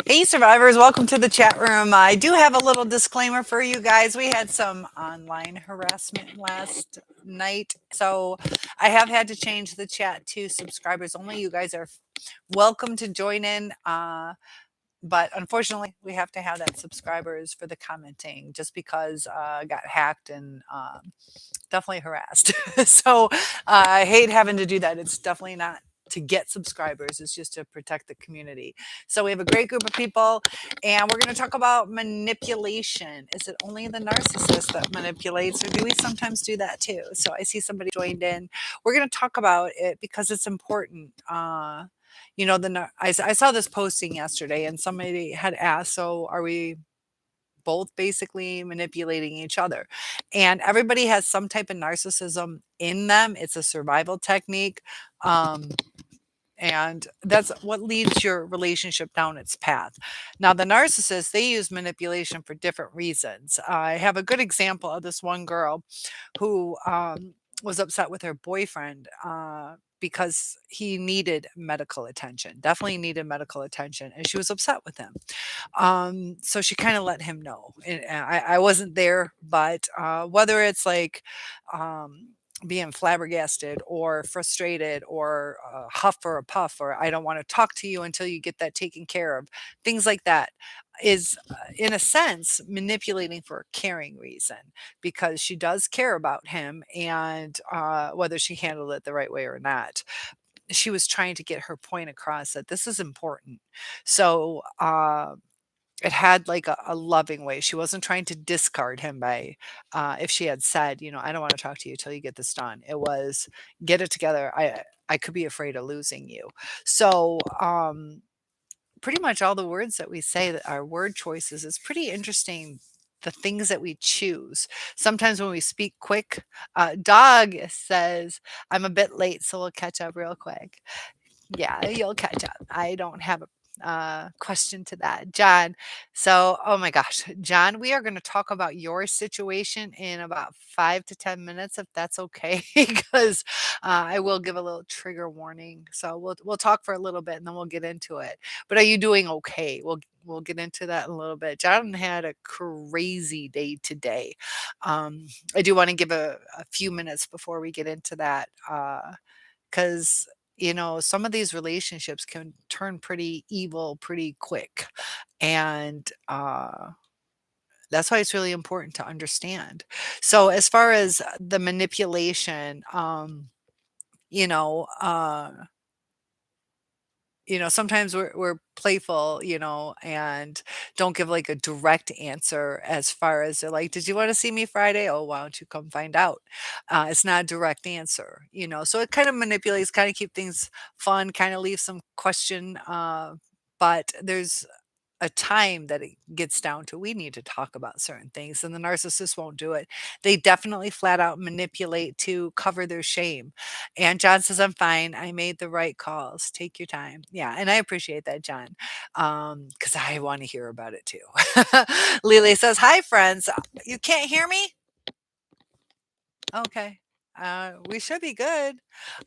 Hey, survivors, welcome to the chat room. I do have a little disclaimer for you guys. We had some online harassment last night, so I have had to change the chat to subscribers only. You guys are welcome to join in. But unfortunately, we have to have that subscribers for the commenting just because I got hacked and definitely harassed. So I hate having to do that. It's definitely not to get subscribers, it's just to protect the community. So we have a great group of people, and we're going to talk about manipulation. Is it only the narcissist that manipulates, or do we sometimes do that too? So I see somebody joined in. We're going to talk about it because it's important. I saw this posting yesterday, and somebody had asked, "So are we both basically manipulating each other?" And everybody has some type of narcissism in them. It's a survival technique. Um, and that's what leads your relationship down its path. Now, the narcissists, they use manipulation for different reasons. I have a good example of this one girl who was upset with her boyfriend because he needed medical attention, definitely needed medical attention, and she was upset with him. So she kind of let him know. And I wasn't there, but whether it's like being flabbergasted or frustrated or huff or a puff or I don't want to talk to you until you get that taken care of, things like that is in a sense manipulating for a caring reason because she does care about him and whether she handled it the right way or not, she was trying to get her point across that this is important. So it had like a loving way. She wasn't trying to discard him by, if she had said, I don't want to talk to you till you get this done. It was get it together. I could be afraid of losing you. So pretty much all the words that we say, that our word choices, is pretty interesting. The things that we choose. Sometimes when we speak quick, Dog says, "I'm a bit late, so we'll catch up real quick." Yeah, you'll catch up. I don't have a question to that. John, so, oh my gosh, John, we are going to talk about your situation in about 5 to 10 minutes, if that's okay, because I will give a little trigger warning. So we'll talk for a little bit and then we'll get into it. But are you doing okay? We'll get into that in a little bit. John had a crazy day today. I do want to give a few minutes before we get into that. Because some of these relationships can turn pretty evil pretty quick, and that's why it's really important to understand. So as far as the manipulation, you know uh sometimes we're playful, and don't give like a direct answer. As far as they're like, "Did you want to see me Friday? Oh, why don't you come find out?" It's not a direct answer, so it kind of manipulates, kind of keep things fun, kind of leave some question. But there's a time that it gets down to we need to talk about certain things, and the narcissist won't do it. They definitely flat out manipulate to cover their shame. And John says, "I'm fine. I made the right calls. Take your time." Yeah, and I appreciate that, John, because I want to hear about it too. Lily says, "Hi, friends. You can't hear me? Okay. We should be good.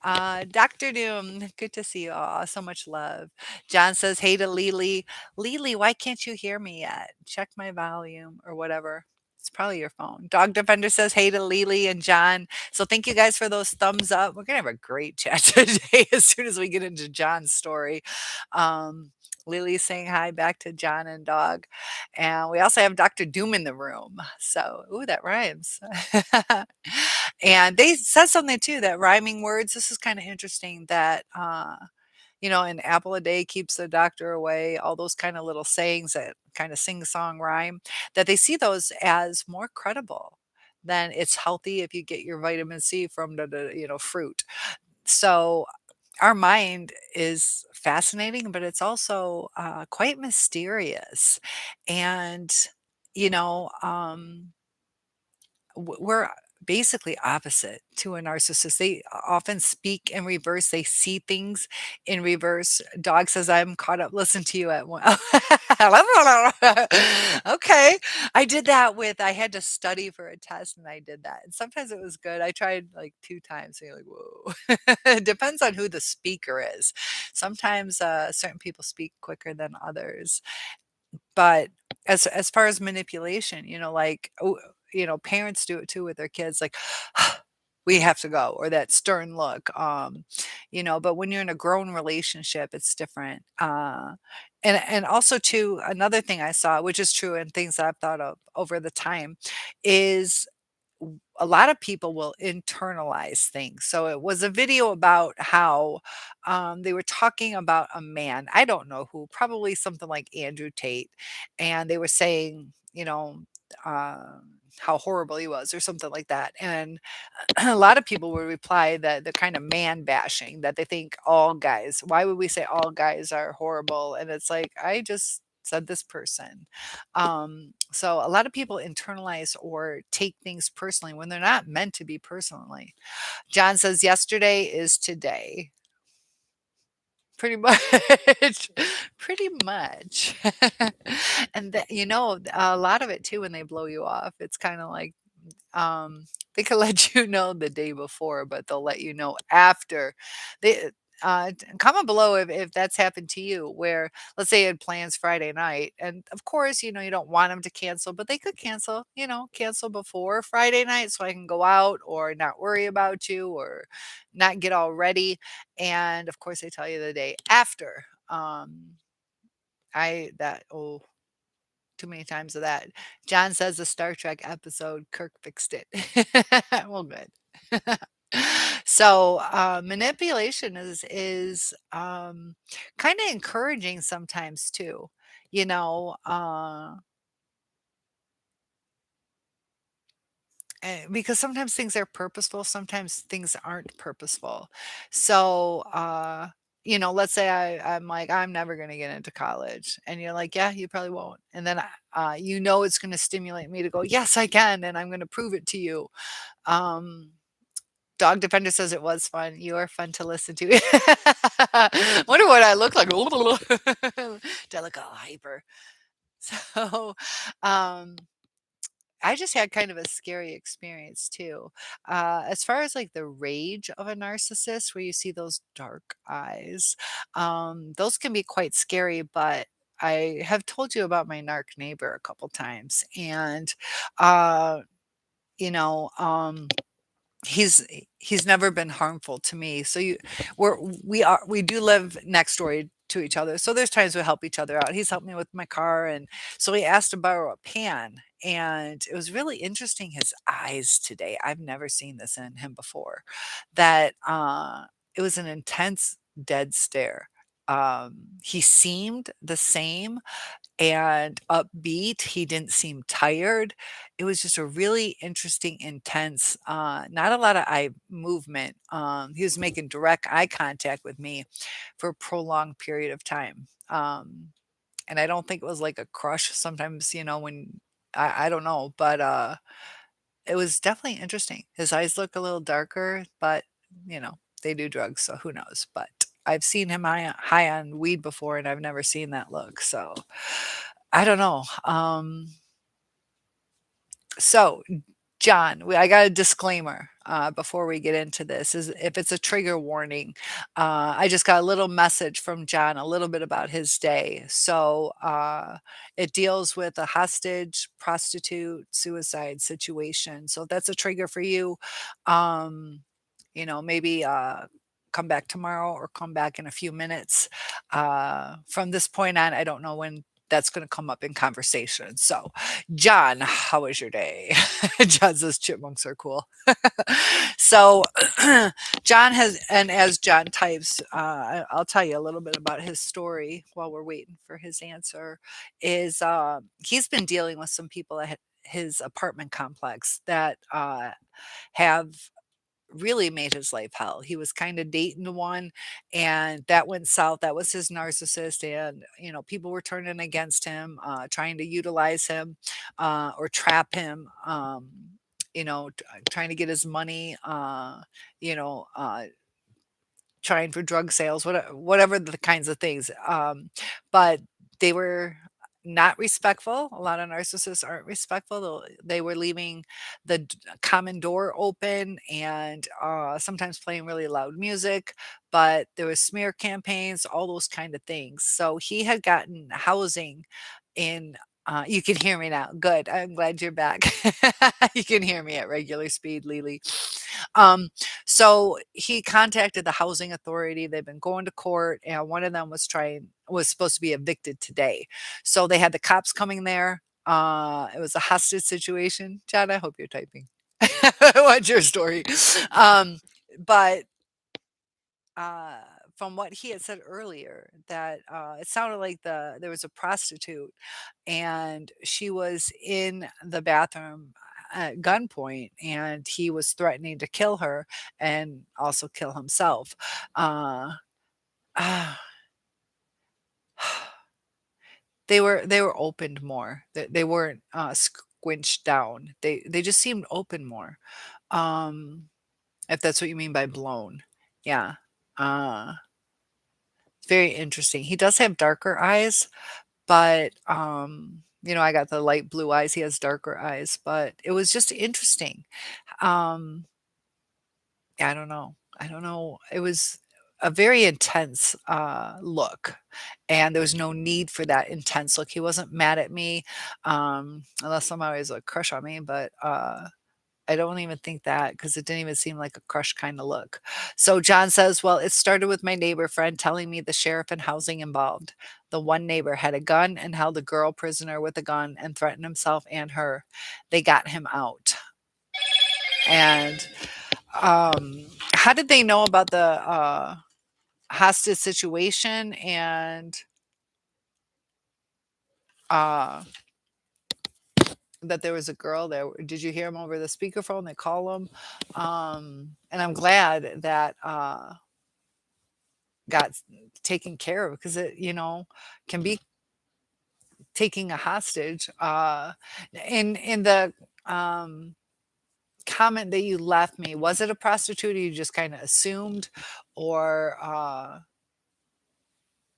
Dr. Doom, good to see you all. So much love." John says, "Hey to Lily. Lily, why can't you hear me yet? Check my volume or whatever." It's probably your phone. Dog Defender says, "Hey to Lily and John." So thank you guys for those thumbs up. We're going to have a great chat today as soon as we get into John's story. Um, Lily's saying hi back to John and Dog. And we also have Dr. Doom in the room. So, ooh, that rhymes. And they said something too, that rhyming words, this is kind of interesting that, an apple a day keeps the doctor away, all those kind of little sayings that kind of sing song rhyme, that they see those as more credible than it's healthy if you get your vitamin C from the fruit. So our mind is fascinating, but it's also quite mysterious. And, you know, um, we're basically opposite to a narcissist. They often speak in reverse. They see things in reverse. Dog says, I'm caught up. Listen to you at one. Okay. I did that with, I had to study for a test and I did that. And sometimes it was good. I tried like 2 times. And you're like, whoa. It depends on who the speaker is. Sometimes certain people speak quicker than others. But as far as manipulation, like, parents do it too with their kids, like, "We have to go," or that stern look, but when you're in a grown relationship, it's different, and also too, another thing I saw, which is true and things that I've thought of over the time, is a lot of people will internalize things. So it was a video about how they were talking about a man, I don't know who, probably something like Andrew Tate, and they were saying, how horrible he was or something like that. And a lot of people would reply that the kind of man bashing that they think all guys, why would we say all guys are horrible? And it's like, I just said this person. So a lot of people internalize or take things personally when they're not meant to be personally. John says, yesterday is today. Pretty much. Pretty much. And that, a lot of it too, when they blow you off, it's kind of like, they could let you know the day before, but they'll let you know after. They comment below if that's happened to you, where let's say you had plans Friday night, and of course, you don't want them to cancel, but they could cancel. Cancel before Friday night so I can go out or not worry about you or not get all ready. And of course, they tell you the day after. I that oh too many times of that. John says the Star Trek episode, Kirk fixed it. Well, good. So, manipulation is kind of encouraging sometimes too. You know, because sometimes things are purposeful, sometimes things aren't purposeful. So, let's say I'm like, I'm never going to get into college. And you're like, yeah, you probably won't. And then, it's going to stimulate me to go, yes, I can. And I'm going to prove it to you. Um, Dog Defender says it was fun. You are fun to listen to. Wonder what I look like. Do I look all hyper? So, um, I just had kind of a scary experience too. As far as like the rage of a narcissist, where you see those dark eyes, those can be quite scary. But I have told you about my narc neighbor a couple times, and uh, you know, um, he's never been harmful to me. So we do live next door to each other. So there's times we help each other out. He's helped me with my car, and so he asked to borrow a pan. And it was really interesting, his eyes today. I've never seen this in him before. That it was an intense dead stare. He seemed the same and upbeat. He didn't seem tired. It was just a really interesting, intense, not a lot of eye movement. He was making direct eye contact with me for a prolonged period of time. And I don't think it was like a crush. Sometimes, when I don't know, but it was definitely interesting. His eyes look a little darker, but they do drugs, so who knows? But I've seen him high on weed before, and I've never seen that look. So I don't know. So John, I got a disclaimer before we get into this. Is if it's a trigger warning, I just got a little message from John, a little bit about his day. So it deals with a hostage, prostitute, suicide situation. So if that's a trigger for you, um, maybe come back tomorrow or come back in a few minutes. From this point on, I don't know when that's going to come up in conversation. So John, how was your day? John says chipmunks are cool. So John has, and as John types, I'll tell you a little bit about his story while we're waiting for his answer. Is he's been dealing with some people at his apartment complex that have really made his life hell. He was kind of dating one and that went south. That was his narcissist. And, people were turning against him, trying to utilize him or trap him. trying to get his money, you know, trying for drug sales, whatever the kinds of things. But they were not respectful. A lot of narcissists aren't respectful. They were leaving the common door open and sometimes playing really loud music. But there was smear campaigns, all those kind of things. So he had gotten housing in. You can hear me now. Good. I'm glad you're back. You can hear me at regular speed, Lily. Um, so he contacted the housing authority. They've been going to court, and one of them was supposed to be evicted today. So they had the cops coming there. It was a hostage situation. John, I hope you're typing. What's your story? Um, but uh, from what he had said earlier, that it sounded like there was a prostitute, and she was in the bathroom at gunpoint, and he was threatening to kill her and also kill himself. Uh, ah, they were opened more. They weren't squinched down. They just seemed open more. Um, if that's what you mean by blown, yeah. Uh, Very interesting. He does have darker eyes, but, I got the light blue eyes, he has darker eyes, but it was just interesting. Um, yeah, I don't know. It was a very intense, look, and there was no need for that intense look. He wasn't mad at me, unless somehow he has a crush on me, but, I don't even think that because it didn't even seem like a crush kinda look. So John says, "Well, it started with my neighbor friend telling me the sheriff and housing involved. The one neighbor had a gun and held a girl prisoner with a gun and threatened himself and her. They got him out." And, how did they know about the, hostage situation and, uh, that there was a girl there? Did you hear him over the speakerphone? They call him? And I'm glad that, got taken care of because it can be taking a hostage. In the um, comment that you left me, was it a prostitute or you just kind of assumed, or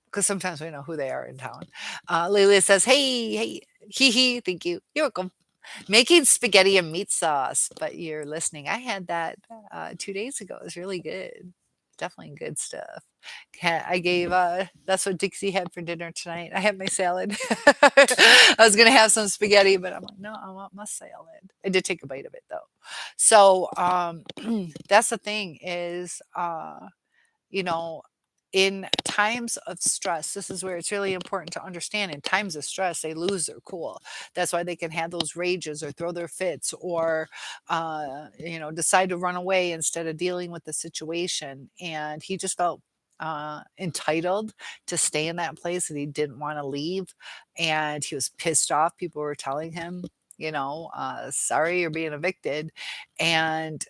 because sometimes we know who they are in town. Lelia says, "Hey, hey, hee hee, thank you. You're welcome. Making spaghetti and meat sauce, but you're listening. I had that 2 days ago. It was really good. Definitely good stuff. I gave that's what Dixie had for dinner tonight. I had my salad. I was gonna have some spaghetti, but I'm like, no, I want my salad. I did take a bite of it though. So that's the thing is you know, in times of stress, this is where it's really important to understand in times of stress, they lose their cool. That's why they can have those rages or throw their fits or, decide to run away instead of dealing with the situation. And he just felt entitled to stay in that place and he didn't want to leave. And he was pissed off. People were telling him, sorry, you're being evicted. And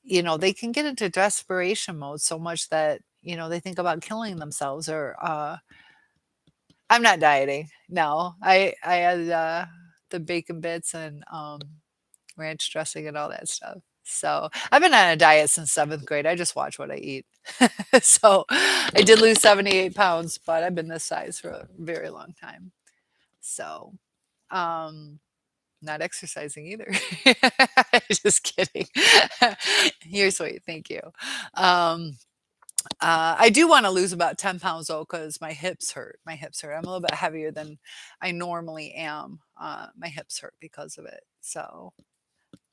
they can get into desperation mode so much that, they think about killing themselves or I'm not dieting. No. I had the bacon bits and ranch dressing and all that stuff. So I've been on a diet since 7th grade. I just watch what I eat. So I did lose 78 pounds, but I've been this size for a very long time. So um not exercising either. Just kidding. You're sweet. Thank you. Um, I do want to lose about 10 pounds though, because my hips hurt. My hips hurt. I'm a little bit heavier than I normally am. My hips hurt because of it. So,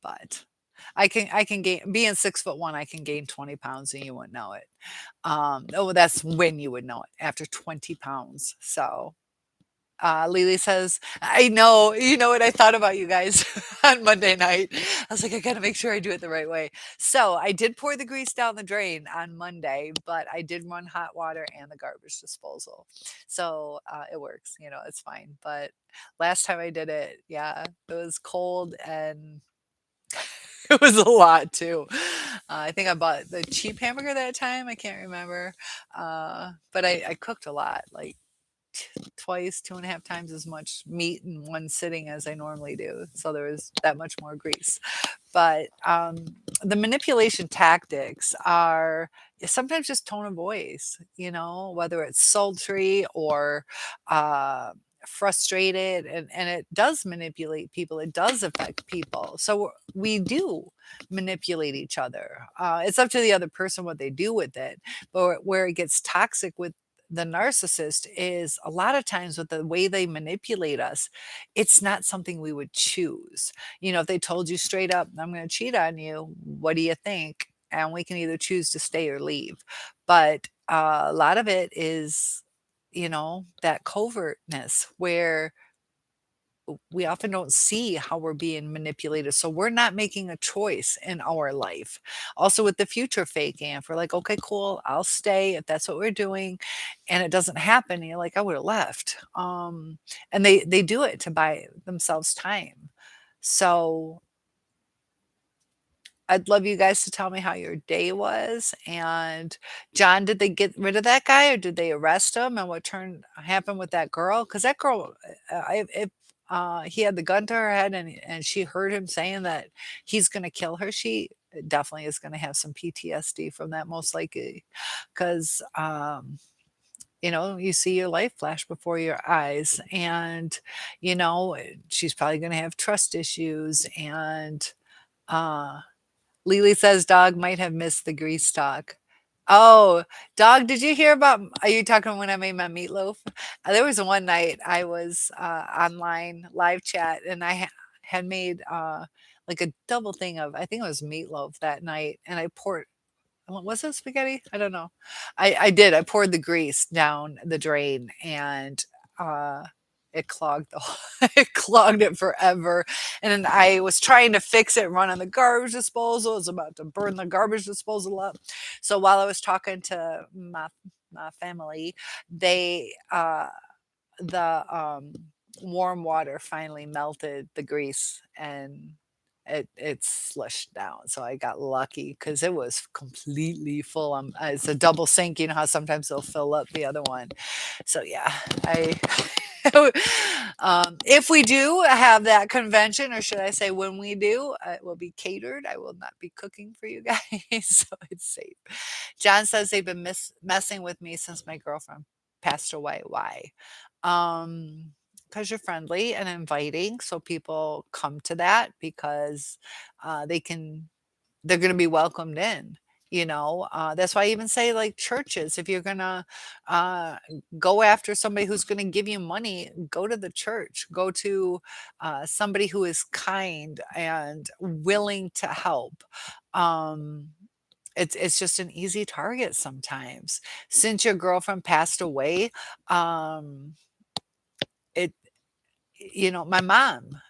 but I can gain being 6'1", I can gain 20 pounds and you wouldn't know it. That's when you would know it after 20 pounds. So Lily says, I know, you know what I thought about you guys on Monday night. I was like, I got to make sure I do it the right way. So I did pour the grease down the drain on Monday, but I did run hot water and the garbage disposal. So it works, it's fine. But last time I did it, yeah, it was cold and it was a lot too. I think I bought the cheap hamburger that time. I can't remember. But I cooked a lot, like twice, 2.5 times as much meat in one sitting as I normally do. So there was that much more grease. But the manipulation tactics are sometimes just tone of voice, whether it's sultry or uh, frustrated, and it does manipulate people. It does affect people. So we do manipulate each other. It's up to the other person what they do with it. But where it gets toxic with the narcissist is a lot of times with the way they manipulate us, it's not something we would choose. If they told you straight up, I'm going to cheat on you, what do you think? And we can either choose to stay or leave. But a lot of it is, that covertness where we often don't see how we're being manipulated. So we're not making a choice in our life. Also, with the future faking, if we're like, okay, cool, I'll stay if that's what we're doing, and it doesn't happen, and you're like, I would have left. And they do it to buy themselves time. So I'd love you guys to tell me how your day was. And John, did they get rid of that guy or did they arrest him? And what happened with that girl? Because that girl, if he had the gun to her head and she heard him saying that he's going to kill her, she definitely is going to have some PTSD from that, most likely. Because, you see your life flash before your eyes. And, she's probably going to have trust issues. And, uh, Lily says dog might have missed the grease talk. Oh, dog, did you hear about are you talking when I made my meatloaf? There was one night I was online live chat and had made like a double thing of I think it was meatloaf that night and I poured was it spaghetti? I don't know. I did. I poured the grease down the drain and uh it clogged it clogged it forever. And then I was trying to fix it, run on the garbage disposal. I was about to burn the garbage disposal up. So while I was talking to my family, they the warm water finally melted the grease and it slushed down. So I got lucky because it was completely full. It's a double sink. You know how sometimes they'll fill up the other one. So yeah, I if we do have that convention, or should I say when we do, it will be catered. I will not be cooking for you guys, so it's safe. John says they've been messing with me since my girlfriend passed away. Why? Because you're friendly and inviting, so people come to that because they can they're going to be welcomed in. That's why I even say like churches. If you're gonna uh, go after somebody who's going to give you money, go to the church. Go to somebody who is kind and willing to help. Um, it's just an easy target sometimes. Since your girlfriend passed away, um, it my mom,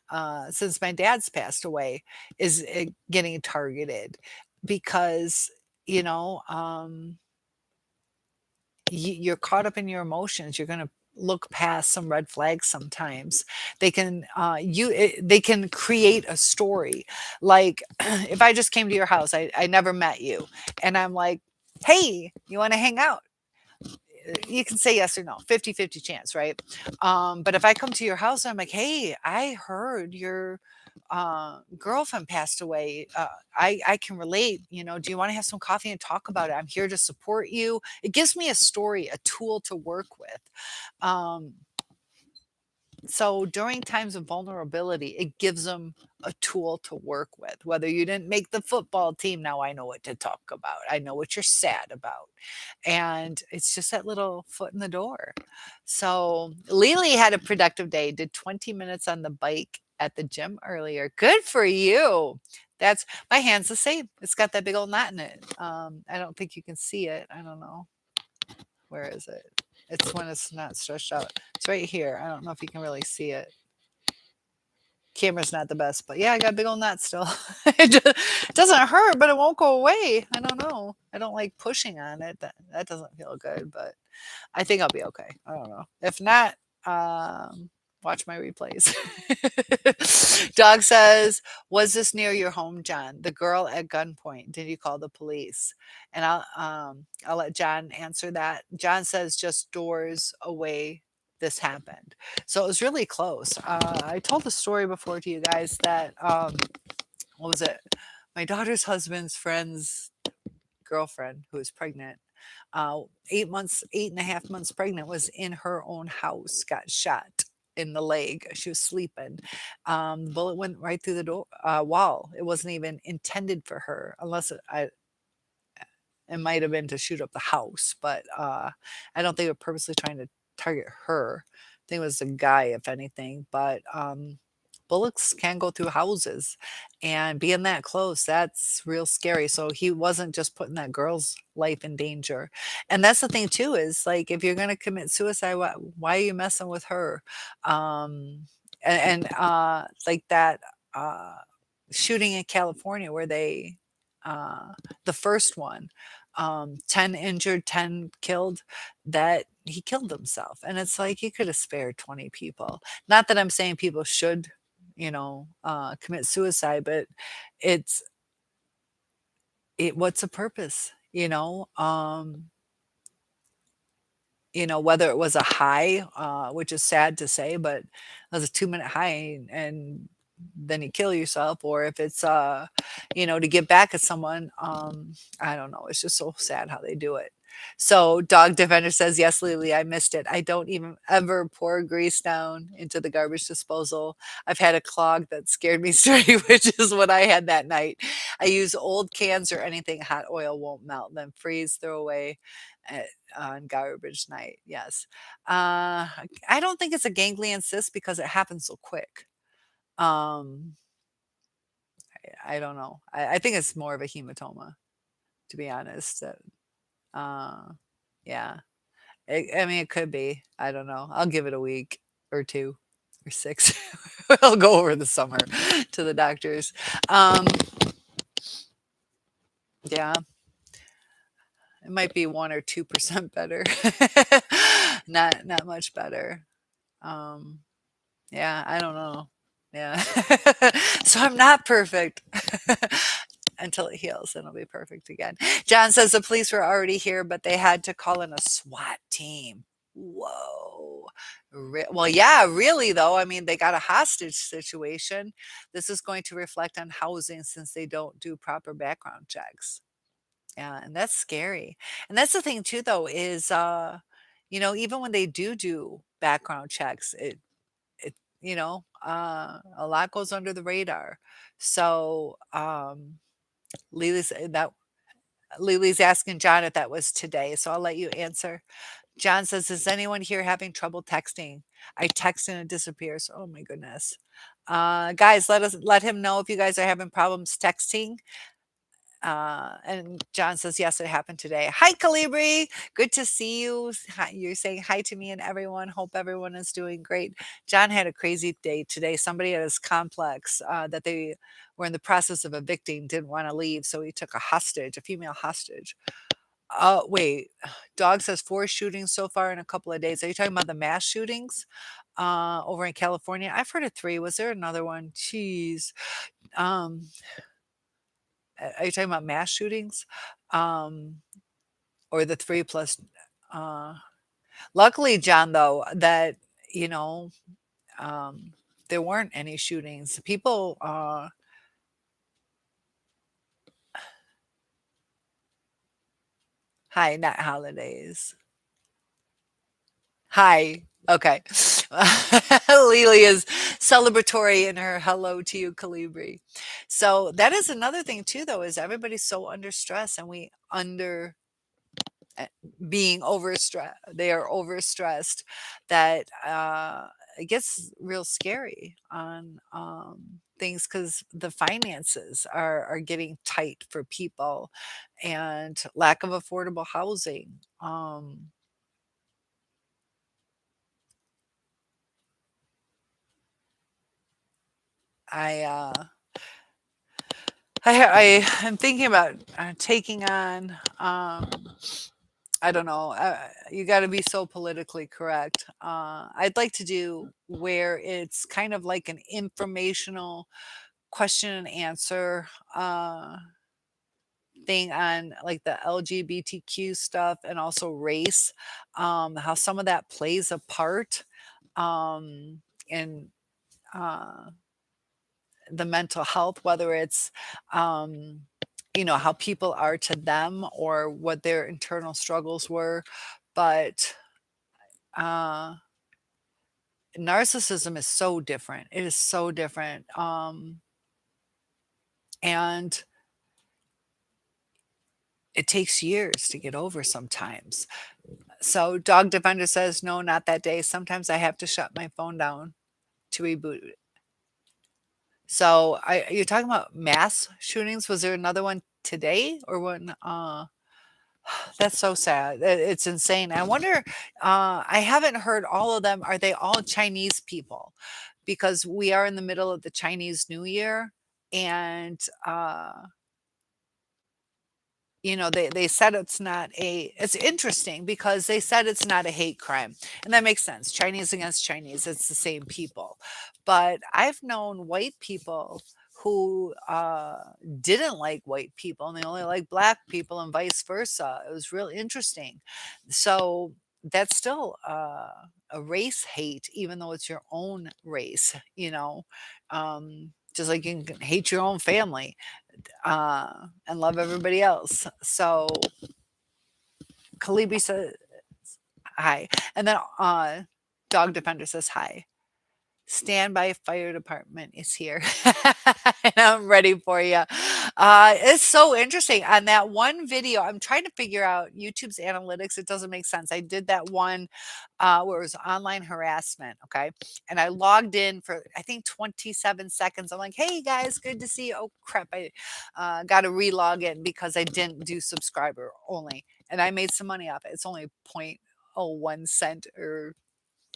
since my dad's passed away, is getting targeted because you know um, you're caught up in your emotions. You're going to look past some red flags sometimes. They can create a story. Like if I just came to your house, I never met you, and I'm like, hey, you want to hang out? You can say yes or no, 50-50 chance, right? But if I come to your house and I'm like, hey, I heard your girlfriend passed away. I can relate. Do you want to have some coffee and talk about it? I'm here to support you. It gives me a story, a tool to work with. Um, so during times of vulnerability, it gives them a tool to work with. Whether you didn't make the football team, now I know what to talk about. I know what you're sad about. And it's just that little foot in the door. So Lily had a productive day, did 20 minutes on the bike at the gym earlier. Good for you. That's my hand's the same. It's got that big old knot in it. I don't think you can see it. I don't know. Where is it? It's when it's not stretched out. It's right here. I don't know if you can really see it. Camera's not the best, but yeah, I got a big old knot still. It doesn't hurt, but it won't go away. I don't know. I don't like pushing on it. That doesn't feel good, but I think I'll be okay. I don't know. If not, watch my replays. Dog says, "Was this near your home, John? The girl at gunpoint. Did you call the police?" And I'll let John answer that. John says, "Just doors away this happened. So it was really close. I told the story before to you guys that, what was it? My daughter's husband's friend's girlfriend who was pregnant, 8 months, 8.5 months pregnant, was in her own house, got shot in the leg. She was sleeping. The bullet went right through the door wall. It wasn't even intended for her, unless it might have been to shoot up the house, but I don't think they were purposely trying to target her. I think it was a guy, if anything. But bullets can go through houses, and being that close, that's real scary. So he wasn't just putting that girl's life in danger. And that's the thing too, is like, if you're going to commit suicide, why are you messing with her? And like that uh, shooting in California where they, the first one, 10 injured, 10 killed, that he killed himself. And it's like, you could have spared 20 people. Not that I'm saying people should, commit suicide, but it's, what's the purpose? Whether it was a high, which is sad to say, but it was a 2-minute high and then you kill yourself, or if it's, to get back at someone, I don't know. It's just so sad how they do it. So Dog Defender says, yes, Lily, I missed it. I don't even ever pour grease down into the garbage disposal. I've had a clog that scared me straight, which is what I had that night. I use old cans or anything hot oil won't melt, then freeze, throw away at, on garbage night. Yes. I don't think it's a ganglion cyst because it happens so quick. Um, I don't know. I think it's more of a hematoma, to be honest. Uh, yeah. I mean, it could be. I don't know. I'll give it a week or 2 or 6. I'll go over the summer to the doctors. Um, yeah, it might be 1 or 2% better. Not much better. Um, yeah, I don't know. Yeah. So I'm not perfect. Until it heals, then it'll be perfect again. John says the police were already here, but they had to call in a SWAT team. Whoa. Well, yeah, really, though. I mean, they got a hostage situation. This is going to reflect on housing since they don't do proper background checks. Yeah, and that's scary. And that's the thing, too, though, is, even when they do background checks, a lot goes under the radar. So, Lily's that Lily's asking John if that was today, so I'll let you answer. John says, "Is anyone here having trouble texting? I text and it disappears." Oh my goodness. Guys, let him know if you guys are having problems texting. And John says, yes, it happened today. Hi, Calibri. Good to see you. Hi, you're saying hi to me and everyone. Hope everyone is doing great. John had a crazy day today. Somebody at his complex that they were in the process of evicting didn't want to leave. So he took a female hostage. Wait, Dog says 4 shootings so far in a couple of days. Are you talking about the mass shootings over in California? I've heard of 3. Was there another one? Jeez. Um, are you talking about mass shootings? Um, or the 3 plus, uh luckily, John, though, that, you know, um, there weren't any shootings. People, hi, not holidays. Hi. Okay. Lily is celebratory in her hello to you, Calibri. So that is another thing too, though, is everybody's so under stress and we under uh, being overstressed. They are overstressed that it gets real scary on things because the finances are getting tight for people and lack of affordable housing. I I am thinking about taking on. I don't know. You got to be so politically correct. I'd like to do where it's kind of like an informational question and answer thing on like the LGBTQ stuff and also race, how some of that plays a part. in uh, the mental health, whether it's, um, how people are to them or what their internal struggles were. But uh, narcissism is so different. It is so different. And it takes years to get over sometimes. So, Dog Defender says, no, not that day. Sometimes I have to shut my phone down to reboot. So, you're talking about mass shootings? Was there another one today or when? That's so sad. It's insane. I wonder. I haven't heard all of them. Are they all Chinese people? Because we are in the middle of the Chinese New Year, and they said it's interesting because they said it's not a hate crime, and that makes sense. Chinese against Chinese, it's the same people. But I've known white people who didn't like white people and they only like black people and vice versa. It was real interesting. So that's still a race hate, even though it's your own race, just like you can hate your own family and love everybody else. So Kalibi says hi. And then Dog Defender says hi. Standby fire department is here. And I'm ready for you. It's so interesting. On that one video, I'm trying to figure out YouTube's analytics. It doesn't make sense. I did that one where it was online harassment. Okay. And I logged in for, I think, 27 seconds. I'm like, hey guys, good to see you. Oh crap. I got to relog in because I didn't do subscriber only. And I made some money off it. It's only 0.01 cent or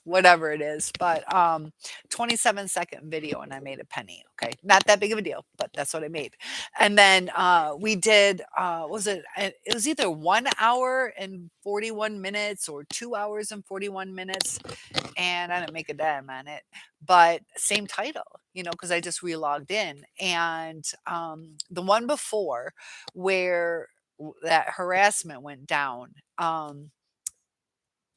whatever it is, but 27-second video and I made a penny. Okay, not that big of a deal, but that's what I made. And then we did was it was either 1 hour and 41 minutes or 2 hours and 41 minutes, and I didn't make a dime on it, but same title, because I just relogged in. And the one before where that harassment went down,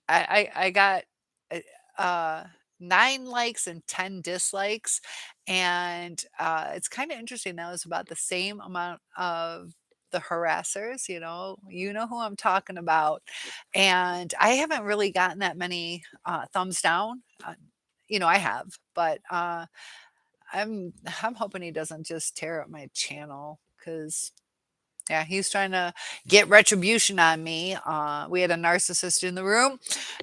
I got uh, uh, 9 likes and 10 dislikes, and it's kind of interesting. That was about the same amount of the harassers. You know who I'm talking about, and I haven't really gotten that many thumbs down. I have, but I'm hoping he doesn't just tear up my channel because yeah, he's trying to get retribution on me. We had a narcissist in the room,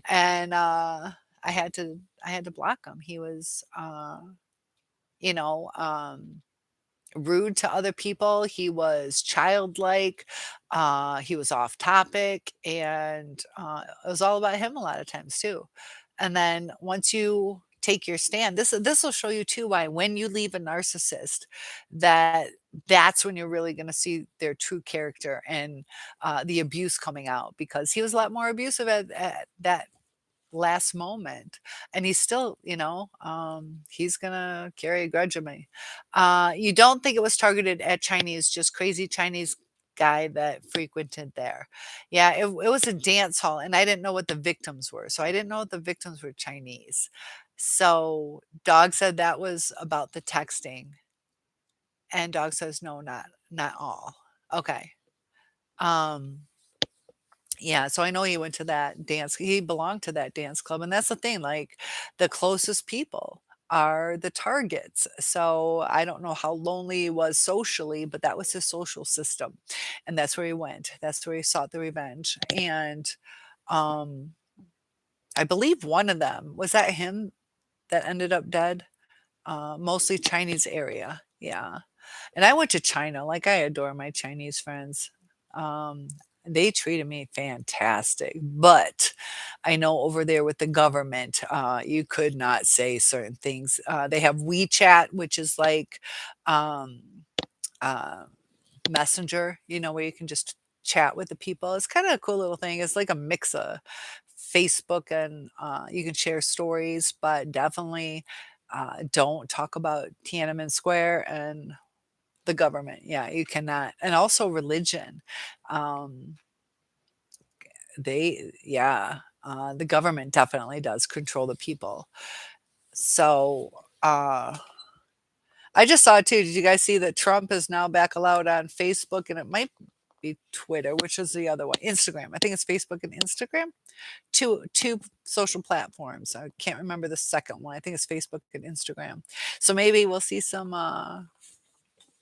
and I had to block him. He was, you know, um, rude to other people. He was childlike. He was off topic, and it was all about him a lot of times too. And then once you take your stand, this will show you too why when you leave a narcissist, that that's when you're really going to see their true character and the abuse coming out because he was a lot more abusive at that last moment, and he's still, he's gonna carry a grudge of me. You don't think it was targeted at Chinese, just crazy Chinese guy that frequented there. Yeah, it was a dance hall, and I didn't know what the victims were, so I didn't know if the victims were Chinese. So Dog said that was about the texting, and Dog says no, not all. Okay. um Yeah, so I know he went to that dance he belonged to that dance club, and that's the thing, like, the closest people are the targets. So, I don't know how lonely he was socially, but that was his social system, and that's where he went. That's where he sought the revenge, and, um, I believe one of them was that him that ended up dead? Mostly Chinese area, yeah. And I went to China, like, I adore my Chinese friends. Um, they treated me fantastic, but I know over there with the government, you could not say certain things. They have WeChat, which is like, um, uh, Messenger, where you can just chat with the people. It's kinda a cool little thing. It's like a mix of Facebook and, you can share stories, but definitely, don't talk about Tiananmen Square and the government, yeah, you cannot, and also religion. Um, yeah. The government definitely does control the people. So, I just saw it too. Did you guys see that Trump is now back allowed on Facebook, and it might be Twitter, which is the other one? Instagram. I think it's Facebook and Instagram. Two social platforms. I can't remember the second one. I think it's Facebook and Instagram. So maybe we'll see some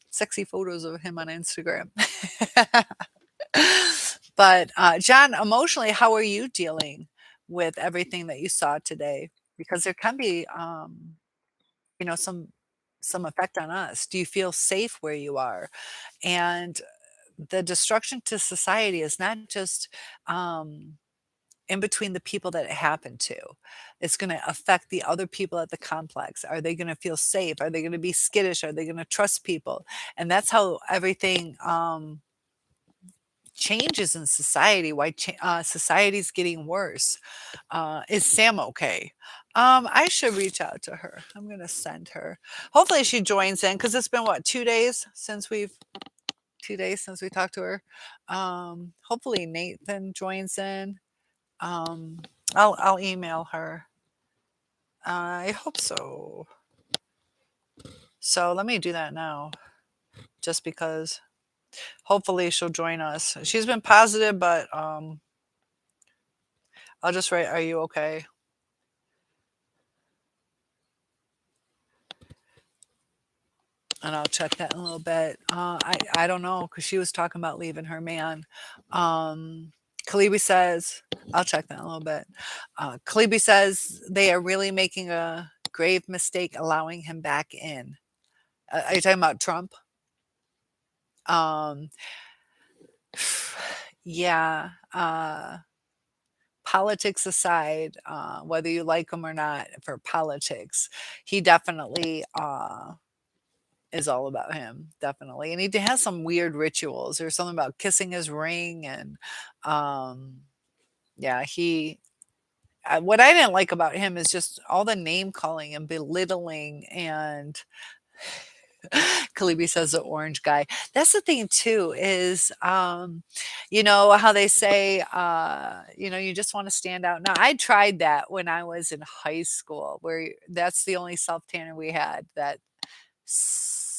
sexy photos of him on Instagram. But John, emotionally, how are you dealing with everything that you saw today? Because there can be, some effect on us. Do you feel safe where you are? And the destruction to society is not just in between the people that it happened to. It's going to affect the other people at the complex. Are they going to feel safe? Are they going to be skittish? Are they going to trust people? And that's how everything changes in society. Why society's getting worse? Is Sam okay? I should reach out to her. I'm going to send her. Hopefully she joins in because it's been what 2 days since we've 2 days since we talked to her. Hopefully Nathan joins in. Um, I'll email her. I hope so. So let me do that now, just because hopefully she'll join us. She's been positive, but I'll just write, "Are you okay?" And I'll check that in a little bit. I don't know because she was talking about leaving her man. Kalibi says, I'll check that in a little bit. Kalibi says they are really making a grave mistake allowing him back in. Are you talking about Trump? Um, yeah. Politics aside, whether you like him or not for politics, he definitely is all about him, definitely. And he has some weird rituals. There's something about kissing his ring and um yeah, he what I didn't like about him is just all the name calling and belittling and Kalibi says the orange guy. That's the thing too is you know how they say you just want to stand out. Now I tried that when I was in high school where that's the only self tanner we had that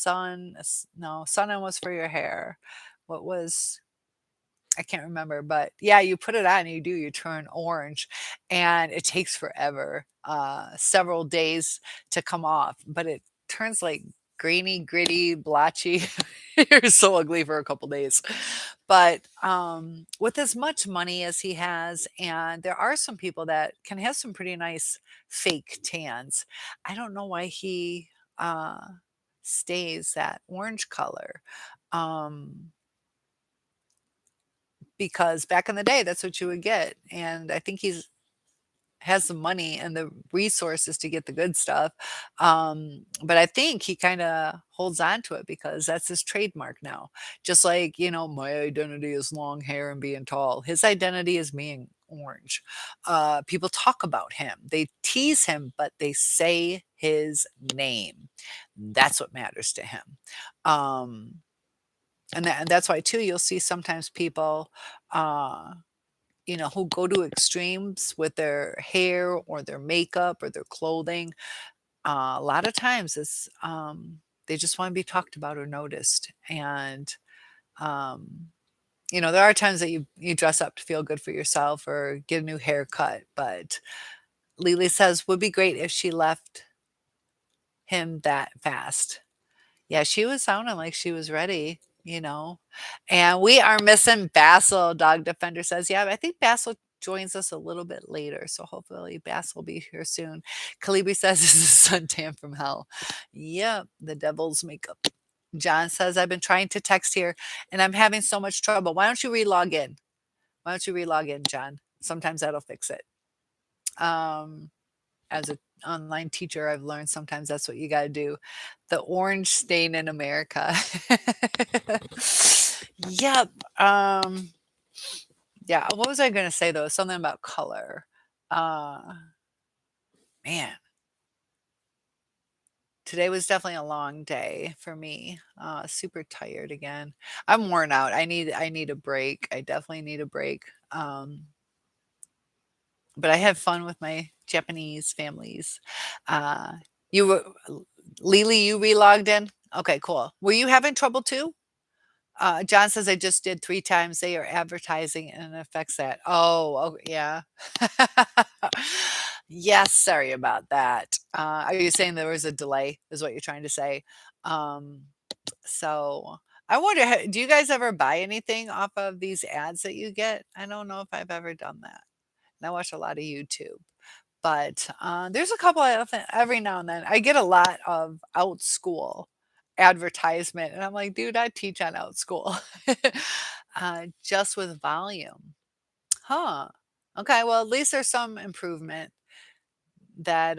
sun and was for your hair. What was I can't remember, but yeah, you put it on and you turn orange and it takes forever, several days to come off, but it turns like grainy, gritty, blotchy. You're so ugly for a couple days. But with as much money as he has, and there are some people that can have some pretty nice fake tans. I don't know why he uh, stays that orange color. Um, because back in the day, that's what you would get. And I think he's has the money and the resources to get the good stuff. But I think he kind of holds on to it because that's his trademark now. Just like, my identity is long hair and being tall. His identity is being orange. People talk about him. They tease him, but they say his name. That's what matters to him. Um, and that's why too you'll see sometimes people uh who go to extremes with their hair or their makeup or their clothing. A lot of times it's they just want to be talked about or noticed. And um there are times that you dress up to feel good for yourself or get a new haircut, but Lily says would be great if she left him that fast. Yeah, she was sounding like she was ready. And we are missing Basil, Dog Defender says. Yeah, I think Basil joins us a little bit later. So hopefully Basil will be here soon. Kalibi says this is suntan from hell. Yep, the devil's makeup. John says, I've been trying to text here and I'm having so much trouble. Why don't you re-log in? Why don't you re-log in, John? Sometimes that'll fix it. Um, as an online teacher, I've learned sometimes that's what you got to do. The orange stain in America. Yep. Yeah. What was I going to say though? Something about color. Uh, man, today was definitely a long day for me. Super tired again. I'm worn out. I need a break. I definitely need a break. but I have fun with my Japanese families. Uh, you were Lily, you relogged in? Okay, cool. Were you having trouble too? John says I just did 3 times. They are advertising and it affects that. Oh, yeah. Yes, sorry about that. Are you saying there was a delay is what you're trying to say? Um, so I wonder, do you guys ever buy anything off of these ads that you get? I don't know if I've ever done that. And I watch a lot of YouTube. But, there's a couple of every now and then. I get a lot of Outschool advertisement, and I'm like, "Dude, I teach on Outschool." Just with volume. Huh. Okay, well, at least there's some improvement that,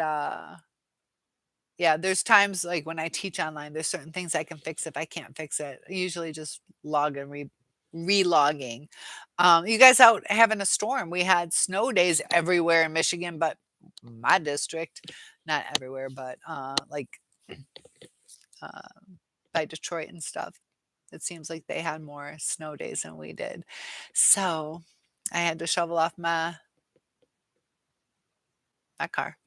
yeah, there's times, like, when I teach online, there's certain things I can fix if I can't fix it. I usually just log and relogging. You guys out having a storm. We had snow days everywhere in Michigan, but my district, not everywhere, but, like, uh, by Detroit and stuff. It seems like they had more snow days than we did. So, I had to shovel off my car.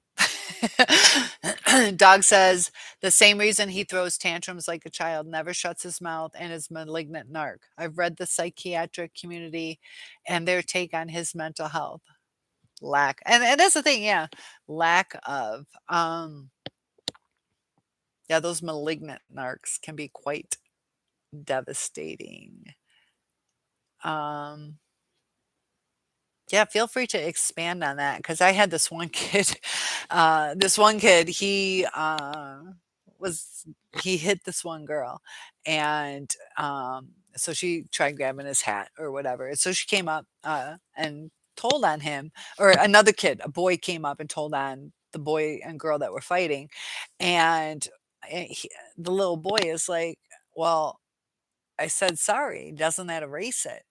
Dog says the same reason he throws tantrums like a child, never shuts his mouth, and is malignant narc. I've read the psychiatric community and their take on his mental health. Lack, and that's the thing, yeah, lack of, yeah, those malignant narcs can be quite devastating. Um, Yeah, feel free to expand on that because I had this one kid, he, was he hit this one girl, and, so she tried grabbing his hat or whatever, and so she came up, and told on him, or another kid, a boy came up and told on the boy and girl that were fighting, and, the little boy is like, "Well, I said sorry, doesn't that erase it?"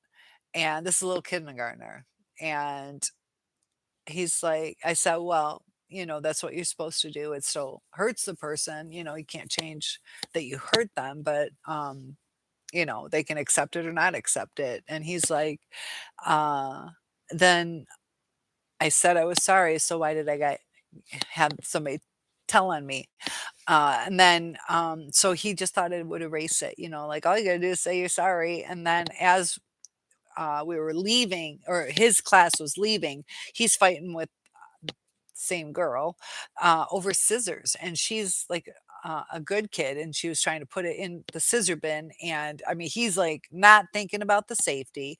And this is a little kindergartner, and he's like I said, "Well, that's what you're supposed to do. It still hurts the person, you can't change that you hurt them, but, they can accept it or not accept it." And he's like, uh, "Then I said I was sorry, so why did I have somebody tell on me?" And then, so he just thought it would erase it, like, all you gotta do is say you're sorry, and then as we were leaving, or his class was leaving, he's fighting with same girl over scissors, and she's like a good kid, and she was trying to put it in the scissor bin, and I mean he's like not thinking about the safety,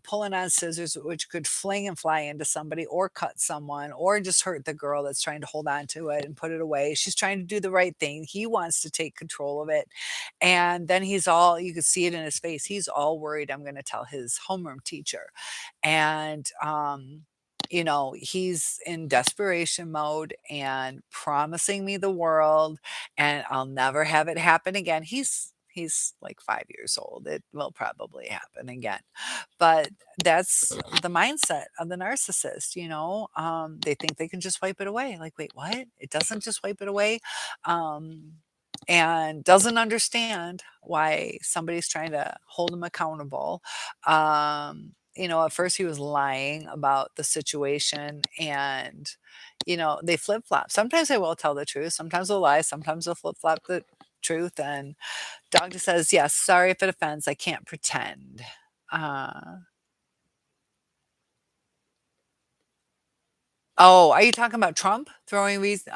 pulling on scissors which could fling and fly into somebody or cut someone or just hurt the girl that's trying to hold on to it and put it away. She's trying to do the right thing, he wants to take control of it, and then he's all, you could see it in his face, he's all worried I'm going to tell his homeroom teacher. And he's in desperation mode and promising me the world, and I'll never have it happen again. He's like 5 years old. It will probably happen again. But that's the mindset of the narcissist, they think they can just wipe it away. Like, wait, what? It doesn't just wipe it away. Um, and doesn't understand why somebody's trying to hold him accountable. At first he was lying about the situation, and they flip flop. Sometimes they will tell the truth, sometimes they'll lie, sometimes they'll flip flop the truth. And Doctor says, yes, sorry if it offends, I can't pretend. Uh, oh, are you talking about Trump throwing these?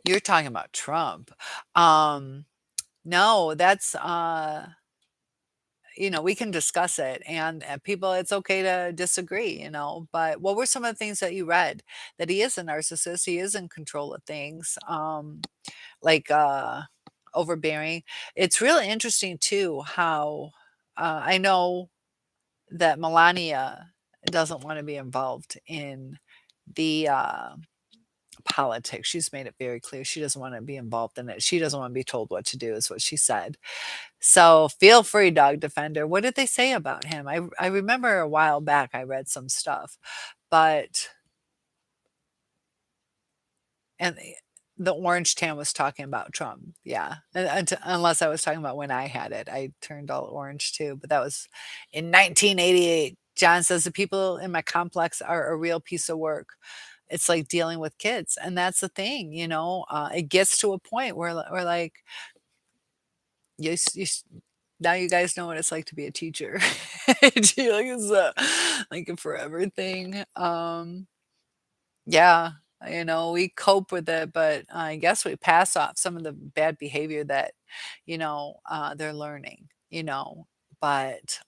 You're talking about Trump. Um, no, that's we can discuss it, and people, it's okay to disagree, but what were some of the things that you read? That he is a narcissist, he is in control of things, like, overbearing. It's really interesting too how, I know that Melania doesn't wanna be involved in the, politics. She's made it very clear she doesn't wanna be involved in it. She doesn't wanna be told what to do is what she said. So, feel free, Dog Defender. What did they say about him? I remember a while back I read some stuff, but and The orange tan was talking about Trump, yeah, unless I was talking about when I had it, I turned all orange too, but that was in 1988. John says, "The people in my complex are a real piece of work." It's like dealing with kids, and that's the thing, it gets to a point where we're like, "You s you s now you guys know what it's like to be a teacher." Do you like, it's like a forever thing, yeah, we cope with it, but I guess we pass off some of the bad behavior that, they're learning, but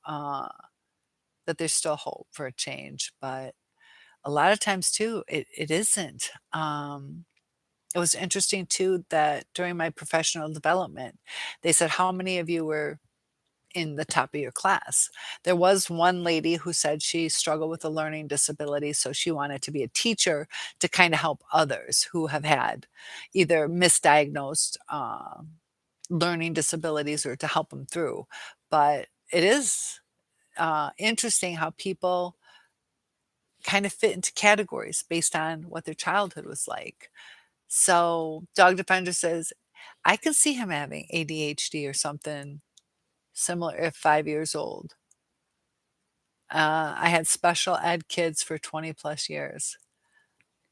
that there's still hope for a change. But a lot of times too, it isn't. It was interesting too that during my professional development, they said, "How many of you were in the top of your class?" There was one lady who said she struggled with a learning disability, so she wanted to be a teacher to kind of help others who have had either misdiagnosed learning disabilities or to help them through. But it is interesting how people kind of fit into categories based on what their childhood was like. So, Dog Defender says, I could see him having ADHD or something similar if 5 years old. I had special ed kids for 20 plus years.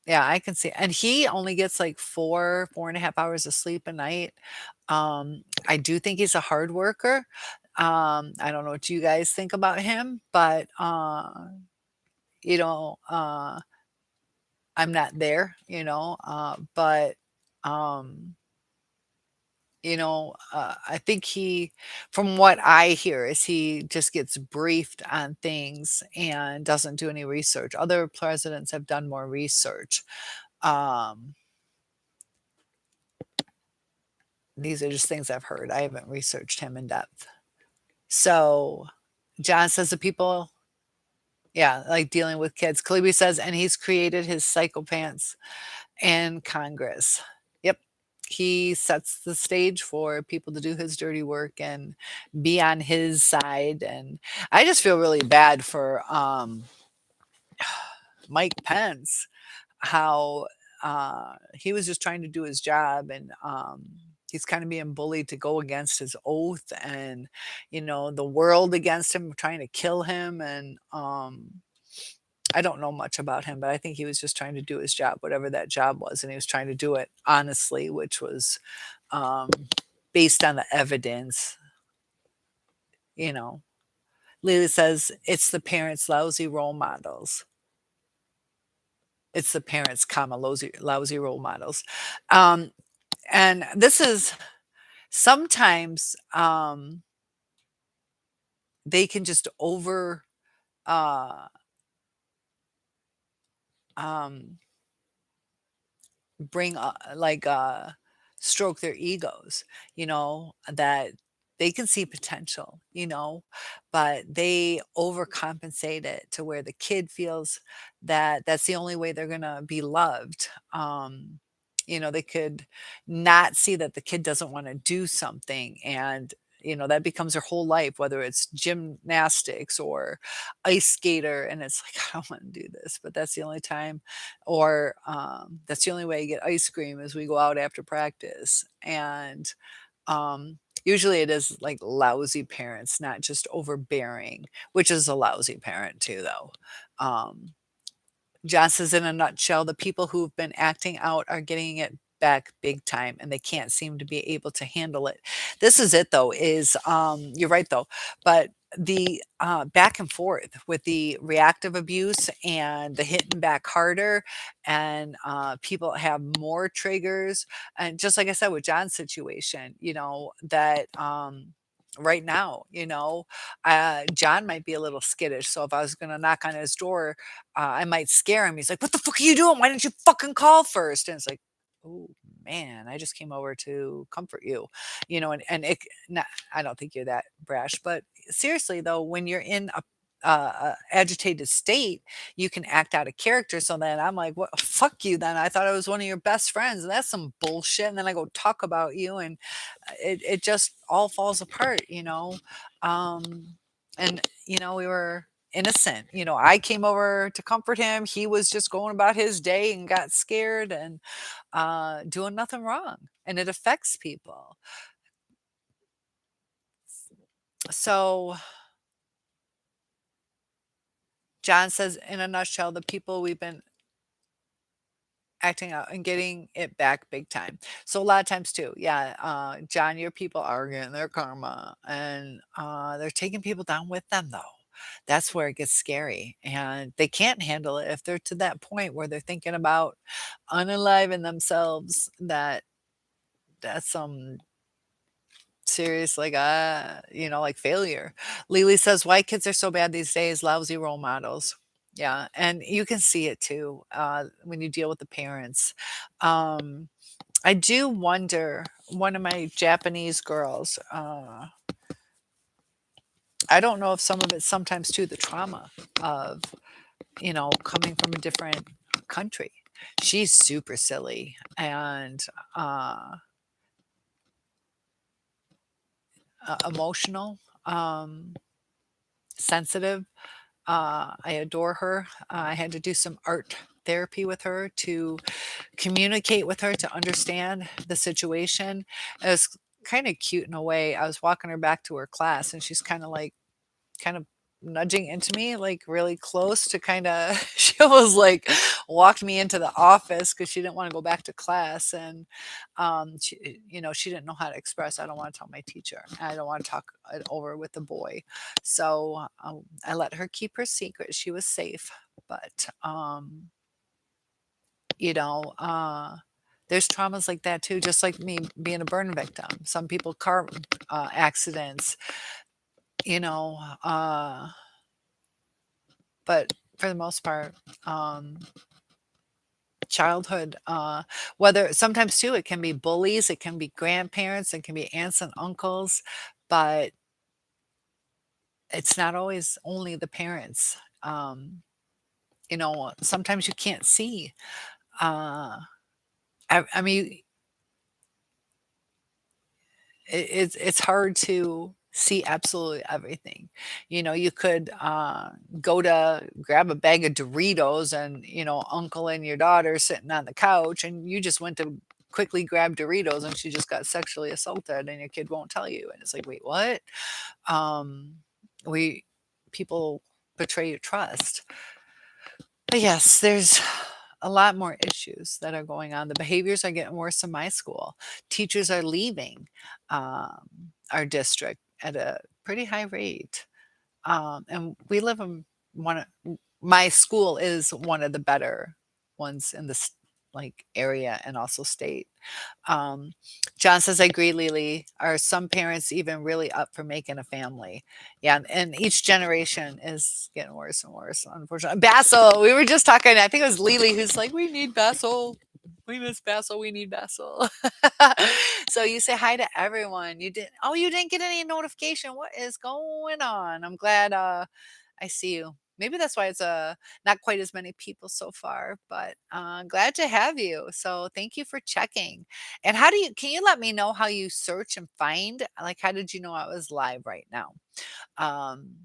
Yeah, I can see, and he only gets like 4.5 hours of sleep a night. I do think he's a hard worker. I don't know what you guys think about him, but you know, uh, I'm not there, but um, I think from what I hear, is he just gets briefed on things and doesn't do any research. Other presidents have done more research. Um, these are just things I've heard. I haven't researched him in depth. So, John says the people, yeah, like dealing with kids. Cleary says, and he's created his psychopaths and Congress. Yep. He sets the stage for people to do his dirty work and be on his side. And I just feel really bad for Mike Pence, how he was just trying to do his job, and he's kind of being bullied to go against his oath, and the world against him trying to kill him. And I don't know much about him, but I think he was just trying to do his job, whatever that job was, and he was trying to do it honestly, which was um, based on the evidence. You know, Lily says it's the parents' lousy role models. It's the parents, comma lousy role models, um, and this is sometimes they can just uh, um, bring, stroke their egos, that they can see potential, but they overcompensate it to where the kid feels that that's the only way they're gonna be loved. They could not see that the kid doesn't wanna do something, and, that becomes their whole life, whether it's gymnastics or ice skater, and it's like, "I don't wanna do this," but that's the only time, or that's the only way I get ice cream is we go out after practice. And usually it is like lousy parents, not just overbearing, which is a lousy parent too, though. Um, John says, in a nutshell, the people who've been acting out are getting it back big time, and they can't seem to be able to handle it. This is it, though, is you're right, though, but the back and forth with the reactive abuse and the hitting back harder, and people have more triggers. And just like I said with John's situation, that right now, John might be a little skittish. So if I was going to knock on his door, I might scare him. He's like, "What the fuck are you doing? Why didn't you fucking call first?" And it's like, "Oh man, I just came over to comfort you," and I don't think you're that brash, but seriously though, when you're in a agitated state, you can act out of character. So then I'm like, "What? Fuck you!" Then I thought I was one of your best friends, and that's some bullshit. And then I go talk about you, and it just all falls apart. Um, and we were innocent. I came over to comfort him. He was just going about his day and got scared and doing nothing wrong. And it affects people. So John says, in a nutshell, the people we've been acting out and getting it back big time. So a lot of times too, yeah, John, your people are getting their karma and they're taking people down with them though. That's where it gets scary. And they can't handle it if they're to that point where they're thinking about unaliving themselves. That's some serious like like failure. Lily says why kids are so bad these days, lousy role models. Yeah, and you can see it too when you deal with the parents. um I do wonder, one of my Japanese girls, I don't know if some of it's sometimes too the trauma of coming from a different country. She's super silly and emotional, sensitive. I adore her. I had to do some art therapy with her to communicate with her to understand the situation. It was kind of cute in a way. I was walking her back to her class and she's kind of nudging into me like really close to kind of she almost like walked me into the office because she didn't want to go back to class. And she didn't know how to express, I don't want to tell my teacher, I don't want to talk it over with the boy. So I let her keep her secret, she was safe. But you know there's traumas like that too, just like me being a burn victim, some people car accidents, you know uh but for the most part, childhood, whether sometimes too, it can be bullies, it can be grandparents, it can be aunts and uncles, but it's not always only the parents. Sometimes you can't see. Uh, I mean, it's hard to see absolutely everything. You could go to grab a bag of Doritos and uncle and your daughter sitting on the couch and you just went to quickly grab Doritos and she just got sexually assaulted and your kid won't tell you and it's like, wait, what? um we People betray your trust. But yes, there's a lot more issues that are going on. The behaviors are getting worse in my school. Teachers are leaving our district at a pretty high rate. And we live in my school is one of the better ones in this like area and also state. Um, John says, I agree, Lily. Are some parents even really up for making a family? Yeah, and each generation is getting worse and worse, unfortunately. Basil, we were just talking, I think it was Lily who's like, we need Basil. We miss Basil. We need Basil. So you say hi to everyone. You didn't get any notification. What is going on? I'm glad I see you. Maybe that's why it's not quite as many people so far, but glad to have you. So thank you for checking. And can you let me know how you search and find? Like, how did you know I was live right now? Um,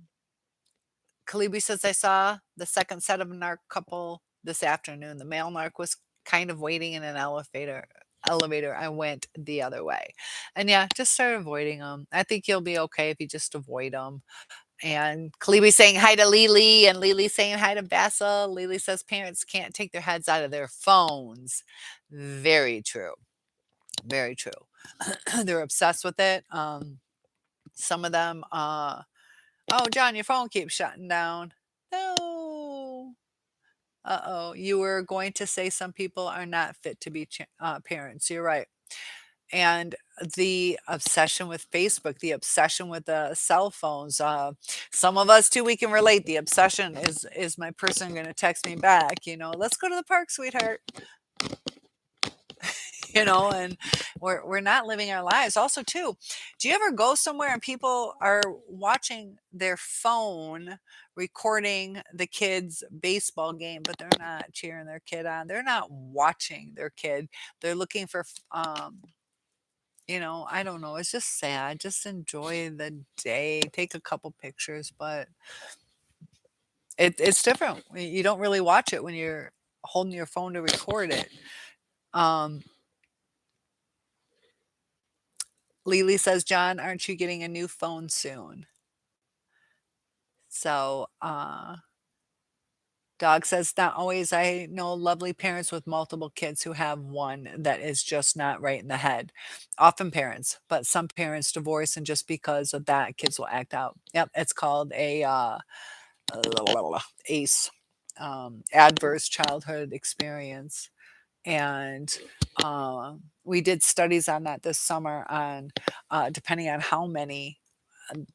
Kalibi says, I saw the second set of narc couple this afternoon. The male narc was kind of waiting in an elevator. I went the other way. And yeah, just start avoiding them. I think you'll be okay if you just avoid them. And Kalibi saying hi to Lily, and Lily saying hi to Basil. Lily says parents can't take their heads out of their phones. Very true. Very true. They're obsessed with it. Some of them, oh, John, your phone keeps shutting down. No. Uh-oh. You were going to say some people are not fit to be parents. You're right. And the obsession with Facebook, the obsession with the cell phones. Some of us too, we can relate. The obsession is my person going to text me back? Let's go to the park, sweetheart. And we're not living our lives. Also, too, do you ever go somewhere and people are watching their phone, recording the kid's baseball game, but they're not cheering their kid on. They're not watching their kid. They're looking for I don't know. It's just sad. Just enjoy the day. Take a couple pictures, but It's different. You don't really watch it when you're holding your phone to record it. Um, Lily says, "John, aren't you getting a new phone soon?" So, Dog says, "Not always. I know lovely parents with multiple kids who have one that is just not right in the head. Often parents, but some parents divorce, and just because of that, kids will act out." Yep, it's called a ACE, adverse childhood experience. And we did studies on that this summer on depending on how many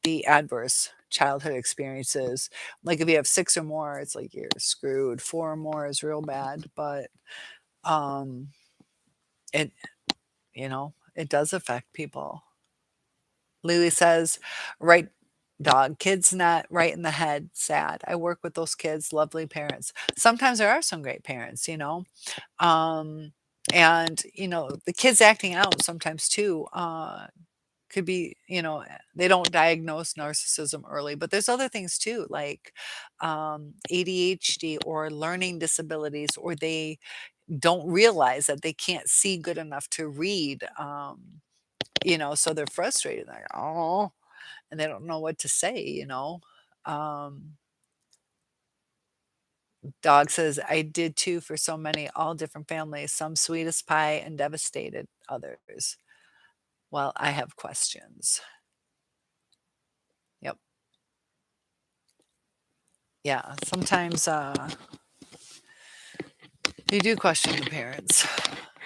the adverse childhood experiences. Like if you have 6 or more, it's like you're screwed. 4 or more is real bad, but um it it does affect people. Lily says, "Right dog, kids not right in the head, sad. I work with those kids, lovely parents." Sometimes there are some great parents, you know. Um and the kids acting out sometimes too could be, they don't diagnose narcissism early, but there's other things too, like ADHD or learning disabilities, or they don't realize that they can't see good enough to read. So they're frustrated, like, oh, and they don't know what to say. Um, Dog says, "I did too for so many, all different families, some sweet as pie and devastated others." Well, I have questions. Yep. Yeah. Sometimes you do question the parents,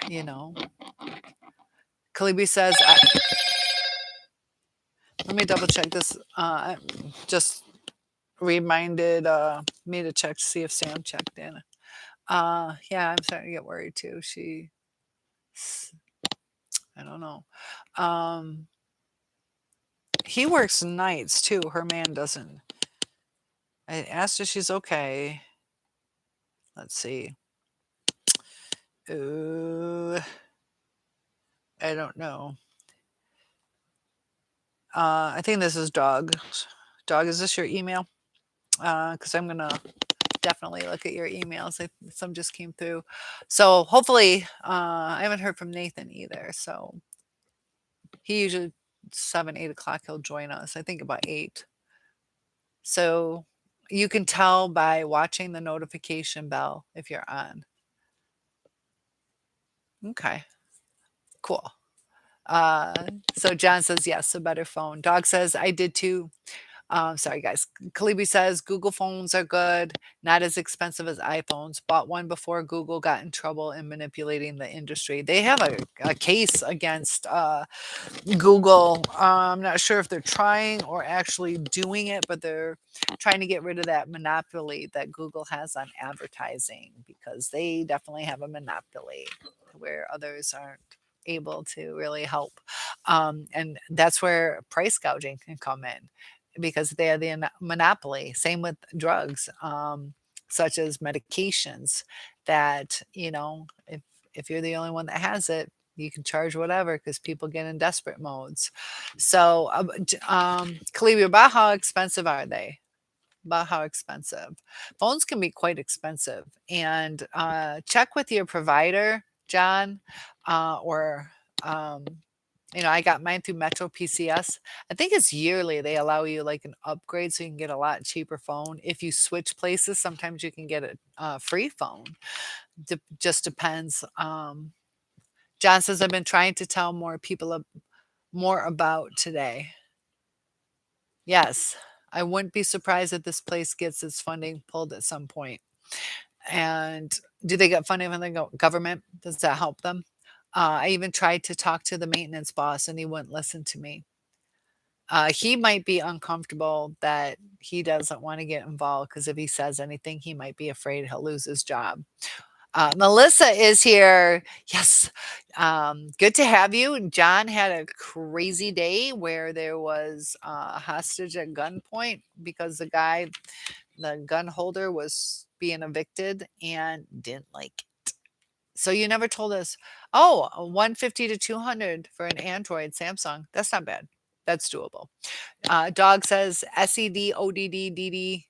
you know. Kalibi says, let me double check this. Just reminded me to check to see if Sam checked in. Yeah, I'm starting to get worried too. I don't know. Um, he works nights too. Her man doesn't. I asked if she's okay. Let's see. Ooh, I don't know. I think this is Dog. Dog, is this your email? Because I'm gonna definitely look at your emails. Some just came through, so hopefully, I haven't heard from Nathan either. So he usually 7, 8 o'clock he'll join us. I think about 8. So you can tell by watching the notification bell if you're on. Okay, cool. Uh, so John says yes, a better phone. Dog says I did too. Sorry, guys. Kalibi says Google phones are good, not as expensive as iPhones. Bought one before Google got in trouble in manipulating the industry. They have a case against Google. I'm not sure if they're trying or actually doing it, but they're trying to get rid of that monopoly that Google has on advertising, because they definitely have a monopoly where others aren't able to really help. And that's where price gouging can come in, because they are the monopoly. Same with drugs, such as medications that, if you're the only one that has it, you can charge whatever because people get in desperate modes. So, Khalib, about how expensive are they? About how expensive? Phones can be quite expensive, and check with your provider, John, or I got mine through Metro PCS. I think it's yearly. They allow you like an upgrade so you can get a lot cheaper phone. If you switch places, sometimes you can get a free phone. Just depends. John says, I've been trying to tell more people more about today. Yes, I wouldn't be surprised if this place gets its funding pulled at some point. And do they get funding from the government? Does that help them? I even tried to talk to the maintenance boss and he wouldn't listen to me. He might be uncomfortable that he doesn't want to get involved, because if he says anything, he might be afraid he'll lose his job. Melissa is here. Yes. Good to have you. John had a crazy day where there was a hostage at gunpoint because the gun holder, was being evicted and didn't like it. So you never told us, oh, 150 to 200 for an Android Samsung. That's not bad. That's doable. Dog says SED, ODD, DD.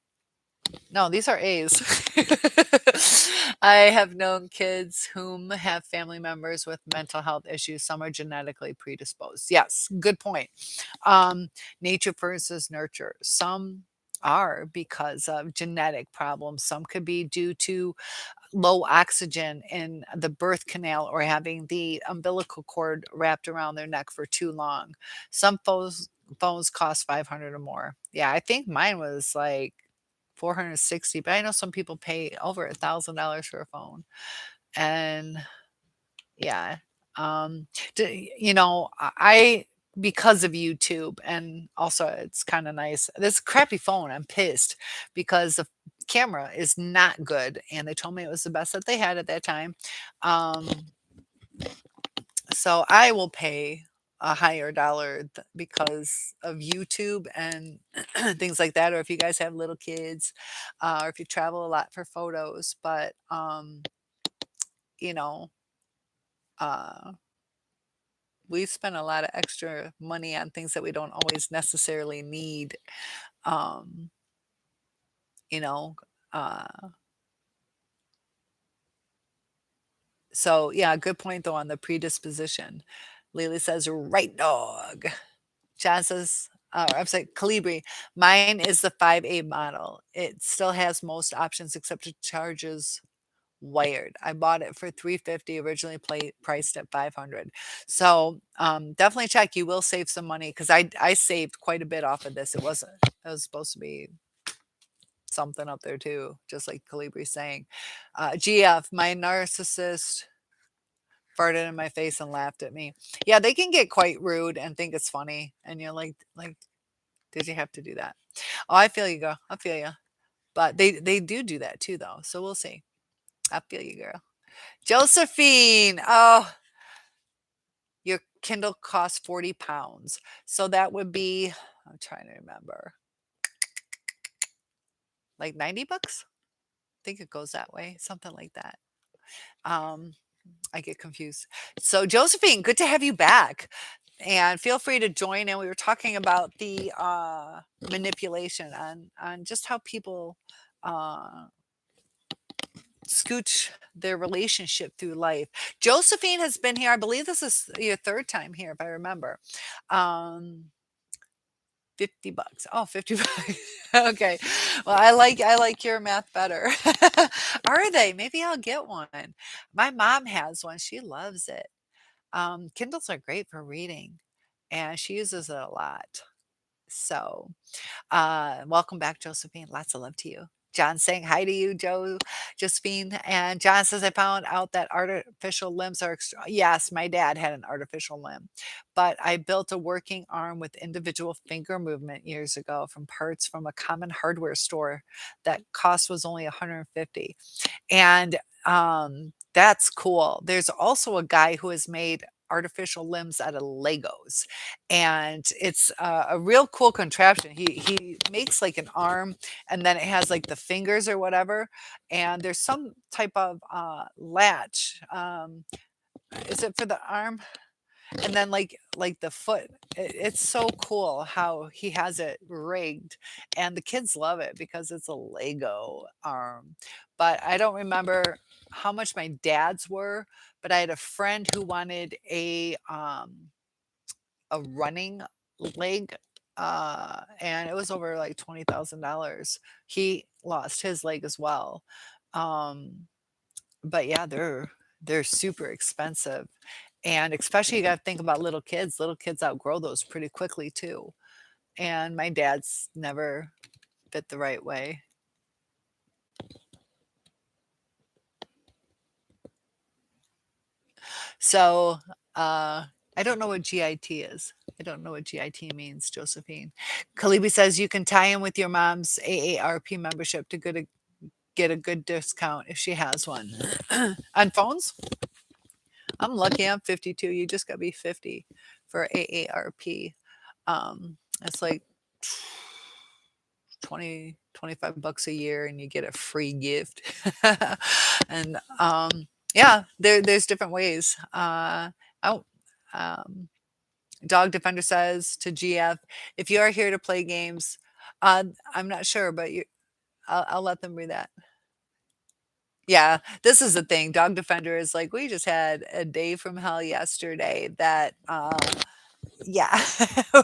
No, these are A's. I have known kids whom have family members with mental health issues. Some are genetically predisposed. Yes, good point. Um, nature versus nurture. Some are because of genetic problems. Some could be due to low oxygen in the birth canal or having the umbilical cord wrapped around their neck for too long. Some phones cost 500 or more. Yeah, I think mine was like 460, but I know some people pay over $1,000 for a phone. And yeah, um, I because of YouTube, and also it's kind of nice. This crappy phone, I'm pissed because the camera is not good, and they told me it was the best that they had at that time. Um, so I will pay a higher dollar because of YouTube and things like that. Or if you guys have little kids, or if you travel a lot for photos, but you know, uh, we spend a lot of extra money on things that we don't always necessarily need. Um, you know, uh, so yeah, good point though on the predisposition. Lily says, right dog. John says, I'm sorry, Calibri. Mine is the 5A model. It still has most options except it charges wired. I bought it for 350, originally priced at 500. So definitely check. You will save some money because I saved quite a bit off of this. It was supposed to be something up there too, just like Calibri's saying. GF, my narcissist farted in my face and laughed at me. Yeah, they can get quite rude and think it's funny, and you're like, did you have to do that? Oh, I feel you, girl. I feel you. But they do that too, though. So we'll see. I feel you, girl. Josephine. Oh, your Kindle costs 40 pounds. So that would be, I'm trying to remember, like 90 bucks? I think it goes that way, something like that. Um, I get confused. So, Josephine, good to have you back. And feel free to join in. We were talking about the manipulation on just how people uh, scooch their relationship through life. Josephine has been here. I believe this is your third time here, if I remember. Um, 50 bucks. Oh, 50 bucks. Okay. Well, I like your math better. Are they? Maybe I'll get one. My mom has one. She loves it. Kindles are great for reading, and she uses it a lot. So, welcome back, Josephine. Lots of love to you. John saying hi to you, Josephine. And John says, I found out that artificial limbs are, yes, my dad had an artificial limb, but I built a working arm with individual finger movement years ago from parts from a common hardware store that cost was only 150. And that's cool. There's also a guy who has made artificial limbs out of Legos, and it's a real cool contraption. He makes like an arm, and then it has like the fingers or whatever, and there's some type of latch. Is it for the arm? And then like the foot, it's so cool how he has it rigged, and the kids love it because it's a Lego arm. But I don't remember how much my dad's were, but I had a friend who wanted a running leg, and it was over like $20,000. He lost his leg as well. Um, but yeah, they're super expensive, and especially you gotta think about little kids. Little kids outgrow those pretty quickly too, and my dad's never fit the right way. So, I don't know what GIT is. I don't know what GIT means, Josephine. Kalibi says you can tie in with your mom's AARP membership to get a good discount if she has one. On phones? I'm lucky I'm 52. You just got to be 50 for AARP. It's like 20, 25 bucks a year and you get a free gift. And yeah, there's different ways. Oh, um, Dog Defender says to GF, if you are here to play games, I'm not sure, but I'll let them read that. Yeah, this is the thing, Dog Defender is like, "We just had a day from hell yesterday that, yeah,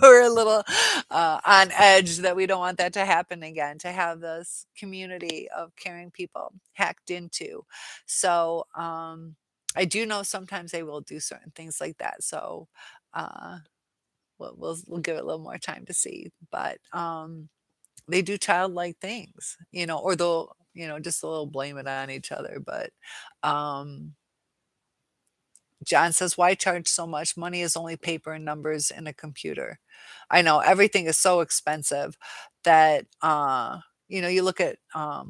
we're a little, on edge that we don't want that to happen again, to have this community of caring people hacked into." So, I do know sometimes they will do certain things like that, so, uh, we'll give it a little more time to see, but, they do childlike things, or they'll, just a little blame it on each other, but, um John says, "Why charge so much? Money is only paper and numbers in a computer." I know everything is so expensive that, you look at, I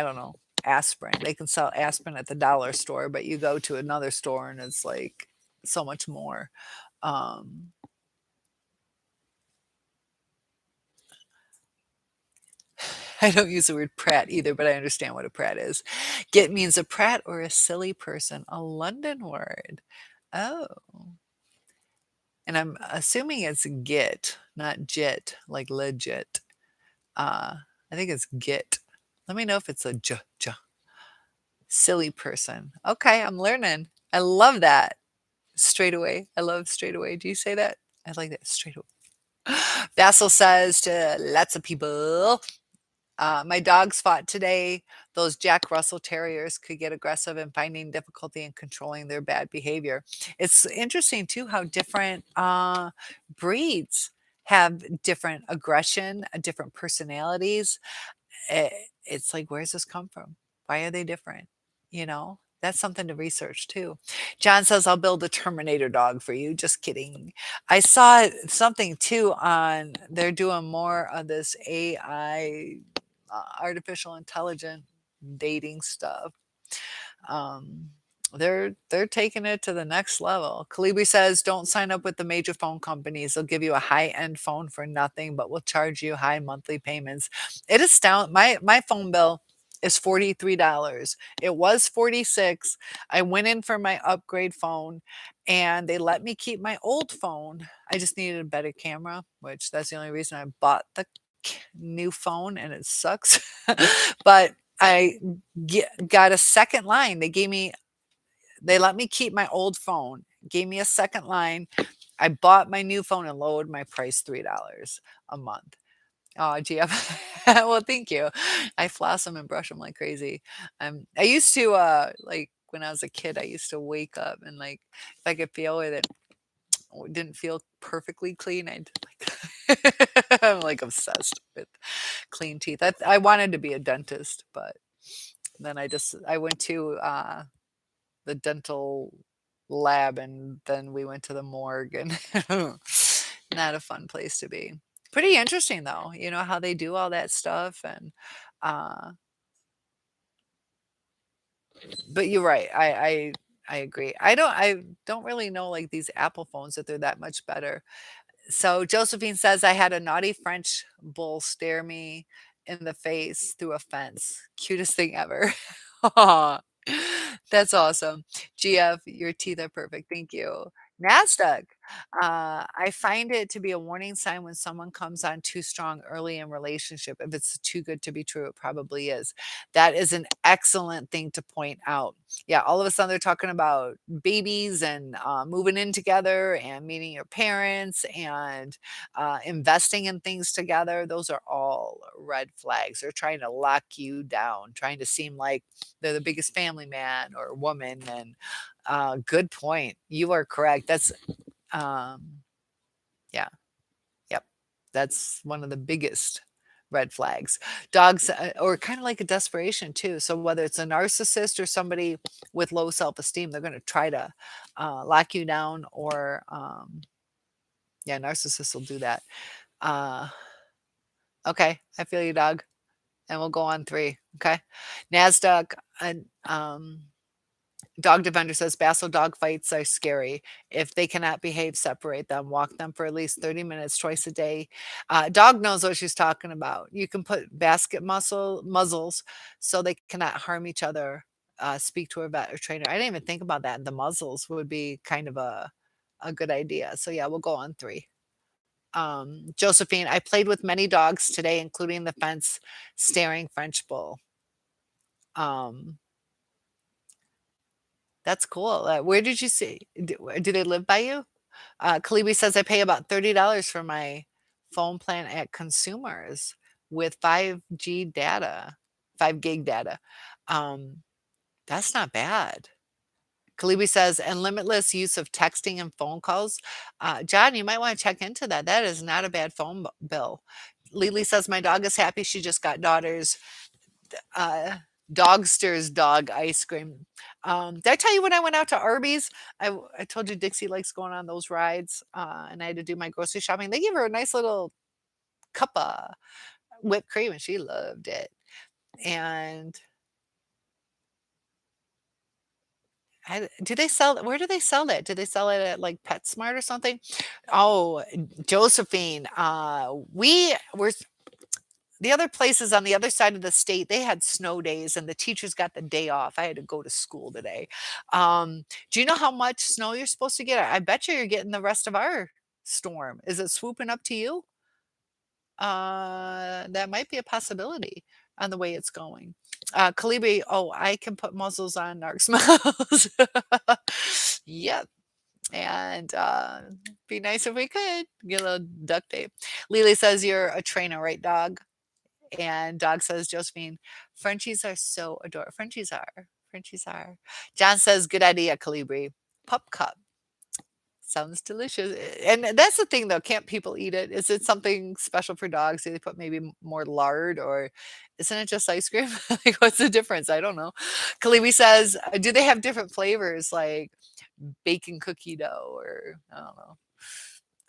don't know, aspirin. They can sell aspirin at the dollar store, but you go to another store and it's like so much more. Um, I don't use the word prat either, but I understand what a prat is. Get means a prat or a silly person, a London word. Oh. And I'm assuming it's get, not jit, like legit. Uh, I think it's get. Let me know if it's a j. Silly person. Okay, I'm learning. I love that. Straight away. I love straight away. Do you say that? I like that straight away. Basil says to lots of people, my dogs fought today. Those Jack Russell Terriers could get aggressive and finding difficulty in controlling their bad behavior. It's interesting too how different breeds have different aggression, different personalities. Eh, it's like, where's this come from? Why are they different? That's something to research too. John says, I'll build a Terminator dog for you. Just kidding. I saw something too on, they're doing more of this AI, artificial intelligent dating stuff. Um, they're taking it to the next level. Kalibi says, "Don't sign up with the major phone companies. They'll give you a high-end phone for nothing, but will charge you high monthly payments." It is down. My phone bill is $43. It was 46. I went in for my upgrade phone, and they let me keep my old phone. I just needed a better camera, which that's the only reason I bought the new phone, and it sucks. But I got a second line. They let me keep my old phone, gave me a second line. I bought my new phone and lowered my price $3 a month. Oh, gee, well, thank you. I floss them and brush them like crazy. I used to, like, when I was a kid, I used to wake up and, like, if I could feel it, didn't feel perfectly clean, I'd, like I'm, like, obsessed with clean teeth. I wanted to be a dentist, but then I went to, the dental lab, and then we went to the morgue, and not a fun place to be. Pretty interesting though, how they do all that stuff, and, uh but you're right, I agree. I don't really know, like, these Apple phones, that they're that much better. So Josephine says, "I had a naughty French bull stare me in the face through a fence. Cutest thing ever." Aw, that's awesome. GF, your teeth are perfect. Thank you. NASDAQ. I find it to be a warning sign when someone comes on too strong early in relationship. If it's too good to be true, it probably is. That is an excellent thing to point out. Yeah, all of a sudden they're talking about babies and moving in together and meeting your parents and investing in things together. Those are all red flags. They're trying to lock you down, trying to seem like they're the biggest family man or woman. And good point. You are correct. Um, yeah, yep. That's one of the biggest red flags. Dogs, or kind of like a desperation too. So whether it's a narcissist or somebody with low self-esteem, they're going to try to lock you down, or yeah, narcissists will do that. Uh, okay, I feel you, dog, and we'll go on three. Okay, Nasdaq and Dog Defender says Basel dog fights are scary. If they cannot behave, separate them. Walk them for at least 30 minutes twice a day. Dog knows what she's talking about. You can put basket muzzles so they cannot harm each other. Speak to a vet or trainer. I didn't even think about that. The muzzles would be kind of a good idea. So yeah, we'll go on three. Josephine, I played with many dogs today, including the fence staring French bull. Um, that's cool. Where did you see? Do they live by you? Kalibi says I pay about $30 for my phone plan at consumers with 5G data, 5 gig data. Um, that's not bad. Kalibi says, and limitless use of texting and phone calls. John, you might want to check into that. That is not a bad phone bill. Lily says, my dog is happy. She just got daughter's uh, Dogster's dog ice cream. Did I tell you when I went out to Arby's? I told you Dixie likes going on those rides, and I had to do my grocery shopping. They gave her a nice little cup of whipped cream, and she loved it. And do they sell? Where do they sell that? Do they sell it at like PetSmart or something? Oh, Josephine, we were the other places on the other side of the state, they had snow days and the teachers got the day off. I had to go to school today. Do you know how much snow you're supposed to get? I bet you you're getting the rest of our storm. Is it swooping up to you? That might be a possibility on the way it's going. Kalibi, oh, I can put muzzles on Narc's mouths. Yep. And be nice if we could get a little duct tape. Lily says you're a trainer, right, dog? And dog says, Josephine, Frenchies are so adorable. Frenchies are. Frenchies are. John says, good idea, Calibri. Pup cup. Sounds delicious. And that's the thing, though. Can't people eat it? Is it something special for dogs? Do they put maybe more lard or isn't it just ice cream? Like, what's the difference? I don't know. Kalibi says, do they have different flavors like bacon cookie dough or I don't know.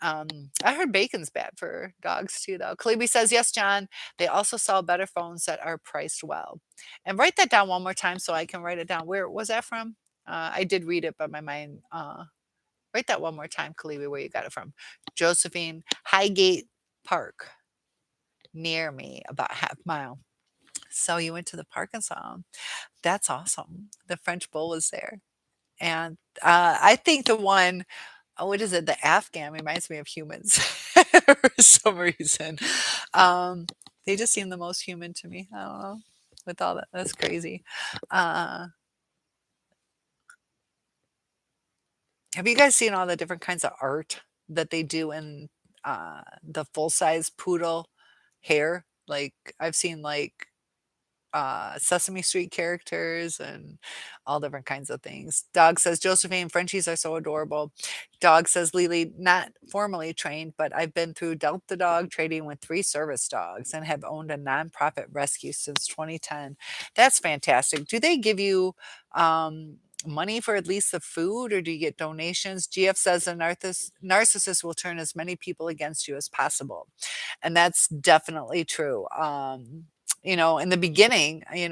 I heard bacon's bad for dogs too, though. Kalibi says, yes, John. They also sell better phones that are priced well. And write that down one more time so I can write it down. Where was that from? I did read it, but my mind. Write that one more time, Kalibi, where you got it from. Josephine, Highgate Park, near me, about half mile. So you went to the park and saw 'em. That's awesome. The French bull was there. And I think the one oh, what is it? The Afghan reminds me of humans for some reason. Um, they just seem the most human to me. I don't know. With all that, that's crazy. Uh, have you guys seen all the different kinds of art that they do in the full size poodle hair? Like I've seen like Sesame Street characters and all different kinds of things. Dog says, Josephine, Frenchies are so adorable. Dog says, Lily, not formally trained, but I've been through Delta Dog trading with 3 service dogs and have owned a nonprofit rescue since 2010. That's fantastic. Do they give you money for at least the food or do you get donations? GF says a narcissist will turn as many people against you as possible. And that's definitely true. In the beginning, it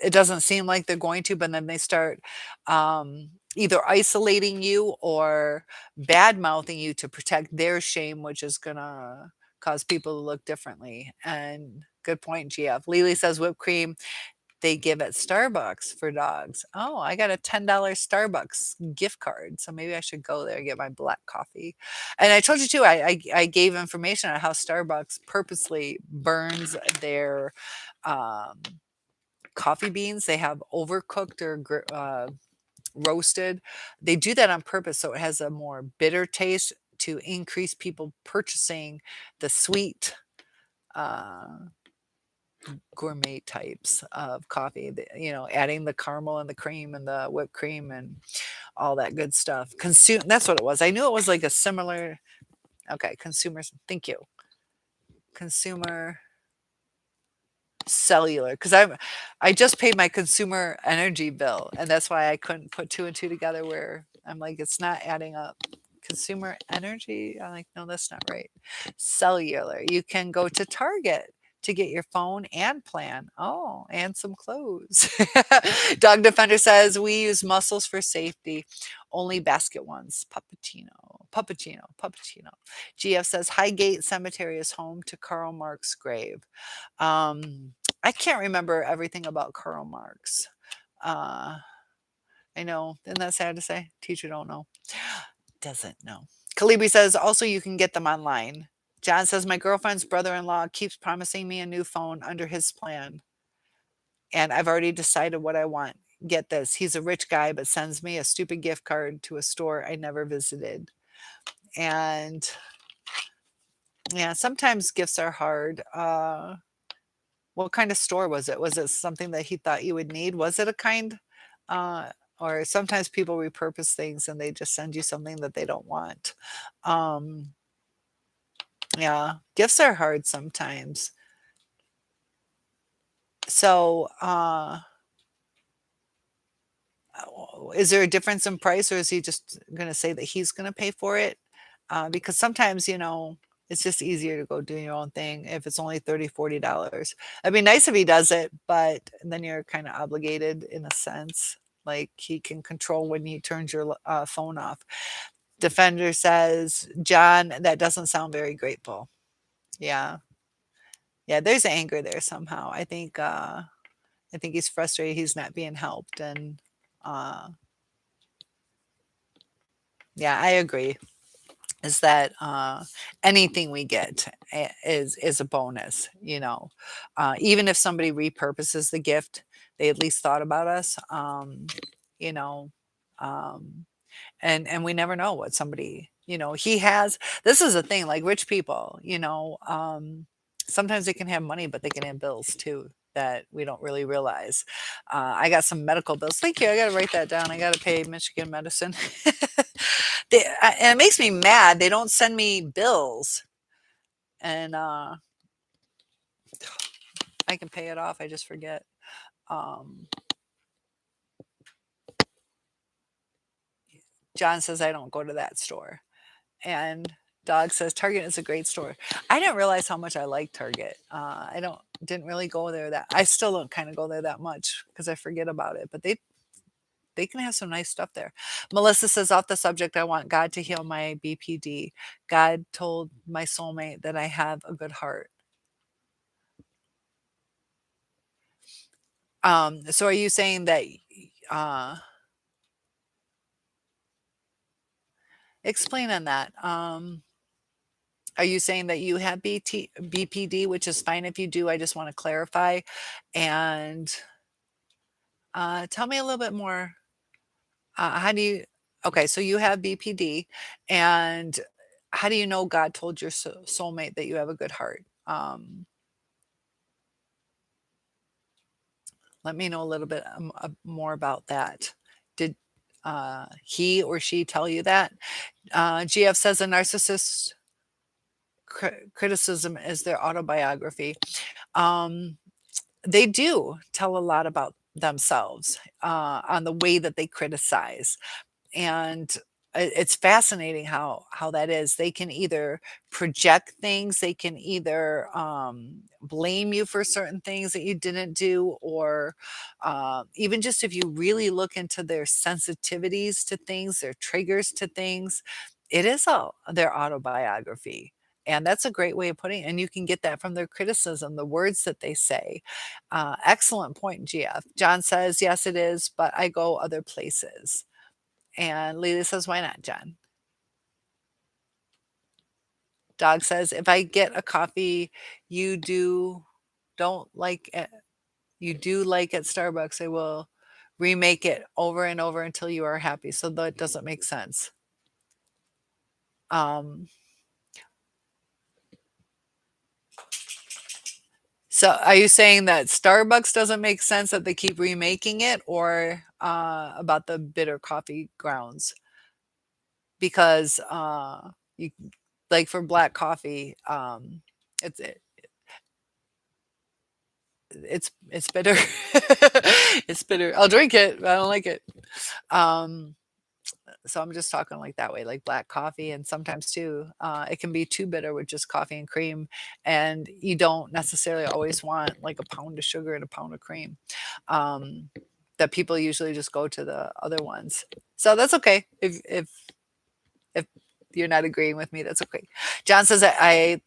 it doesn't seem like they're going to, but then they start either isolating you or bad mouthing you to protect their shame, which is gonna cause people to look differently. And good point, GF. Lily says whipped cream they give at Starbucks for dogs. Oh, I got a $10 Starbucks gift card, so maybe I should go there and get my black coffee. And I told you too, I gave information on how Starbucks purposely burns their um, coffee beans. They have overcooked or roasted. They do that on purpose, so it has a more bitter taste to increase people purchasing the sweet. Uh, Gourmet types of coffee, adding the caramel and the cream and the whipped cream and all that good stuff. Consume That's what it was. I knew it was like a similar okay, consumers, thank you. Consumer cellular because I just paid my consumer energy bill and that's why I couldn't put two and two together where I'm like it's not adding up. Consumer energy, I'm like no that's not right. Cellular, you can go to Target to get your phone and plan. Oh, and some clothes. Dog Defender says we use muscles for safety, only basket ones. Puppuccino. GF says Highgate Cemetery is home to Karl Marx grave. I can't remember everything about Karl Marx. Uh, I know, isn't that sad to say? Teacher don't know. Doesn't know. Kalibi says, also, you can get them online. John says, my girlfriend's brother in law keeps promising me a new phone under his plan, and I've already decided what I want. Get this, he's a rich guy, but sends me a stupid gift card to a store I never visited. And yeah, sometimes gifts are hard. What kind of store was it? Was it something that he thought you would need? Was it a kind? Uh, or sometimes people repurpose things and they just send you something that they don't want. Um, yeah, gifts are hard sometimes. So, is there a difference in price, or is he just going to say that he's going to pay for it? Because sometimes, it's just easier to go do your own thing if it's only $30, $40. It'd be nice if he does it, but then you're kind of obligated in a sense. Like he can control when he turns your phone off. Defender says, John, that doesn't sound very grateful. Yeah. Yeah, there's anger there somehow. I think he's frustrated he's not being helped. And uh yeah, I agree. Is that anything we get is a bonus, even if somebody repurposes the gift, they at least thought about us. You know um and we never know what somebody, he has. This is a thing, like rich people, sometimes they can have money, but they can have bills too that we don't really realize. I got some medical bills. Thank you. I got to write that down. I got to pay Michigan medicine. And it makes me mad. They don't send me bills, and I can pay it off. I just forget. Um, John says I don't go to that store. And Dog says Target is a great store. I didn't realize how much I like Target. I didn't really go there that. I still don't kind of go there that much because I forget about it. But they can have some nice stuff there. Melissa says, off the subject, I want God to heal my BPD. God told my soulmate that I have a good heart. So are you saying that? Uh, Explain on that. Are you saying that you have BPD, which is fine if you do? I just want to clarify. And tell me a little bit more. How do you? Okay, so you have BPD, and how do you know God told your soulmate that you have a good heart? Let me know a little bit more about that. Did he or she tell you that? GF says a narcissist criticism is their autobiography. Um, they do tell a lot about themselves on the way that they criticize. And it's fascinating how that is. They can either project things, they can either blame you for certain things that you didn't do, or even just if you really look into their sensitivities to things, their triggers to things, it is all their autobiography. And that's a great way of putting it. And you can get that from their criticism, the words that they say. Excellent point, GF. John says, yes, it is, but I go other places. And Lily says, why not, John? Dog says, if I get a coffee you don't like it, you do like at Starbucks, I will remake it over and over until you are happy. So that doesn't make sense. Um, so are you saying that Starbucks doesn't make sense that they keep remaking it, or about the bitter coffee grounds? Because you like for black coffee, it's it's bitter. It's bitter. I'll drink it, but I don't like it. Um, so I'm just talking like that way, like black coffee, and sometimes too, it can be too bitter with just coffee and cream, and you don't necessarily always want like a pound of sugar and a pound of cream. Um, that people usually just go to the other ones. So that's okay if you're not agreeing with me. That's okay. John says I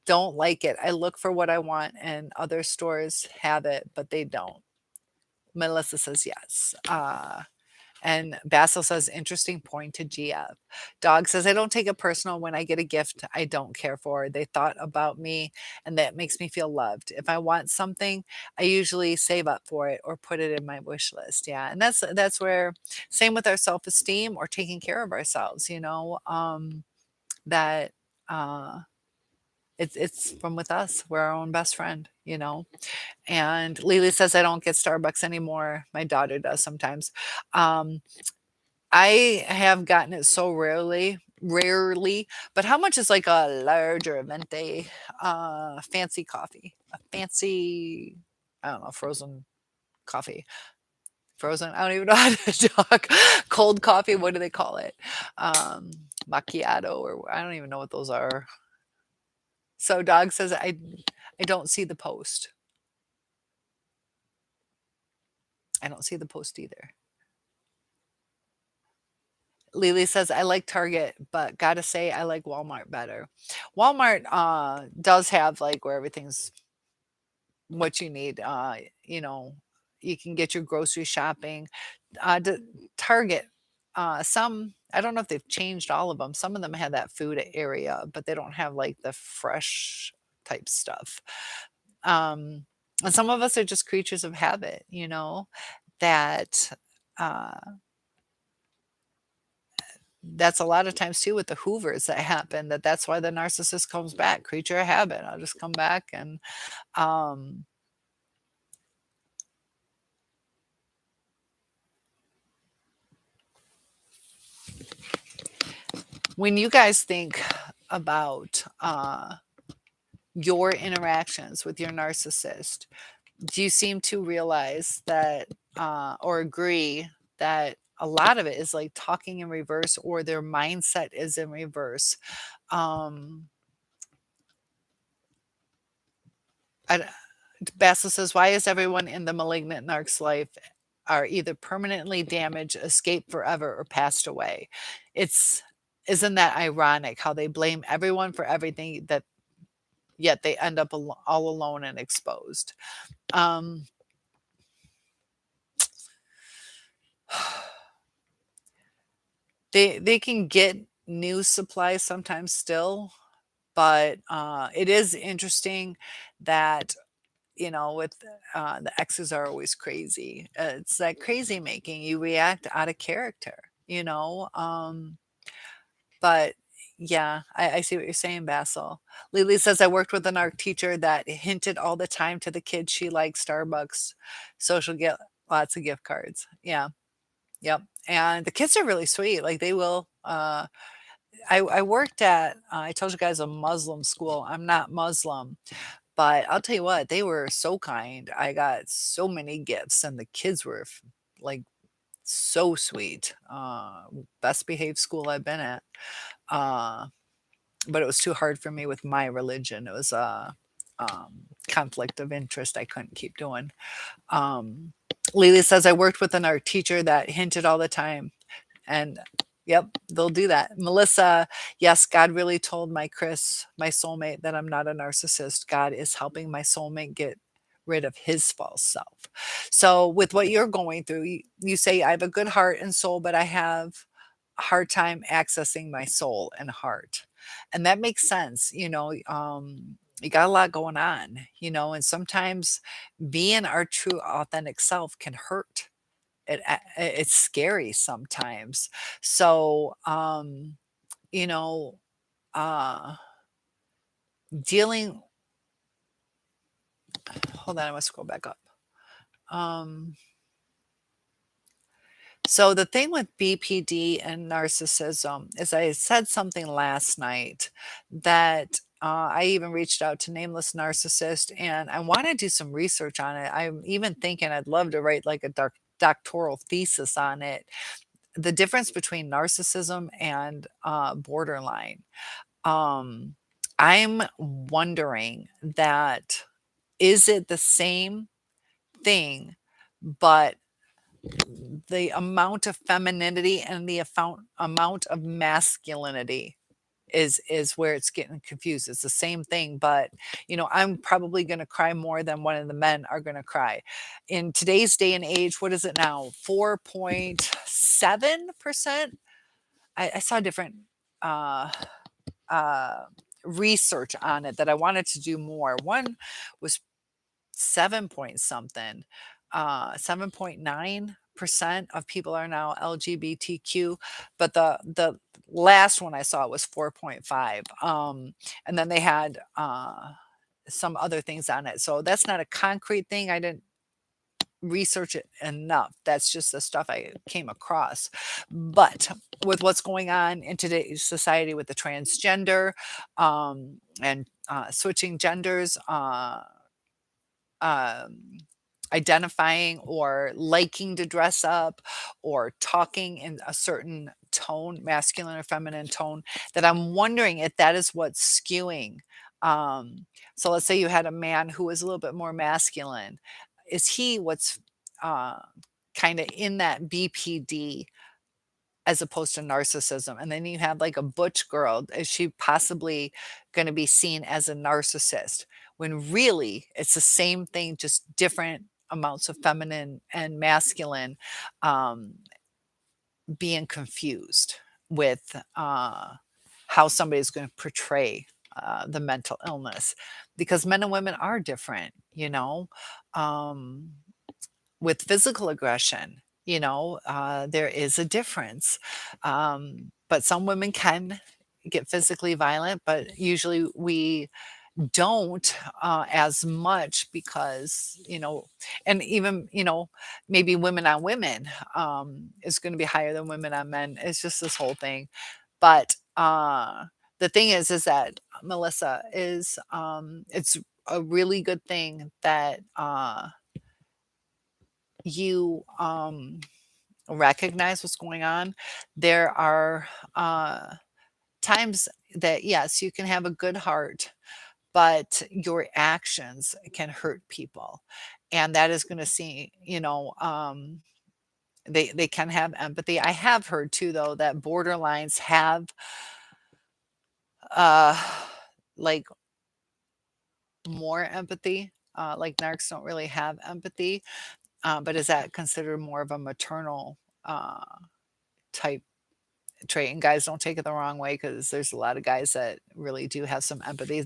don't like it. I look for what I want and other stores have it, but they don't. Melissa says yes. And Basil says, interesting point to GF. Dog says, I don't take it personal when I get a gift I don't care for. They thought about me and that makes me feel loved. If I want something, I usually save up for it or put it in my wish list. Yeah. And that's where same with our self-esteem or taking care of ourselves, that uh it's from with us. We're our own best friend. And Lily says, I don't get Starbucks anymore. My daughter does sometimes. Um, I have gotten it so rarely, but how much is like a larger venti fancy coffee? A fancy, I don't know, frozen coffee. Frozen, I don't even know how to talk. Cold coffee, what do they call it? Um, Macchiato, or I don't even know what those are. So Dog says, I don't see the post. I don't see the post either. Lily says, I like Target, but gotta say I like Walmart better. Walmart does have like where everything's what you need. You know, you can get your grocery shopping. The Target, some I don't know if they've changed all of them. Some of them have that food area, but they don't have like the fresh type stuff. Um, and some of us are just creatures of habit, that uh that's a lot of times too with the Hoovers that happen, that's why the narcissist comes back, creature of habit. I'll just come back and, um, when you guys think about, your interactions with your narcissist, do you seem to realize that, or agree that a lot of it is like talking in reverse or their mindset is in reverse? Um, I Bassel says, "Why is everyone in the malignant narc's life are either permanently damaged, escaped forever, or passed away?" It's Isn't that ironic how they blame everyone for everything that yet they end up all alone and exposed? Um, they can get news supplies sometimes still, but it is interesting that with the exes are always crazy. It's that crazy making you react out of character. But yeah, I see what you're saying, Basil. Lily says, I worked with an art teacher that hinted all the time to the kids she likes Starbucks, so she'll get lots of gift cards. Yeah, yep. And the kids are really sweet. Like they will. I worked at, I told you guys, a Muslim school. I'm not Muslim, but I'll tell you what, they were so kind. I got so many gifts, and the kids were like so sweet. Best behaved school I've been at. Uh, but it was too hard for me with my religion. It was a conflict of interest I couldn't keep doing. Um, Lily says, I worked with an art teacher that hinted all the time. And yep, they'll do that. Melissa, yes, God really told my Chris, my soulmate, that I'm not a narcissist. God is helping my soulmate get rid of his false self. So, with what you're going through, you say, I have a good heart and soul, but I have a hard time accessing my soul and heart. And that makes sense. You got a lot going on, and sometimes being our true authentic self can hurt. It's scary sometimes. So, you know, uh, dealing hold on, I must scroll back up. Um, so the thing with BPD and narcissism is I said something last night that I even reached out to Nameless Narcissist and I want to do some research on it. I'm even thinking I'd love to write like a doctoral thesis on it, the difference between narcissism and borderline. Um, I'm wondering that is it the same thing, but the amount of femininity and the amount of masculinity is where it's getting confused. It's the same thing, but, I'm probably gonna cry more than one of the men are gonna cry. In today's day and age, what is it now? 4.7%? I saw different, uh, uh, research on it that I wanted to do more. One was 7 point something, 7.9% of people are now LGBTQ, but the last one I saw was 4.5. And then they had some other things on it. So that's not a concrete thing. I didn't research it enough. That's just the stuff I came across. But with what's going on in today's society with the transgender, and switching genders, um, identifying or liking to dress up or talking in a certain tone, masculine or feminine tone, that I'm wondering if that is what's skewing. Um, so let's say you had a man who was a little bit more masculine. Is he what's uh, kind of in that BPD as opposed to narcissism? And then you have like a butch girl. Is she possibly going to be seen as a narcissist when really it's the same thing, just different amounts of feminine and masculine, um, being confused with how somebody's going to portray the mental illness, because men and women are different, um, with physical aggression, there is a difference. But some women can get physically violent, but usually we don't as much because, and even, maybe women on women is going to be higher than women on men. It's just this whole thing. But the thing is that Melissa is, it's a really good thing that you recognize what's going on. There are times that, yes, you can have a good heart, but your actions can hurt people. And that is going to see, they can have empathy. I have heard too, though, that borderlines have uh, like more empathy. Like narcs don't really have empathy, but is that considered more of a maternal type trait? And guys, don't take it the wrong way, because there's a lot of guys that really do have some empathy.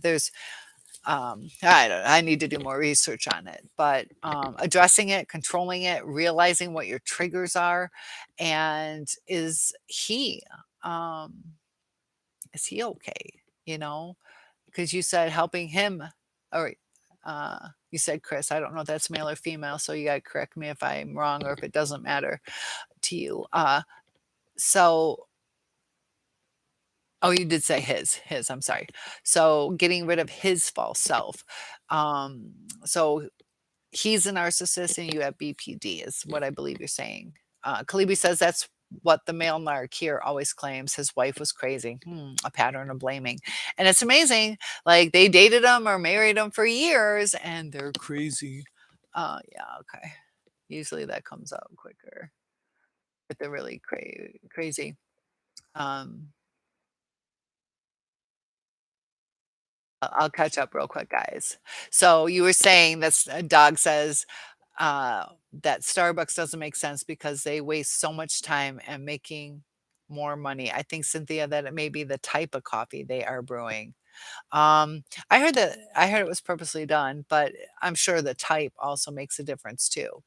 I need to do more research on it, but addressing it, controlling it, realizing what your triggers are, and um, is he okay? Because you said helping him, or you said Chris. I don't know if that's male or female, so you got to correct me if I'm wrong or if it doesn't matter to you. So Oh, you did say his, I'm sorry. So, getting rid of his false self. Um, so he's a narcissist and you have BPD is what I believe you're saying. Kalibi says that's what the male narc here always claims. His wife was crazy. A pattern of blaming. And it's amazing. Like they dated him or married him for years and they're crazy. Yeah, okay. Usually that comes out quicker if they're really crazy. Um, I'll catch up real quick, guys. So you were saying that dog says that Starbucks doesn't make sense because they waste so much time and making more money. I think, Cynthia, that it may be the type of coffee they are brewing. I heard it was purposely done, but I'm sure the type also makes a difference too.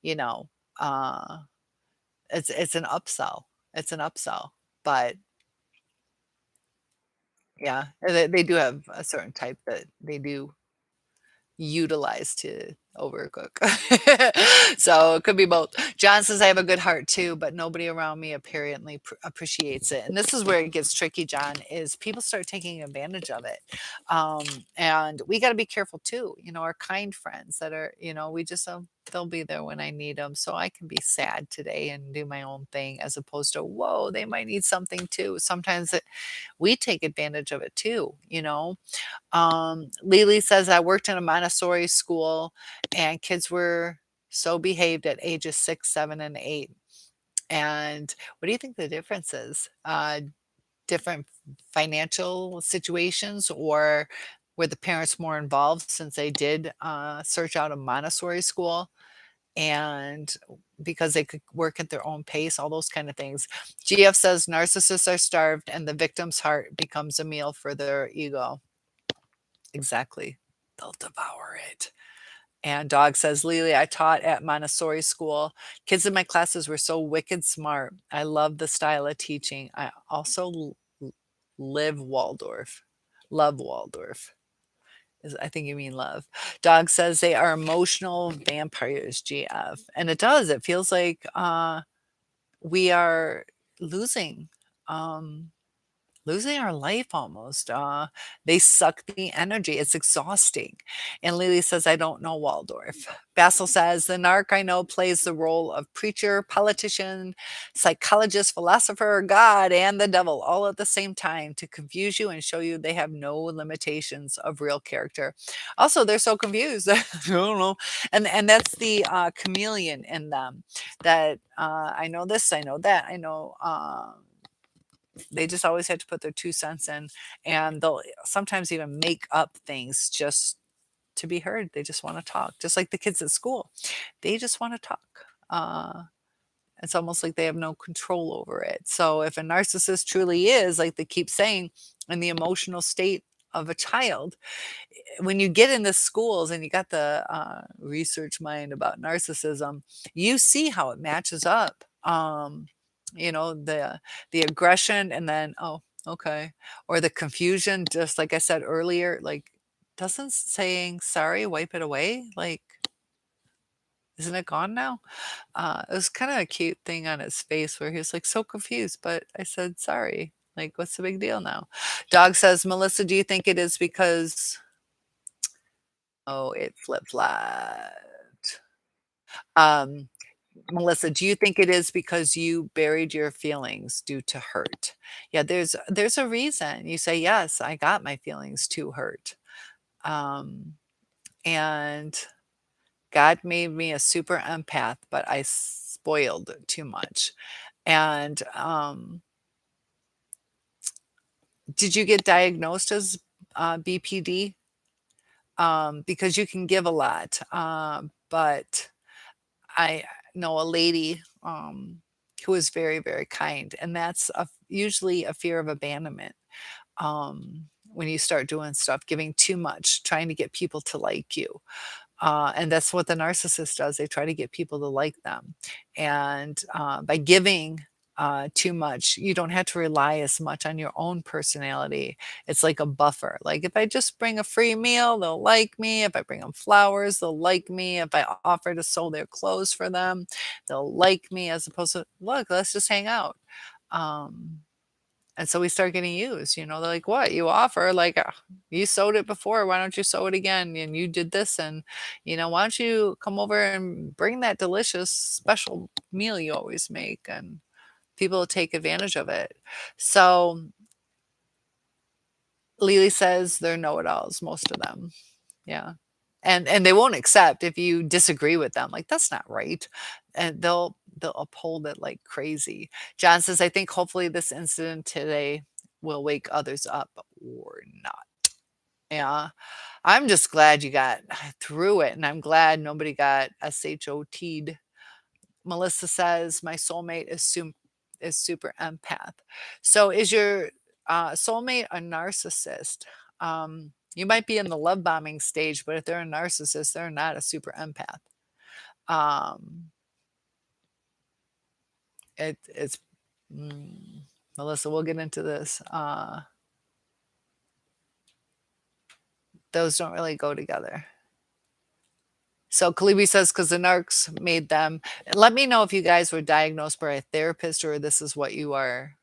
You know, uh, it's an upsell. It's an upsell, but yeah, they do have a certain type that they do utilize to overcook. So it could be both. John says, I have a good heart too, but nobody around me apparently appreciates it. And this is where it gets tricky, John, is people start taking advantage of it. Um, and we got to be careful too. Our kind friends that are, we just, they'll be there when I need them. So I can be sad today and do my own thing as opposed to, whoa, they might need something too. Sometimes we take advantage of it too. Lily says, I worked in a Montessori school and kids were so behaved at ages 6, 7, and 8. And what do you think the difference is? different financial situations or were the parents more involved since they did, search out a Montessori school and because they could work at their own pace, all those kind of things. GF says narcissists are starved and the victim's heart becomes a meal for their ego. Exactly. They'll devour it. And Dog says, Lily, I taught at Montessori school. Kids in my classes were so wicked smart. I love the style of teaching. I also live Waldorf. Love Waldorf. I think you mean love. Dog says they are emotional vampires, GF. And it does. It feels like we are losing. Um, Losing our life almost. They suck the energy. It's exhausting. And Lily says, I don't know Waldorf. Basil says, the narc I know plays the role of preacher, politician, psychologist, philosopher, God, and the devil all at the same time to confuse you and show you they have no limitations of real character. Also, they're so confused. I don't know. And that's the chameleon in them that I know this, I know that, I know. They just always had to put their 2 cents in, and they'll sometimes even make up things just to be heard. They just wanna talk, just like the kids at school. They just wanna talk. Uh, it's almost like they have no control over it. So if a narcissist truly is, like they keep saying, in the emotional state of a child, when you get into schools and you got the research mind about narcissism, you see how it matches up. The aggression and then oh, okay, or the confusion. Just like I said earlier, like doesn't saying sorry wipe it away? Like, isn't it gone now? It was kind of a cute thing on his face where he was like so confused, but I said sorry. Like, what's the big deal now? Dog says, Melissa, do you think it is because oh, it flip-flopped. Um, Melissa, do you think it is because you buried your feelings due to hurt? Yeah, there's a reason. You say, "Yes, I got my feelings too hurt." Um, and God made me a super empath, but I spoiled too much. And did you get diagnosed as BPD? Because you can give a lot, but I know a lady, who is very, very kind, and that's usually a fear of abandonment. When you start doing stuff, giving too much, trying to get people to like you. And that's what the narcissist does. They try to get people to like them. And by giving too much, you don't have to rely as much on your own personality. It's like a buffer. Like if I just bring a free meal, they'll like me. If I bring them flowers, they'll like me. If I offer to sew their clothes for them, they'll like me as opposed to, look, let's just hang out. Um, and so we start getting used, they're like, "What? You offer? Like, you sewed it before. Why don't you sew it again? And you did this, and why don't you come over and bring that delicious special meal you always make?" And people take advantage of it. So Lily says they're know-it-alls, most of them. Yeah. And they won't accept if you disagree with them, like, "That's not right." And they'll uphold it like crazy. John says, "I think hopefully this incident today will wake others up or not." Yeah. I'm just glad you got through it, and I'm glad nobody got SHOT'd. Melissa says, "My soulmate is super empath." So is your, soulmate a narcissist? You might be in the love bombing stage, but if they're a narcissist, they're not a super empath. Um, it's mm, Melissa, we'll get into this. Those don't really go together. So Kalibi says, because the narcs made them. Let me know if you guys were diagnosed by a therapist or this is what you are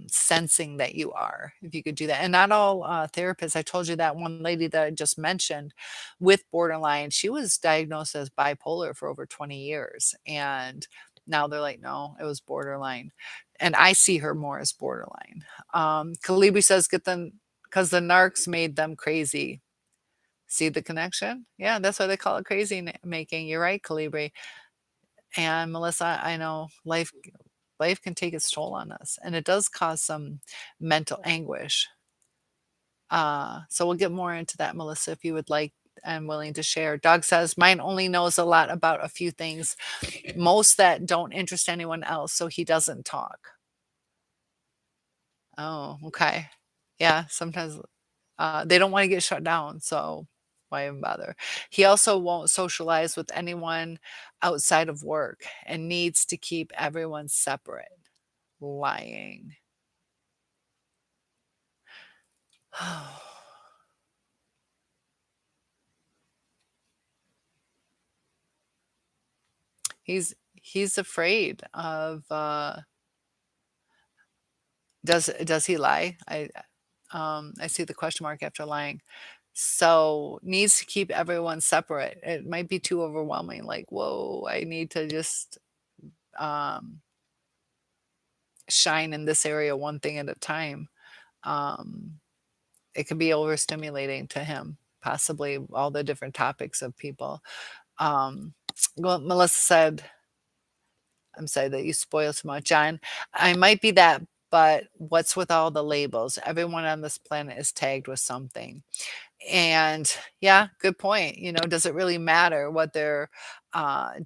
sensing that you are, if you could do that. And not all therapists, I told you that one lady that I just mentioned with borderline, she was diagnosed as bipolar for over 20 years. And now they're like, no, it was borderline. And I see her more as borderline. Kalibi says, get them because the narcs made them crazy. See the connection? Yeah, that's why they call it crazy making. You're right, Calibri. And Melissa, I know life. life can take its toll on us, and it does cause some mental anguish. So we'll get more into that, Melissa, if you would like and willing to share. Doug says, mine only knows a lot about a few things, most that don't interest anyone else, so he doesn't talk. Oh, okay. Yeah, sometimes they don't want to get shut down, so why even bother? He also won't socialize with anyone outside of work and needs to keep everyone separate. Lying. He's afraid of does he lie? I see the question mark after lying. So needs to keep everyone separate. It might be too overwhelming. Like, whoa, I need to just um, shine in this area one thing at a time. Um, it could be overstimulating to him, possibly all the different topics of people. Um, well, Melissa said, I'm sorry that you spoil too much, John. I might be that, but what's with all the labels? Everyone on this planet is tagged with something. And yeah, good point. Does it really matter what they're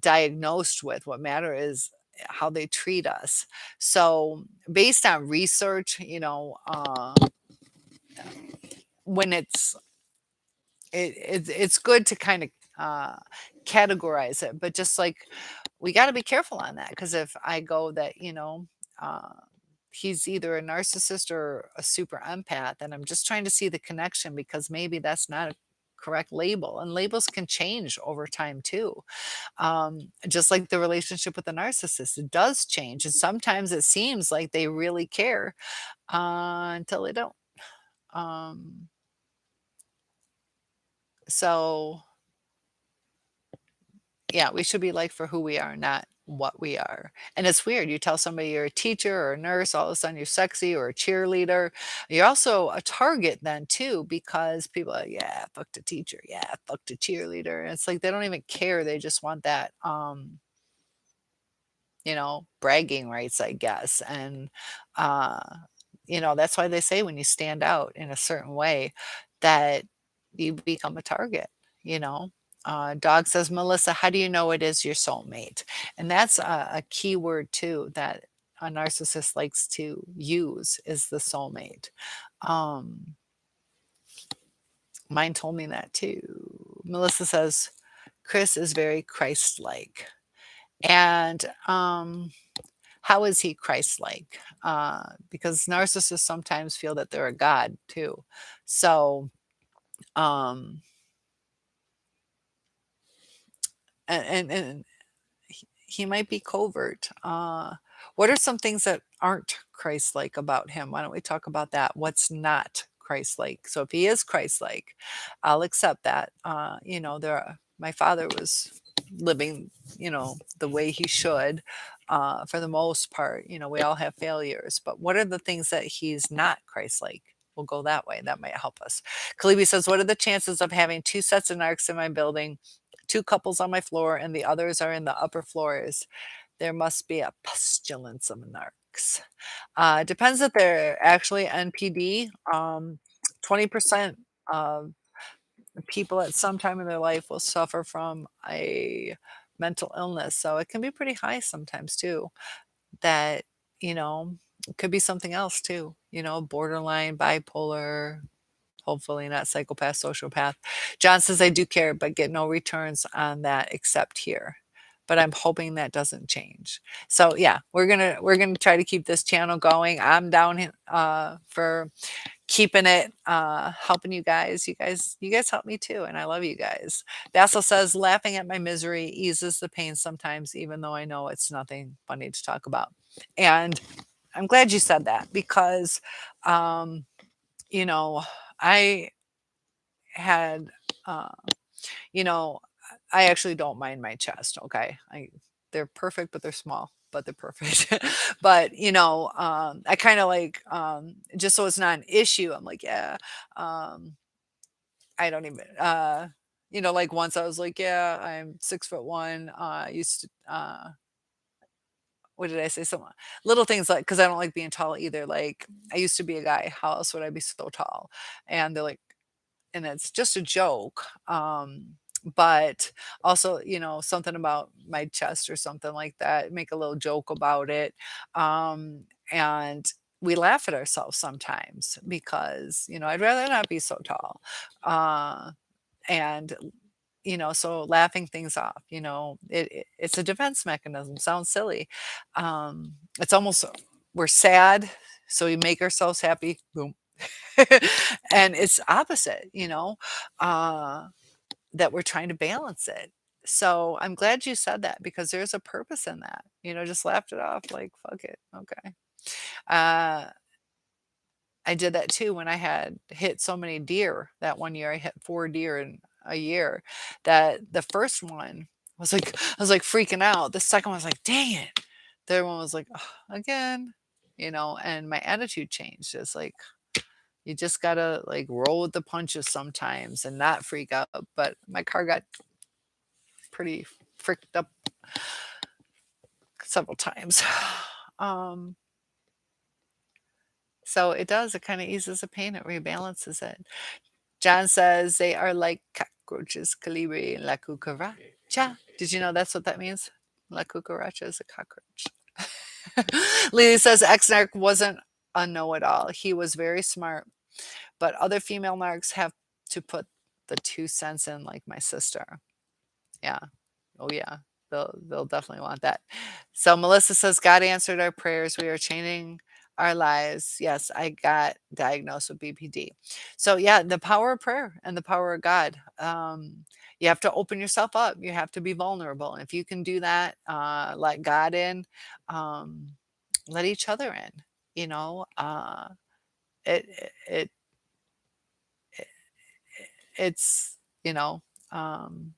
diagnosed with? What matter is how they treat us. So, based on research, when it's good to kind of uh, categorize it, but just like we got to be careful on that because if I go that uh, he's either a narcissist or a super empath, and I'm just trying to see the connection because maybe that's not a correct label, and labels can change over time too. Just like the relationship with the narcissist, it does change, and sometimes it seems like they really care until they don't. Um, so yeah, we should be like for who we are, not what we are. And it's weird. You tell somebody you're a teacher or a nurse, all of a sudden you're sexy or a cheerleader. You're also a target then too, because people are, yeah, fuck the teacher. Yeah, fuck the cheerleader. And it's like they don't even care. They just want that bragging rights, I guess. And, uh, that's why they say when you stand out in a certain way that you become a target, you know. Dog says, Melissa, how do you know it is your soulmate? And that's a key word too that a narcissist likes to use is the soulmate. Um, Mine told me that too. Melissa says, Chris is very Christ like. And how is he Christ-like? Because narcissists sometimes feel that they're a god too. So, um, and he might be covert. What are some things that aren't Christ-like about him? Why don't we talk about that? What's not Christ-like? So if he is Christ-like, I'll accept that. My father was living, the way he should, for the most part. We all have failures, but what are the things that he's not Christ-like? We'll go that way. That might help us. Kalibi says, what are the chances of having two sets of narcs in my building? Two couples on my floor and the others are in the upper floors. There must be a pestilence of narcs. Depends if they're actually NPD. 20% of people at some time in their life will suffer from a mental illness. So it can be pretty high sometimes too. That, it could be something else too, borderline, bipolar, hopefully not psychopath, sociopath. John says, I do care, but get no returns on that except here. But I'm hoping that doesn't change. So yeah, we're gonna try to keep this channel going. I'm down for keeping it helping you guys. You guys help me too, and I love you guys. Basil says, laughing at my misery eases the pain sometimes, even though I know it's nothing funny to talk about. And I'm glad you said that because um, you know, I had, uh, you know, I actually don't mind my chest. Okay, they're perfect, but they're small. But they're perfect. But I kind of like just so it's not an issue. I'm like, yeah. Um, I don't even. Like once I was like, yeah, I'm 6'1". I used to. what did I say? Some little things like, because I don't like being tall either. Like, I used to be a guy. How else would I be so tall? And they're like, and it's just a joke. But also, something about my chest or something like that, make a little joke about it. And we laugh at ourselves sometimes because, I'd rather not be so tall. And so laughing things off, it's a defense mechanism. Sounds silly. It's almost we're sad, so we make ourselves happy. Boom. And it's opposite, uh, that we're trying to balance it. So I'm glad you said that because there's a purpose in that. Just laughed it off like fuck it. Okay. Uh, I did that too when I had hit so many deer. That one year I hit 4 deer in a year. That the first one was like I was like freaking out. The second one was like, dang it. The other one was like, "Ugh, again, and my attitude changed. It's like you just gotta like roll with the punches sometimes and not freak out. But my car got pretty fricked up several times. Um, so it does, it kind of eases the pain, it rebalances it. John says they are like cockroaches, Calibri and la cucaracha. Did you know that's what that means? La cucaracha is a cockroach. Lily says ex-narc wasn't a know-it-all. He was very smart, but other female narcs have to put the 2 cents in, like my sister. Yeah. Oh yeah. They'll definitely want that. So Melissa says God answered our prayers. We are changing our lives. Yes, I got diagnosed with BPD. So yeah, the power of prayer and the power of God. You have to open yourself up. You have to be vulnerable. If you can do that, let God in, um, let each other in. You know, it, it it's you know um,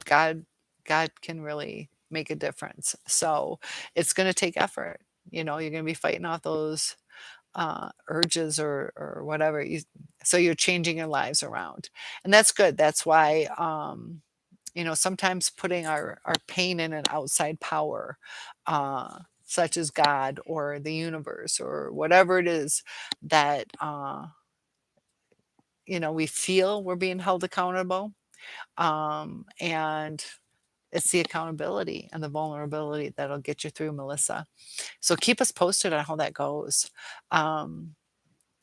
God God can really make a difference. So it's going to take effort. You're going to be fighting off those urges or whatever. So you're changing your lives around, and that's good. That's why sometimes putting our pain in an outside power, such as God or the universe or whatever it is that we feel we're being held accountable, and it's the accountability and the vulnerability that'll get you through, Melissa. So keep us posted on how that goes. Um,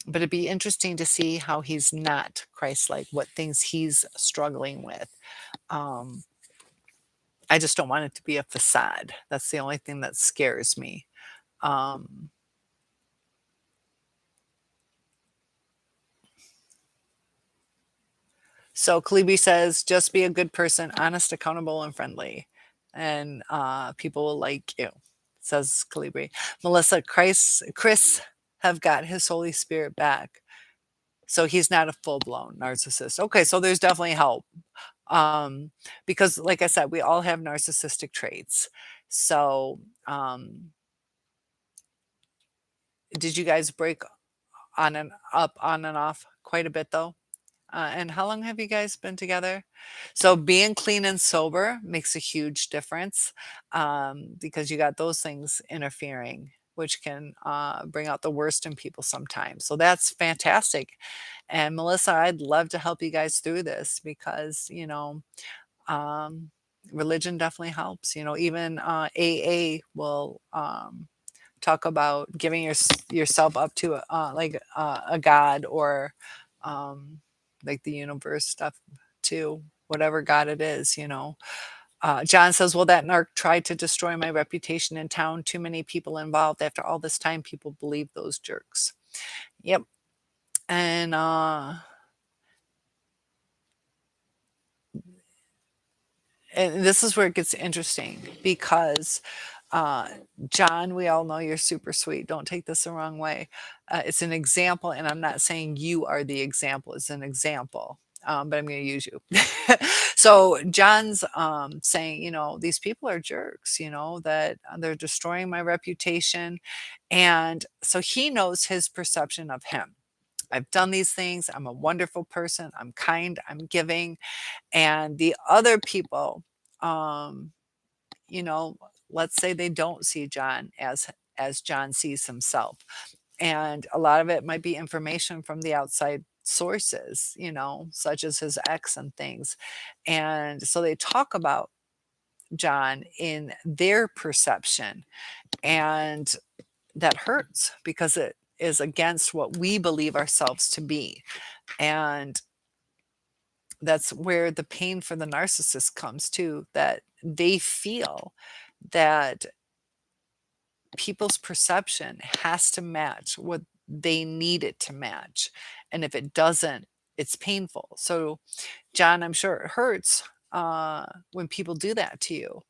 but it'd be interesting to see how he's not Christ-like, what things he's struggling with. Um, I just don't want it to be a facade. That's the only thing that scares me. Um, so Kalibi says, just be a good person, honest, accountable, and friendly. And people will like you, says Calibri. Melissa, Chris have got his Holy Spirit back. So he's not a full-blown narcissist. Okay, so there's definitely help. Because like I said, we all have narcissistic traits. So did you guys break on and off quite a bit though? And how long have you guys been together? So being clean and sober makes a huge difference, because you got those things interfering, which can bring out the worst in people sometimes. So that's fantastic. And Melissa, I'd love to help you guys through this because, um, religion definitely helps. Even AA will talk about giving yourself up to a god or um, like the universe stuff too, whatever god it is. John says, well, that narc tried to destroy my reputation in town. Too many people involved. After all this time, people believe those jerks. Yep. And this is where it gets interesting because uh, John, we all know you're super sweet. Don't take this the wrong way. It's an example, and I'm not saying you are the example. It's an example, but I'm going to use you. So John's saying, these people are jerks. That they're destroying my reputation, and so he knows his perception of him. I've done these things. I'm a wonderful person. I'm kind. I'm giving, and the other people, um, you know let's say they don't see John as John sees himself. And a lot of it might be information from the outside sources, such as his ex and things. And so they talk about John in their perception. And that hurts because it is against what we believe ourselves to be. And that's where the pain for the narcissist comes too, that they feel that people's perception has to match what they need it to match. And if it doesn't, it's painful. So, John, I'm sure it hurts when people do that to you.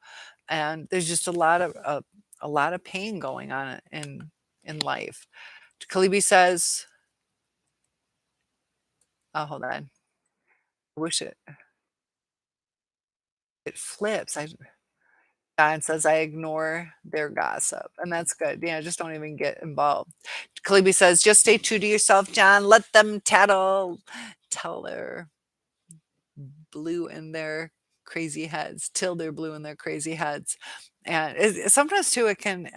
And there's just a lot of pain going on in life. Kalibi says, "Oh, hold on. I wish it flips." John says, "I ignore their gossip," and that's good. Yeah, just don't even get involved. Kalibi says, "Just stay true to yourself, John. Let them tattle, tell their blue in their crazy heads, till they're blue in their crazy heads." And sometimes too, it can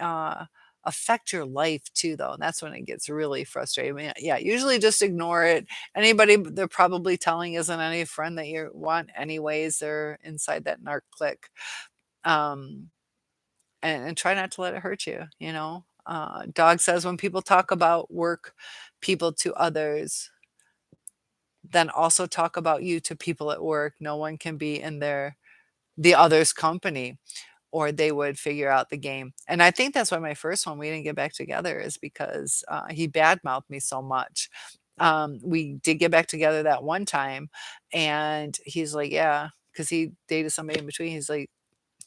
affect your life too, though, and that's when it gets really frustrating. I mean, yeah, usually just ignore it. Anybody they're probably telling isn't any friend that you want, anyways. They're inside that narc clique. Um, and try not to let it hurt you, you know? Dog says when people talk about work people to others, then also talk about you to people at work. No one can be in the other's company, or they would figure out the game. And I think that's why my first one we didn't get back together is because he badmouthed me so much. We did get back together that one time, and he's like, "Yeah," because he dated somebody in between. He's like,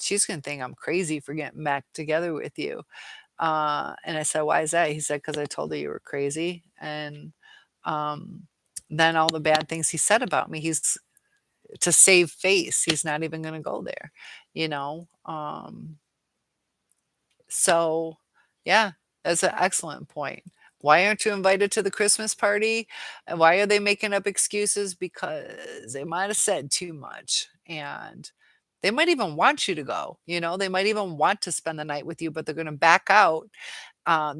"She's gonna think I'm crazy for getting back together with you." And I said, "Why is that?" He said, "'Cause I told her you were crazy." And, um, then all the bad things he said about me, he's to save face, he's not even gonna go there, you know? So, yeah, that's an excellent point. Why aren't you invited to the Christmas party? And why are they making up excuses? Because they might have said too much, and they might even want you to go, they might even want to spend the night with you, but they're gonna back out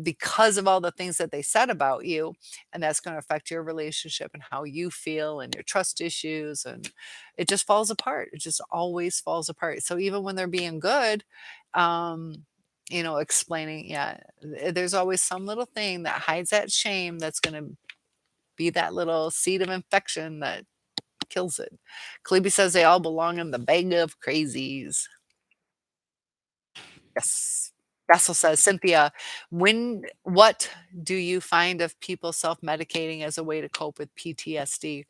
because of all the things that they said about you, and that's going to affect your relationship and how you feel and your trust issues, and it just falls apart. It just always falls apart. So even when they're being good, um, explaining, yeah, there's always some little thing that hides that shame that's going to be that little seed of infection that kills it. Kalibi says they all belong in the bag of crazies. Yes. Bessel says, Cynthia, what do you find of people self-medicating as a way to cope with PTSD?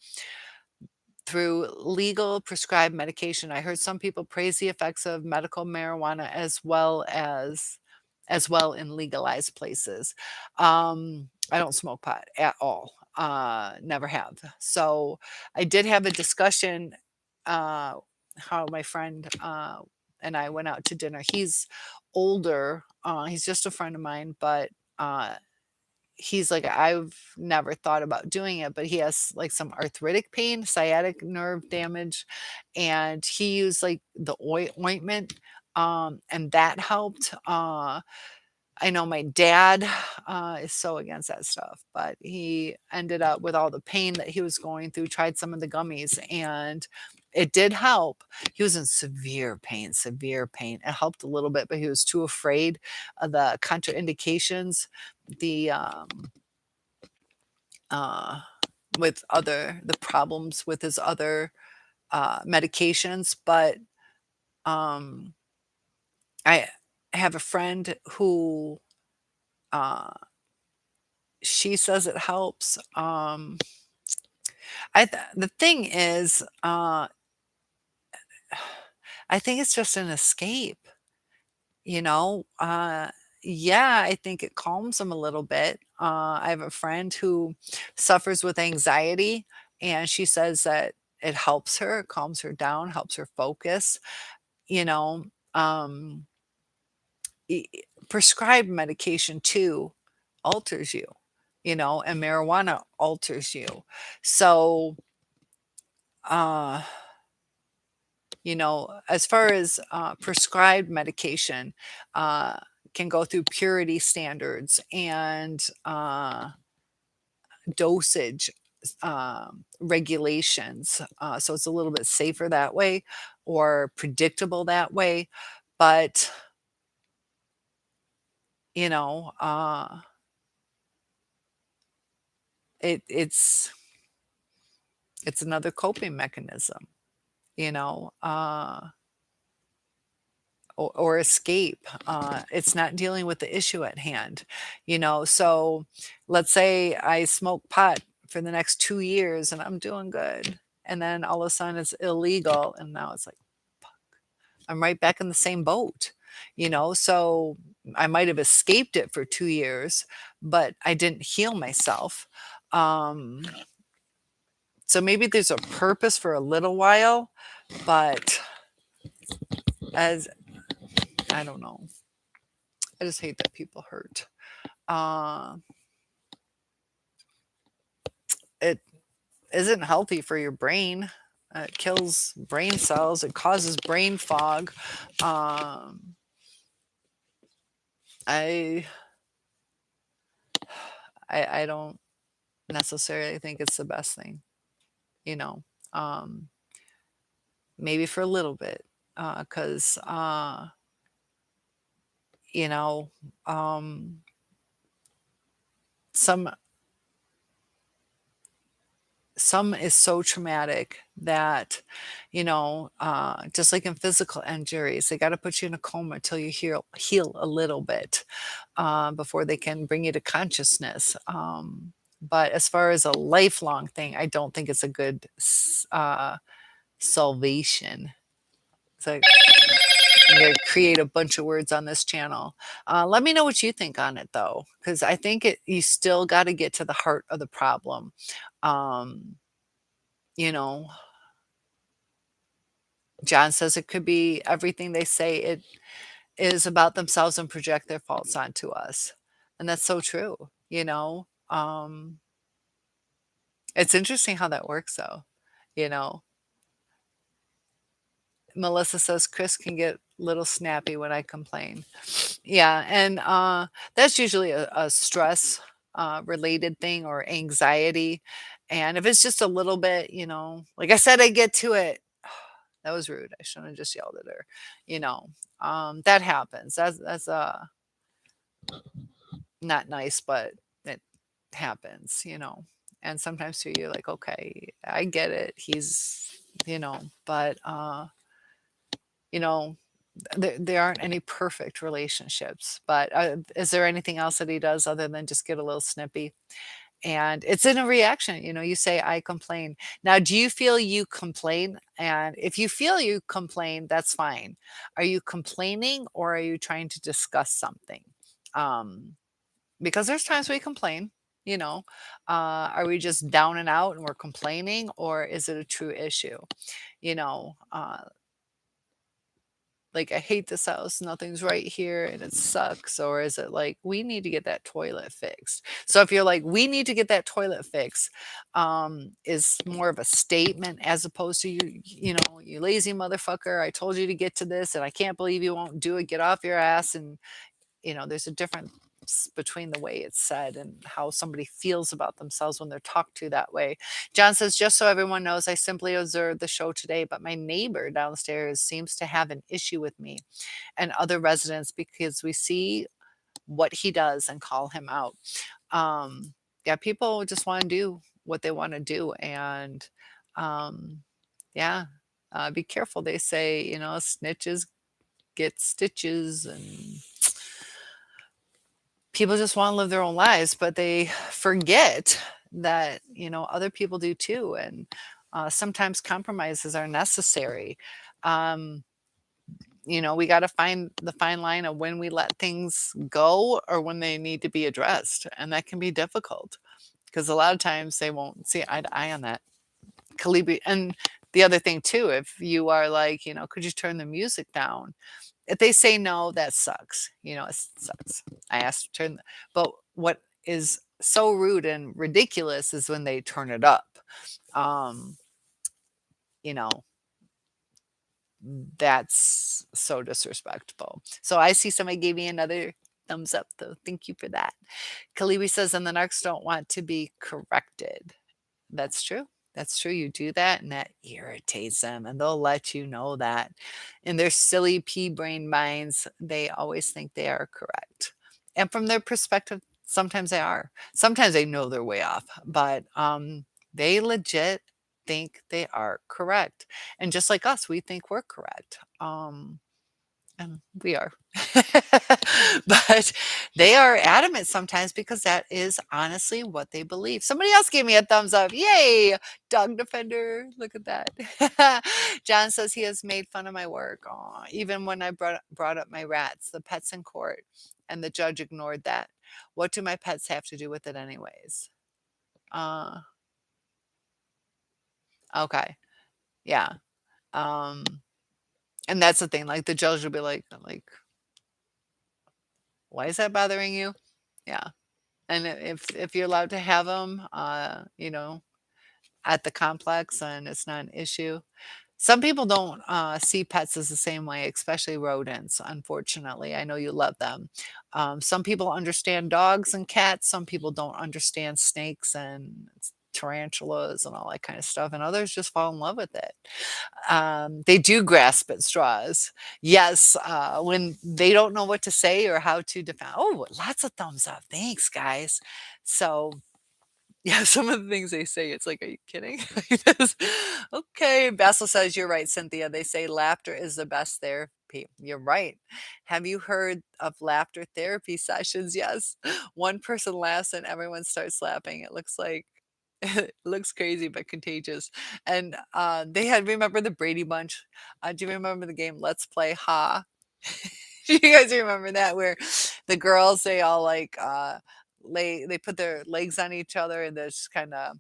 Through legal prescribed medication. I heard some people praise the effects of medical marijuana as well in legalized places. I don't smoke pot at all. Never have. So I did have a discussion uh how my friend and I went out to dinner. He's older. He's just a friend of mine, but uh he's like, "I've never thought about doing it," but he has, like, some arthritic pain, sciatic nerve damage, and he used, like, the ointment, and that helped. I know my dad, is so against that stuff, but he ended up with all the pain that he was going through, tried some of the gummies, and it did help. He was in severe pain, severe pain. It helped a little bit, but he was too afraid of the contraindications, the, uh, the problems with his other, medications, but, um, I have a friend who, uh she says it helps. The thing is, I think it's just an escape, you know? Yeah, I think it calms them a little bit. I have a friend who suffers with anxiety, and she says that it helps her, it calms her down, helps her focus, you know? Um, Prescribed medication too alters you, and marijuana alters you. So, uh, As far as prescribed medication, uh, can go through purity standards and dosage regulations. So it's a little bit safer that way or predictable that way. But, you know, uh, it's another coping mechanism, you know, or escape. It's not dealing with the issue at hand, So let's say I smoke pot for the next 2 years and I'm doing good. And then all of a sudden it's illegal. And now it's like, I'm right back in the same boat. So I might have escaped it for 2 years, but I didn't heal myself. Um, so maybe there's a purpose for a little while, but as I don't know. I just hate that people hurt. Uh, it isn't healthy for your brain. It kills brain cells. It causes brain fog. Um, I, I don't necessarily think it's the best thing. You know, um, maybe for a little bit, because you know, um, some some is so traumatic that, just like in physical injuries, they got to put you in a coma till you heal a little bit before they can bring you to consciousness. But as far as a lifelong thing, I don't think it's a good salvation. So I'm going to create a bunch of words on this channel. Let me know what you think on it, though, because I think you still got to get to the heart of the problem. Um, you know, John says it could be everything they say it is about themselves and project their faults onto us. And that's so true, you know. It's interesting how that works though, you know. Melissa says Chris can get a little snappy when I complain. Yeah, and that's usually a stress related thing or anxiety. And if it's just a little bit, like I said, I get to it. That was rude. I shouldn't have just yelled at her. You know, that happens. That's not nice, but it happens. And sometimes too, you're like, okay, I get it. But you know, there aren't any perfect relationships. But is there anything else that he does other than just get a little snippy? And it's in a reaction. You say, I complain. Now, do you feel you complain? And if you feel you complain, that's fine. Are you complaining or are you trying to discuss something? Um, because there's times we complain, you know. Are we just down and out and we're complaining, or is it a true issue? You know, like, I hate this house, nothing's right here and it sucks. Or is it like, we need to get that toilet fixed? So if you're like, we need to get that toilet fixed, is more of a statement as opposed to you lazy motherfucker, I told you to get to this and I can't believe you won't do it, get off your ass. And there's a difference between the way it's said and how somebody feels about themselves when they're talked to that way. John says, just so everyone knows, I simply observed the show today, but my neighbor downstairs seems to have an issue with me and other residents because we see what he does and call him out. Yeah, people just want to do what they want to do. And yeah, be careful. They say, snitches get stitches, and people just want to live their own lives, but they forget that, other people do too. And sometimes compromises are necessary. Um, we got to find the fine line of when we let things go or when they need to be addressed. And that can be difficult because a lot of times they won't see eye to eye on that. Kalibi. And the other thing too, if you are like, could you turn the music down? If they say no, that sucks. It sucks. I asked to turn, but what is so rude and ridiculous is when they turn it up. Um, you know, That's so disrespectful. So I see somebody gave me another thumbs up though. Thank you for that. Kalibi says, and the narcs don't want to be corrected. That's true. That's true. You do that and that irritates them and they'll let you know that. In their silly pea brain minds, they always think they are correct. And from their perspective, sometimes they are. Sometimes they know their way off, but they legit think they are correct. And just like us, we think we're correct. And we are. But they are adamant sometimes because that is honestly what they believe. Somebody else gave me a thumbs up. Yay! Dog defender. Look at that. John says he has made fun of my work. Aw, even when I brought up my rats, the pets in court, and the judge ignored that. What do my pets have to do with it anyways? Uh, okay. Yeah. Um, and that's the thing. Like the judge will be like, why is that bothering you? Yeah. And if you're allowed to have them, at the complex and it's not an issue. Some people don't see pets as the same way, especially rodents, unfortunately. I know you love them. Some people understand dogs and cats. Some people don't understand snakes and tarantulas and all that kind of stuff. And others just fall in love with it. They do grasp at straws. Yes, when they don't know what to say or how to defend. Oh, lots of thumbs up. Thanks, guys. So, yeah, some of the things they say, it's like, "Are you kidding?" Yes. Okay, Basil says, "You're right, Cynthia. They say laughter is the best therapy." You're right. Have you heard of laughter therapy sessions? Yes. One person laughs and everyone starts laughing. It looks like it looks crazy but contagious. And, they had remember the Brady Bunch? Do you remember the game Let's Play Ha? Do you guys remember that? Where the girls, they all, like, they put their legs on each other and they're just kinda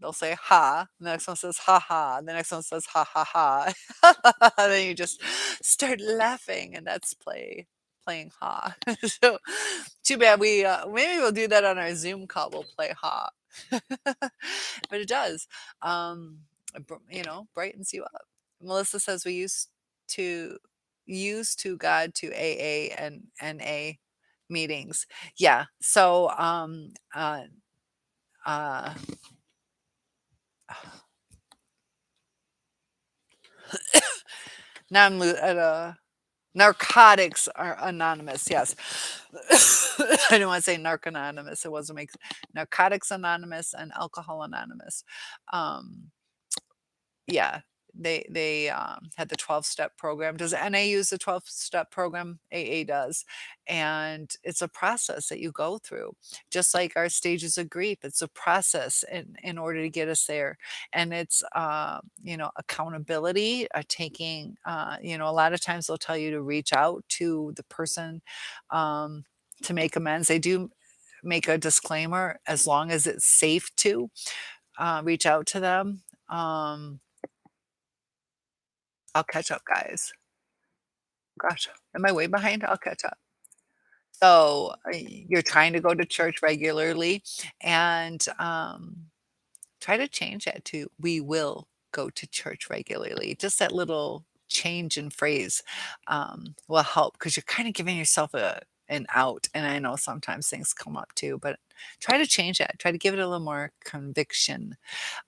they'll say, "Ha," the next one says, "Ha ha," the next one says, "Ha ha ha." Then you just start laughing, and that's playing Ha. So, too bad maybe we'll do that on our Zoom call, we'll play Ha. But it does, brightens you up. Melissa says, "We to to God to AA and NA meetings." Yeah, so, uh now I'm at a Narcotics are Anonymous, yes. I didn't wanna say Narc Anonymous, it wasn't make Narcotics Anonymous and Alcohol Anonymous. Um, yeah, they had the 12-step program. Does NA use the 12-step program? AA does, and it's a process that you go through, just like our stages of grief. It's a process in order to get us there, and it's, accountability, taking, a lot of times they'll tell you to reach out to the person, um, to make amends. They do make a disclaimer as long as it's safe to, reach out to them. I'll catch up, guys. Gosh, am I way behind? I'll catch up. So, you're trying to go to church regularly and, try to change that to, "We will go to church regularly." Just that little change in phrase, will help because 'cause you're kinda giving yourself an out, and I know sometimes things come up too, but try to change that. Try to give it a little more conviction,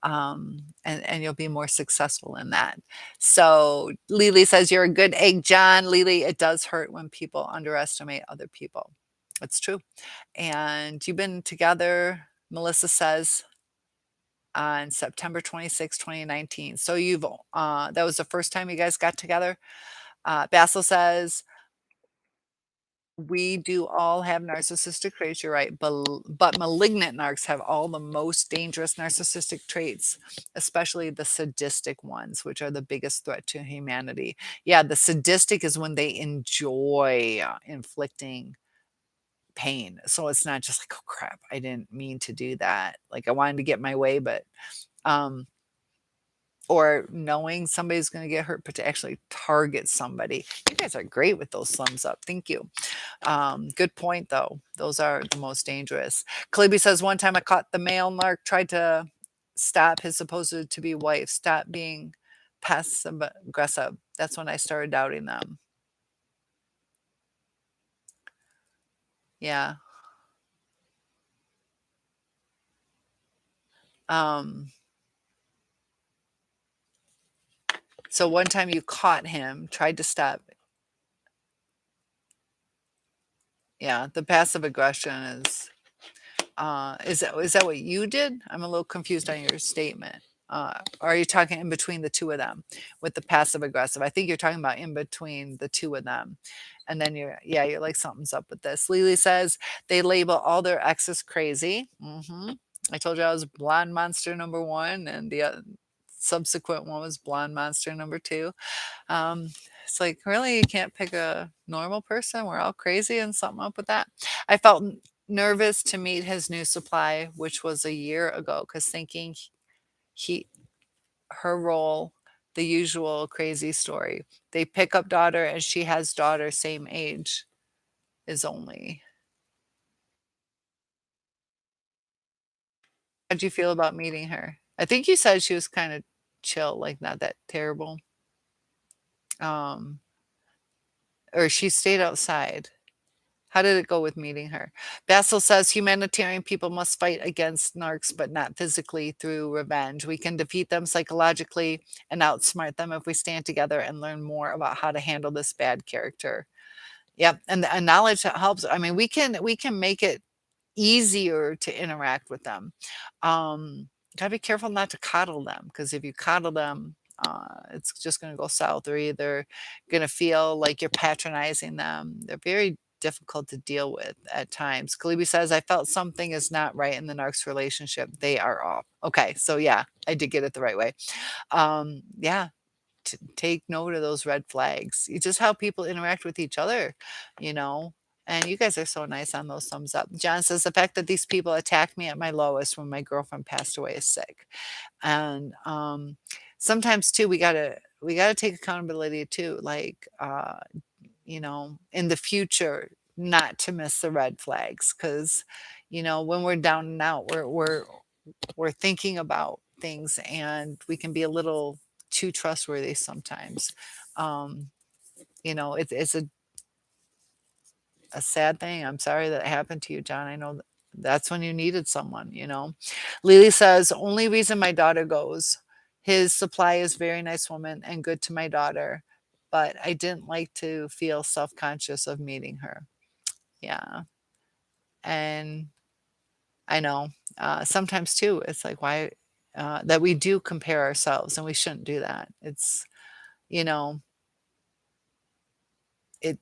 and you'll be more successful in that. So Lily says, "You're a good egg, John." Lily, it does hurt when people underestimate other people. It's true. And you've been together, Melissa says, on September 26, 2019. So that was the first time you guys got together. Basil says, we do all have narcissistic traits, you're right, but malignant narcs have all the most dangerous narcissistic traits, especially the sadistic ones, which are the biggest threat to humanity. Yeah, the sadistic is when they enjoy inflicting pain. So it's not just like, oh crap, I didn't mean to do that. Like I wanted to get my way, but um or knowing somebody's going to get hurt, but to actually target somebody. You guys are great with those thumbs up. Thank you. Good point, though. Those are the most dangerous. Cleeby says, one time I caught the male narc tried to stop his supposed to be wife, stop being passive aggressive. That's when I started doubting them. Yeah. Um, so one time you caught him, tried to stop. Yeah, the passive aggression is that what you did? I'm a little confused on your statement. Or are you talking in between the 2 of them with the passive aggressive? I think you're talking about in between the 2 of them. And then you're like, "Something's up with this." Lily says, "They label all their exes crazy." Mhm. I told you I was blonde monster number 1, and the, subsequent one was blonde monster number 2. Um, it's like, really, you can't pick a normal person? We're all crazy and something up with that. I felt nervous to meet his new supply, which was a year ago, because thinking he, her role, the usual crazy story. They pick up daughter and she has daughter same age is only. How'd you feel about meeting her? I think you said she was kind of chill, like not that terrible. Um, or she stayed outside. How did it go with meeting her? Basil says humanitarian people must fight against narcs, but not physically through revenge. We can defeat them psychologically and outsmart them if we stand together and learn more about how to handle this bad character. Yep, and the knowledge that helps. I mean, we can make it easier to interact with them. Gotta be careful not to coddle them, because if you coddle them, it's just gonna go south. They're either gonna feel like you're patronizing them. They're very difficult to deal with at times. Kalibi says, "I felt something is not right in the narcs relationship. They are off." Okay, so yeah, I did get it the right way. Yeah, take note of those red flags. It's just how people interact with each other, you know. And you guys are so nice on those thumbs up. John says the fact that these people attacked me at my lowest when my girlfriend passed away is sick. And sometimes too, we gotta take accountability too. Like in the future, not to miss the red flags, because when we're down and out, we're thinking about things, and we can be a little too trustworthy sometimes. Um, it's a sad thing. I'm sorry that happened to you, John. I know that's when you needed someone. Lily says, only reason my daughter goes. His supply is very nice woman and good to my daughter, but I didn't like to feel self-conscious of meeting her. Yeah. And I know, sometimes too, it's like why that we do compare ourselves, and we shouldn't do that. You know, it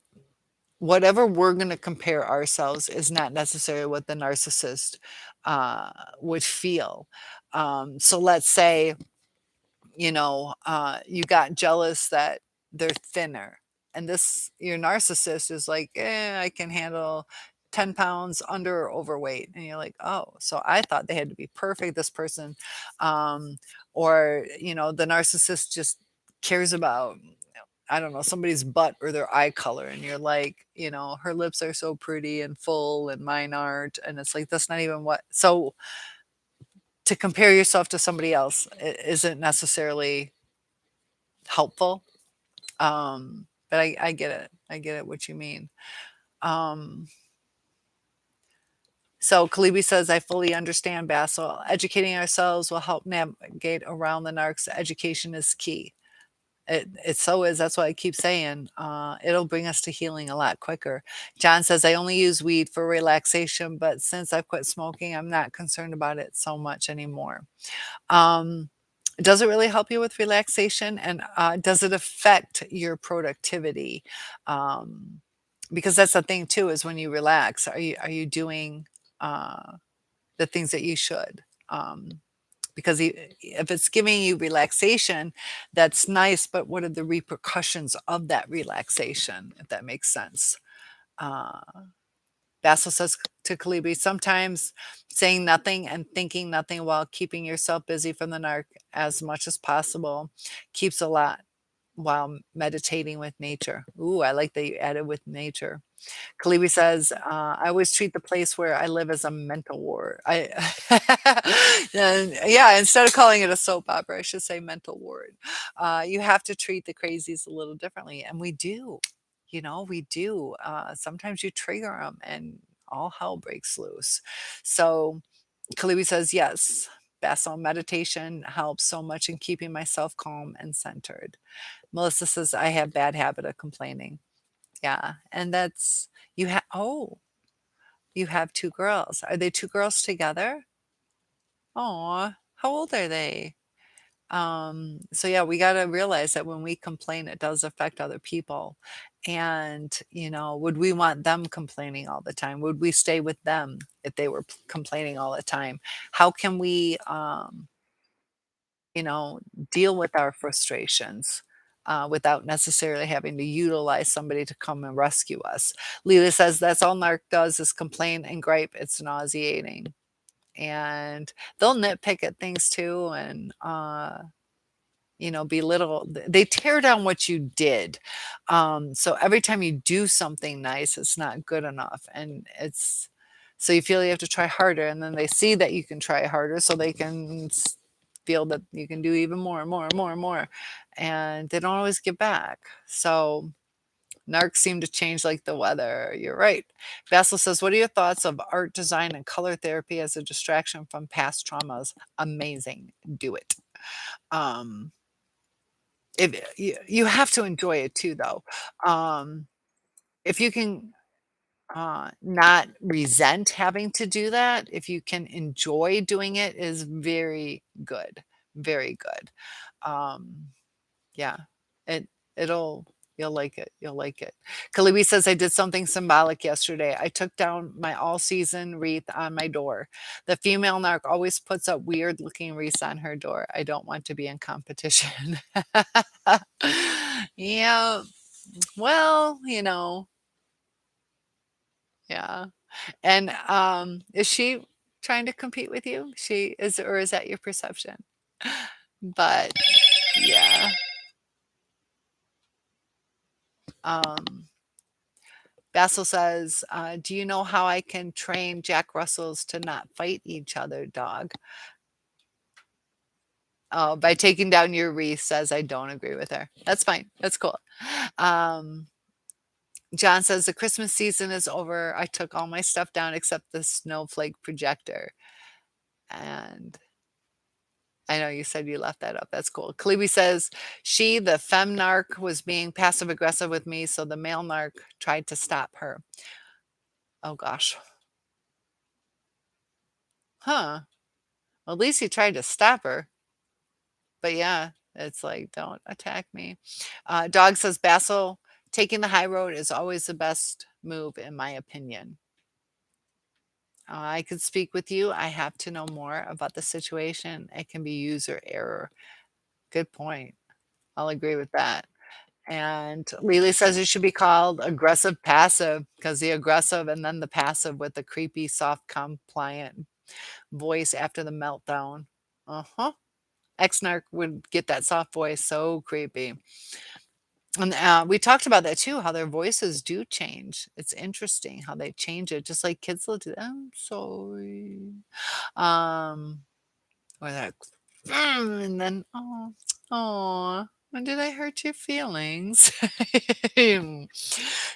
whatever we're going to compare ourselves is not necessarily what the narcissist uh, would feel. So let's say you got jealous that they're thinner. And this, your narcissist is like, I can handle 10 pounds under or overweight. And you're like, oh, so I thought they had to be perfect, this person. Um, or, the narcissist just cares about, I don't know, somebody's butt or their eye color. And you're like, her lips are so pretty and full and mine aren't. And it's like, that's not even what. So to compare yourself to somebody else isn't necessarily helpful. But I get it. I get it what you mean. Um, so Kalibi says, I fully understand, Basil. Educating ourselves will help navigate around the narcs. Education is key. It so is. That's what I keep saying. It'll bring us to healing a lot quicker. John says, I only use weed for relaxation, but since I've quit smoking, I'm not concerned about it so much anymore. Um, does it really help you with relaxation? And does it affect your productivity? Um, because that's the thing too, is when you relax, are you doing the things that you should? Because if it's giving you relaxation, that's nice, but what are the repercussions of that relaxation, if that makes sense? Uh, Basil says to Kalibi, sometimes saying nothing and thinking nothing while keeping yourself busy from the narc as much as possible keeps a lot. while meditating with nature. Ooh, I like that you added with nature. Kalibi says, "I always treat the place where I live as a mental ward." I and yeah, instead of calling it a soap opera, I should say mental ward. You have to treat the crazies a little differently, and we do. We do. Sometimes you trigger them, and all hell breaks loose. So Kalibi says, "Yes, Basil meditation helps so much in keeping myself calm and centered." Melissa says, "I have bad habit of complaining." Yeah, and that's you have 2 girls. Are they 2 girls together? Aw, how old are they? So yeah, we gotta realize that when we complain, it does affect other people. And, would we want them complaining all the time? Would we stay with them if they were complaining all the time? How can we, you know, deal with our frustrations without necessarily having to utilize somebody to come and rescue us. Leela says that's all Narc does is complain and gripe. It's nauseating. And they'll nitpick at things too and belittle. They tear down what you did. So every time you do something nice, it's not good enough. And it's so you feel you have to try harder. And then they see that you can try harder so they can feel that you can do even more and more and more and more. And they don't always give back. So narcs seem to change like the weather. You're right. Basil says, "What are your thoughts of art, design, and color therapy as a distraction from past traumas?" Amazing. Do it. Um, if you have to enjoy it too, though. Um, if you can not resent having to do that, if you can enjoy doing it, is very good, very good. Um, yeah, it it'll you'll like it. You'll like it. Kalibi says, "I did something symbolic yesterday. I took down my all season wreath on my door. The female narc always puts up weird looking wreaths on her door. I don't want to be in competition." Yeah. Well, yeah. And is she trying to compete with you? She is, or is that your perception? But yeah. Um Basil says, "Do you know how I can train Jack Russells to not fight each other, dog?" Oh, by taking down your wreath, says, "I don't agree with her." That's fine. That's cool. Um, John says, "The Christmas season is over. I took all my stuff down except the snowflake projector." And I know you said you left that up. That's cool. Kalibi says, "She, the fem narc, was being passive aggressive with me, so the male narc tried to stop her." Oh, gosh. Huh. Well, at least he tried to stop her. But yeah, it's like, don't attack me. Dog says, "Basil, taking the high road is always the best move, in my opinion." I could speak with you. I have to know more about the situation. It can be user error. Good point. I'll agree with that. And Lily says it should be called aggressive passive because the aggressive and then the passive with the creepy, soft, compliant voice after the meltdown. Uh huh. X-Narc would get that soft voice so creepy. And, we talked about that too, how their voices do change. It's interesting how they change it, just like kids will do, "I'm sorry." Um, or that, and then, "Oh, oh, when did I hurt your feelings?"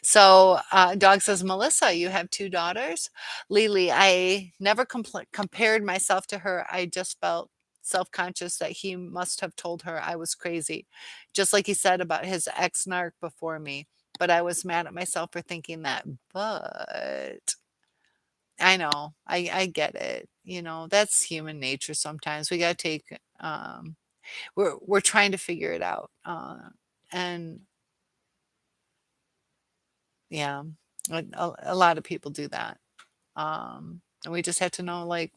So, dog says, "Melissa, you have 2 daughters?" Lily, I never compared myself to her. I just felt self-conscious that he must have told her I was crazy, just like he said about his ex-narc before me. But I was mad at myself for thinking that. But I know, I get it. That's human nature sometimes. We gotta take, we're trying to figure it out. And yeah, a lot of people do that. And we just have to know, like,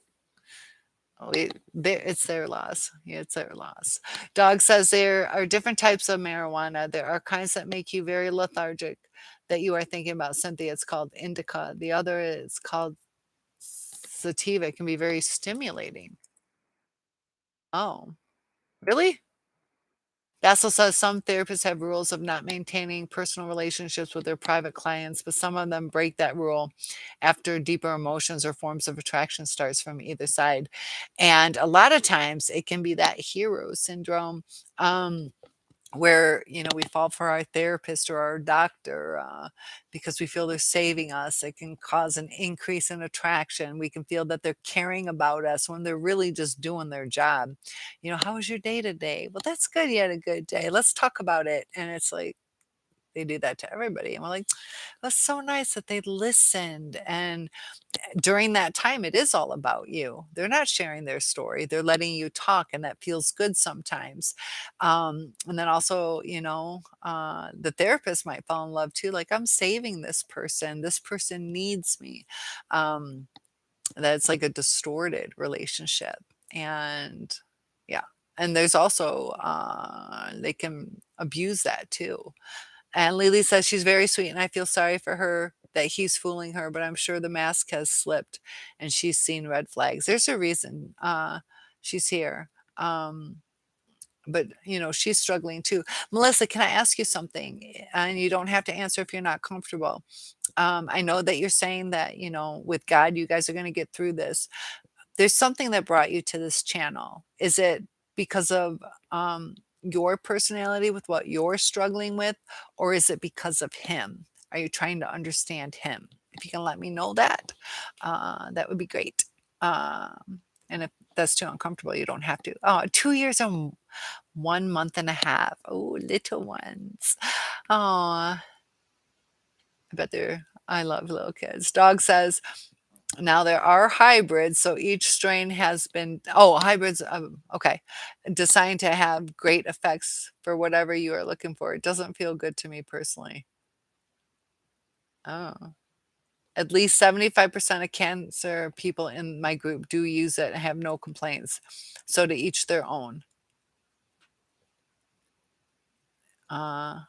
it's their loss. Yeah, it's their loss. Dog says there are different types of marijuana. There are kinds that make you very lethargic that you are thinking about. Cynthia, it's called indica. The other is called sativa. It can be very stimulating. Oh, really? It also says some therapists have rules of not maintaining personal relationships with their private clients, but some of them break that rule after deeper emotions or forms of attraction starts from either side. And a lot of times it can be that hero syndrome. Where we fall for our therapist or our doctor because we feel they're saving us. It can cause an increase in attraction. We can feel that they're caring about us when they're really just doing their job. How was your day today? Well, that's good, you had a good day, let's talk about it. And it's like they do that to everybody, and we're like, that's so nice that they listened. And during that time, it is all about you. They're not sharing their story. They're letting you talk, and that feels good sometimes. And then also, the therapist might fall in love too. Like, I'm saving this person. This person needs me. Um, that's like a distorted relationship. And yeah. And there's also, they can abuse that too. And Lily says she's very sweet, and I feel sorry for her that he's fooling her, but I'm sure the mask has slipped and she's seen red flags. There's a reason she's here. Um, but she's struggling too. Melissa, can I ask you something? And you don't have to answer if you're not comfortable. I know that you're saying that, with God, you guys are going to get through this. There's something that brought you to this channel. Is it because of your personality with what you're struggling with, or is it because of him? Are you trying to understand him? If you can let me know that, that would be great. And if that's too uncomfortable, you don't have to. Oh, 2 years and 1 month and a half. Oh, little ones. Oh, I bet they're, I love little kids. Dog says, now there are hybrids, so each strain has been hybrids, okay, designed to have great effects for whatever you are looking for. It doesn't feel good to me personally. Oh. At least 75% of cancer people in my group do use it and have no complaints. So to each their own. Uh,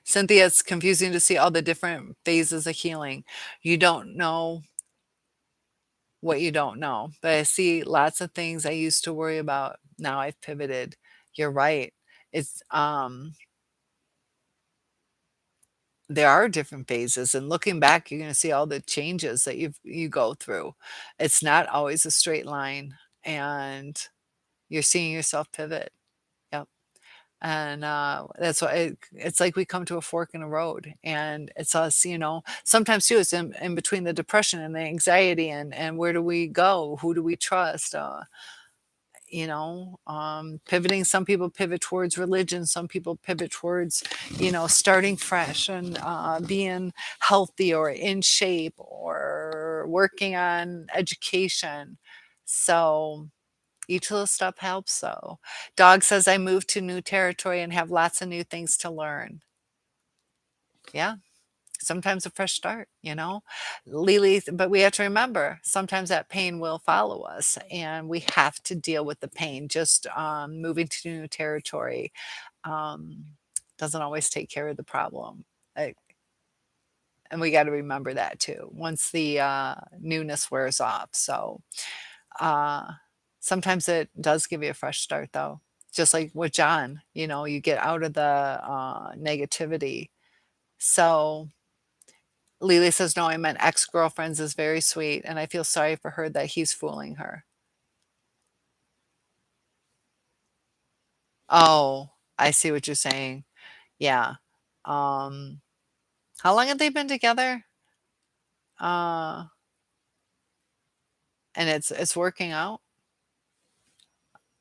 Cynthia, it's confusing to see all the different phases of healing. You don't know what you don't know. But I see lots of things I used to worry about. Now I've pivoted. You're right. It's there are different phases, and looking back, you're going to see all the changes that you go through. It's not always a straight line, and you're seeing yourself pivot. Yep. And that's why it's like we come to a fork in the road, and it's us. Sometimes too, it's in between the depression and the anxiety, and where do we go? Who do we trust? Pivoting. Some people pivot towards religion, some people pivot towards starting fresh and being healthy or in shape or working on education. So each little step helps. So dog says, I moved to new territory and have lots of new things to learn. Yeah, sometimes a fresh start. Lily, but we have to remember sometimes that pain will follow us and we have to deal with the pain. Just moving to new territory um, doesn't always take care of the problem. Uh, and we got to remember that too once the newness wears off. So uh, sometimes it does give you a fresh start, though. Just like with John, you get out of the negativity. So Lily says, no, I meant ex-girlfriends is very sweet, and I feel sorry for her that he's fooling her. Oh, I see what you're saying. Yeah. Um, how long have they been together? Uh, and it's working out.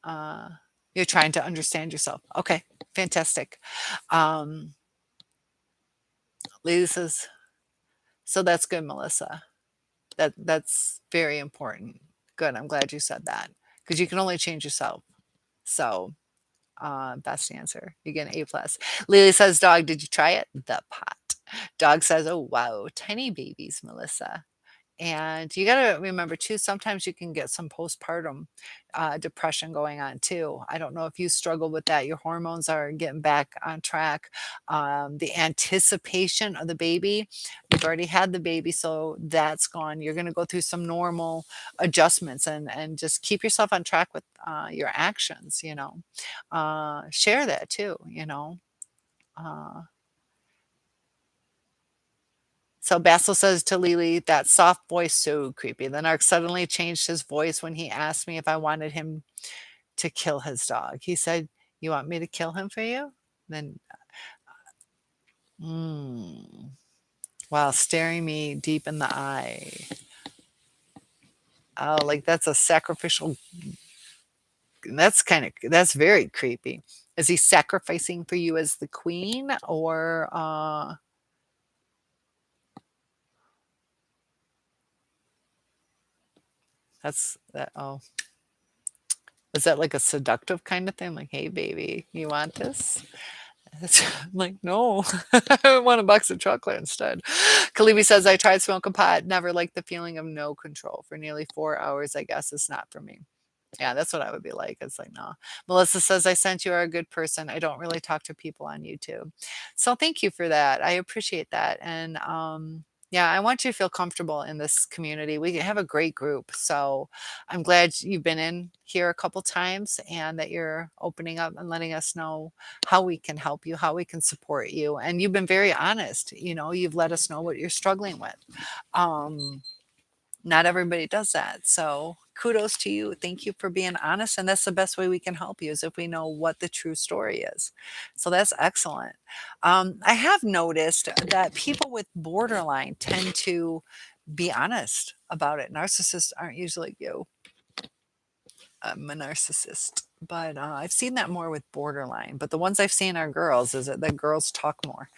Uh, you're trying to understand yourself. Okay, fantastic. Um, Lily says, so that's good, Melissa. That's very important. Good. I'm glad you said that because you can only change yourself. So best answer. You get an A plus. Lily says, dog, did you try it? The pot. Dog says, oh wow, tiny babies, Melissa. And you gotta remember too, sometimes you can get some postpartum depression going on too. I don't know if you struggle with that. Your hormones are getting back on track. The anticipation of the baby, you've already had the baby, so that's gone. You're gonna go through some normal adjustments and just keep yourself on track with your actions, you know. Share that too, you know. Uh, So Basil says to Lily, that soft voice so creepy. The narc suddenly changed his voice when he asked me if I wanted him to kill his dog. He said, "You want me to kill him for you?" Then, mm, while staring me deep in the eye. Oh, like that's a sacrificial. That's very creepy. Is he sacrificing for you as the queen, or that's that? Oh, is that like a seductive kind of thing? Like, hey, baby, you want this? I'm like, "No, I want a box of chocolate instead." Kalibi says, "I tried smoking pot, never liked the feeling of no control. For nearly 4 hours, I guess it's not for me." Yeah, that's what I would be like. It's like, "No." Melissa says, "I sense you are a good person. I don't really talk to people on YouTube." So thank you for that. I appreciate that. And yeah, I want you to feel comfortable in this community. We have a great group. So I'm glad you've been in here a couple times and that you're opening up and letting us know how we can help you, how we can support you. And you've been very honest. You know, you've let us know what you're struggling with. Um, Not everybody does that. So kudos to you. Thank you for being honest. And that's the best way we can help you is if we know what the true story is. So that's excellent. I have noticed that people with borderline tend to be honest about it. Narcissists aren't usually you. I'm a narcissist. But I've seen that more with borderline. But the ones I've seen are girls, is that the girls talk more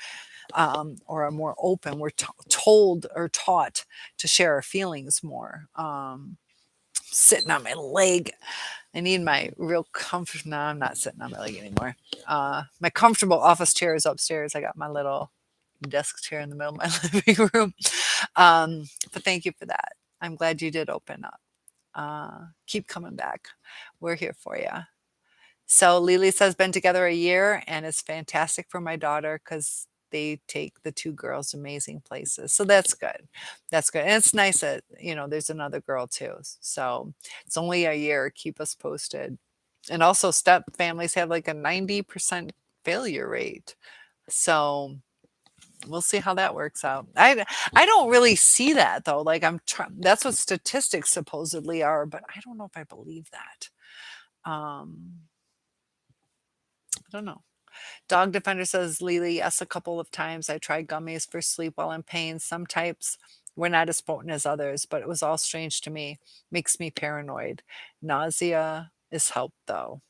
or are more open. We're told or taught to share our feelings more. Sitting on my leg. I need my real comfort. No, I'm not sitting on my leg anymore. My comfortable office chair is upstairs. I got my little desk chair in the middle of my living room. But thank you for that. I'm glad you did open up. Keep coming back. We're here for you. So Lily says, been together a year and it's fantastic for my daughter because they take the two girls amazing places. So that's good. That's good. And it's nice that, you know, there's another girl too. So it's only a year. Keep us posted. And also step families have like a 90% failure rate. So we'll see how that works out. I don't really see that though. Like I'm trying, that's what statistics supposedly are, but I don't know if I believe that. I don't know. Dog Defender says, Lily, yes, a couple of times I tried gummies for sleep while in pain. Some types were not as potent as others, but it was all strange to me. Makes me paranoid. Nausea is help though.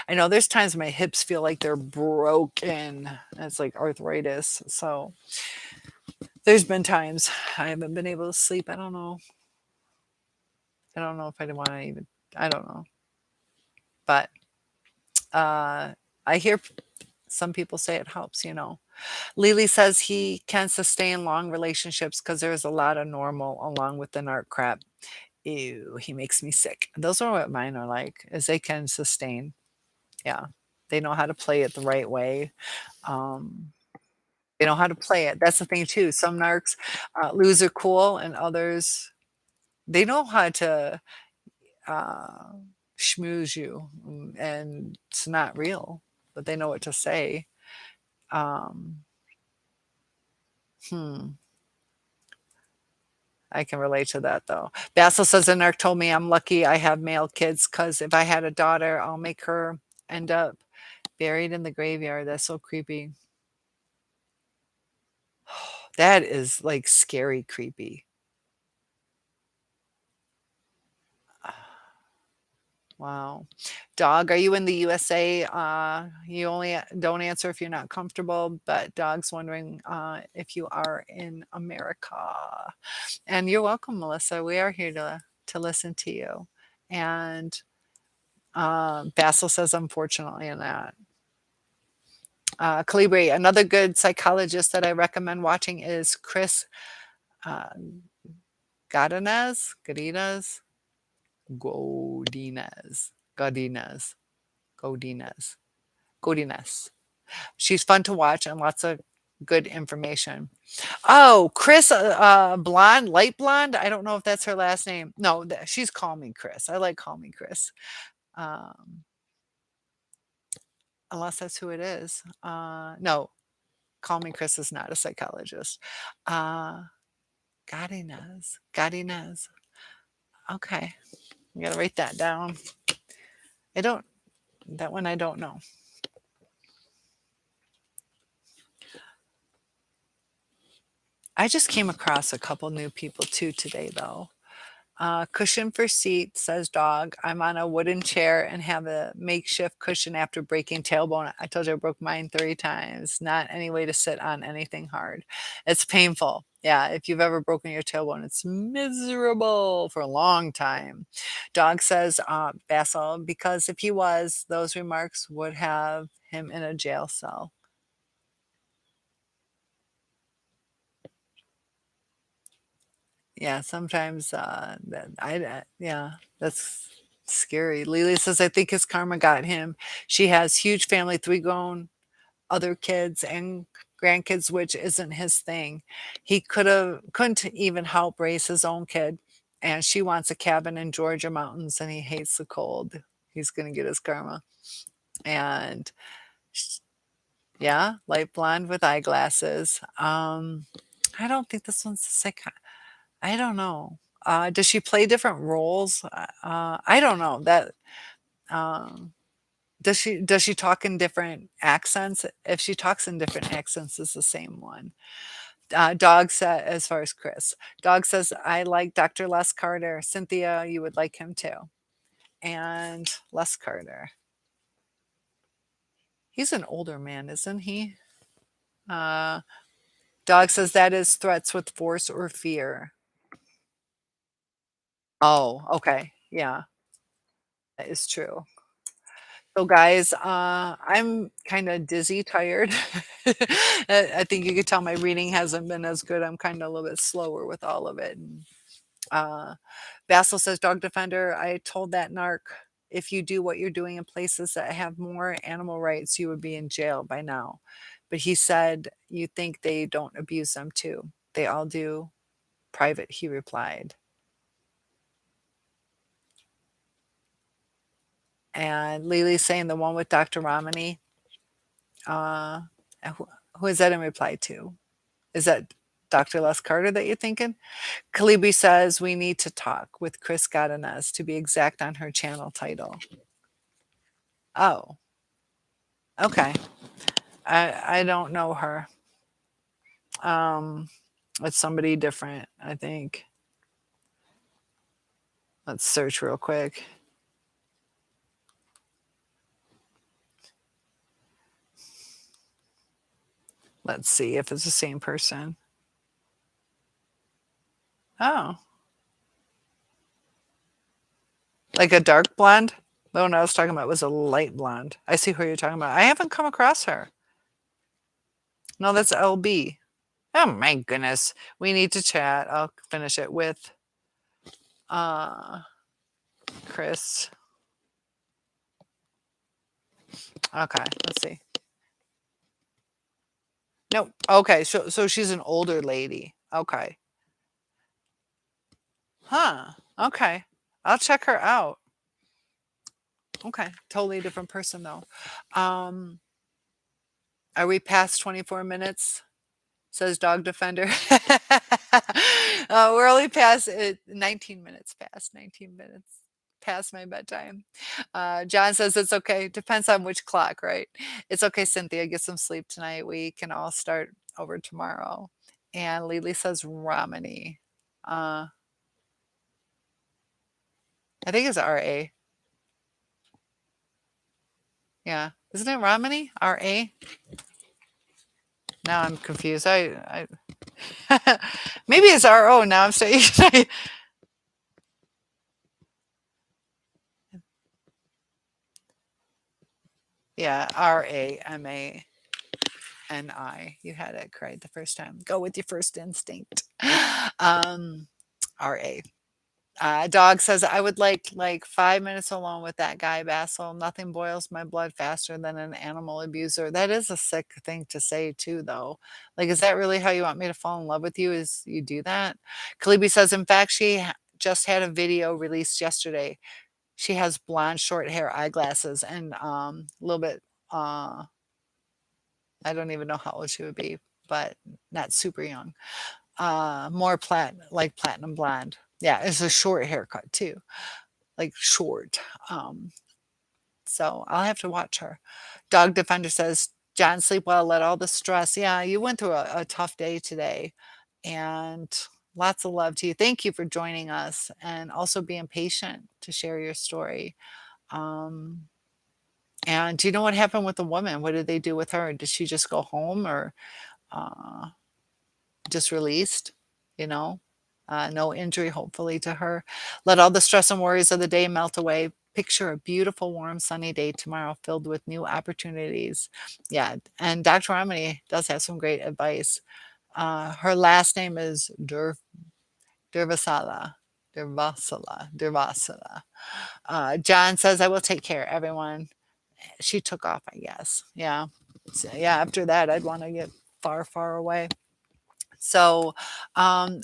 I know there's times my hips feel like they're broken. It's like arthritis. So there's been times I haven't been able to sleep. I don't know. I don't know if I want to even, I don't know. But I hear some people say it helps, you know. Lily says he can sustain long relationships because there's a lot of normal along with the narc crap. Ew, he makes me sick. Those are what mine are like, is they can sustain. Yeah. They know how to play it the right way. Um, they know how to play it. That's the thing too. Some narcs lose their cool and others, they know how to uh, schmooze you and it's not real, but they know what to say. Um, hmm. I can relate to that though. Basil says, the narc told me I'm lucky I have male kids because if I had a daughter, I'll make her end up buried in the graveyard. That's so creepy. That is like scary creepy. Wow. Dog, are you in the USA? You only don't answer if you're not comfortable, but dog's wondering if you are in America. And you're welcome, Melissa. We are here to listen to you. And Basil says, unfortunately, in that. Calibri, another good psychologist that I recommend watching is Chris. Uh, Godinez? Godinez? Godinez. Godinez. Godinez. Godinez. She's fun to watch and lots of good information. Oh, Chris, blonde, light blonde. I don't know if that's her last name. No, she's Call Me Chris. I like Call Me Chris. Um, unless that's who it is. No, Call Me Chris is not a psychologist. Uh, God knows. God knows. Okay, I gotta write that down. I don't. That one I don't know. I just came across a couple new people too today, though. Cushion for seat, says dog. I'm on a wooden chair and have a makeshift cushion after breaking tailbone. I told you I broke mine 3 times. Not any way to sit on anything hard. It's painful. Yeah, if you've ever broken your tailbone, it's miserable for a long time. Dog says, Basil, because if he was, those remarks would have him in a jail cell. Yeah, sometimes yeah, that's scary. Lily says, I think his karma got him. She has huge family, 3 grown other kids and grandkids, which isn't his thing. He couldn't even help raise his own kid. And she wants a cabin in Georgia mountains and he hates the cold. He's gonna get his karma. And sh- yeah, light blonde with eyeglasses. I don't think this one's I don't know. Does she play different roles? I don't know that. Um, does she talk in different accents? If she talks in different accents, it's the same one. Dog said, as far as Chris, dog says, I like Dr. Les Carter. Cynthia, you would like him too. And Les Carter, he's an older man, isn't he? Uh, dog says that is threats with force or fear. Oh, okay, yeah, that is true. So guys, I'm kind of dizzy, tired. I think you could tell my reading hasn't been as good. I'm kind of a little bit slower with all of it. And, Basil says, Dog Defender, I told that narc, if you do what you're doing in places that have more animal rights, you would be in jail by now. But he said, you think they don't abuse them too. They all do. Private, he replied. And Lily's saying the one with Dr. Ramani. Uh, who is that in reply to? Is that Dr. Les Carter that you're thinking? Kalibi says we need to talk with Chris Godinez to be exact on her channel title. Oh, okay. I don't know her. Um, it's somebody different, I think. Let's search real quick. Let's see if it's the same person. Oh, like a dark blonde? The one I was talking about was a light blonde. I see who you're talking about. I haven't come across her. No, that's LB. Oh my goodness. We need to chat. I'll finish it with uh Chris. Okay, let's see. Nope. Okay, so she's an older lady. Okay. Huh. Okay. I'll check her out. Okay. Totally different person though. Um, are we past 24 minutes? Says Dog Defender. We're only past 19 minutes past 19 minutes past my bedtime. John says it's okay. Depends on which clock, right? It's okay, Cynthia. Get some sleep tonight. We can all start over tomorrow. And Lily says Romany. Uh, I think it's RA. Yeah. Isn't it Romany? RA? Now I'm confused. Maybe it's RO now. I'm saying yeah, Ramani. You had it correct the first time. Go with your first instinct. Um, RA. Dog says, I would like 5 minutes alone with that guy, Basil. Nothing boils my blood faster than an animal abuser. That is a sick thing to say, too, though. Like, is that really how you want me to fall in love with you? Is you do that? Kalibi says, in fact, just had a video released yesterday. She has blonde, short hair, eyeglasses, and a little bit. I don't even know how old she would be, but not super young. More like platinum blonde. Yeah, it's a short haircut too, like short. Um, so I'll have to watch her. Dog Defender says, John, sleep well, let all the stress. Yeah, you went through a tough day today, and lots of love to you. Thank you for joining us and also being patient to share your story. Um, and do you know what happened with the woman? What did they do with her? Did she just go home or uh, just released, you know, no injury, hopefully, to her. Let all the stress and worries of the day melt away. Picture a beautiful, warm, sunny day tomorrow filled with new opportunities. Yeah, and Dr. Romney does have some great advice. Her last name is Durvasala. Durvasala. John says, I will take care, everyone. She took off, I guess. Yeah. So, yeah, after that, I'd want to get far, far away. So, um,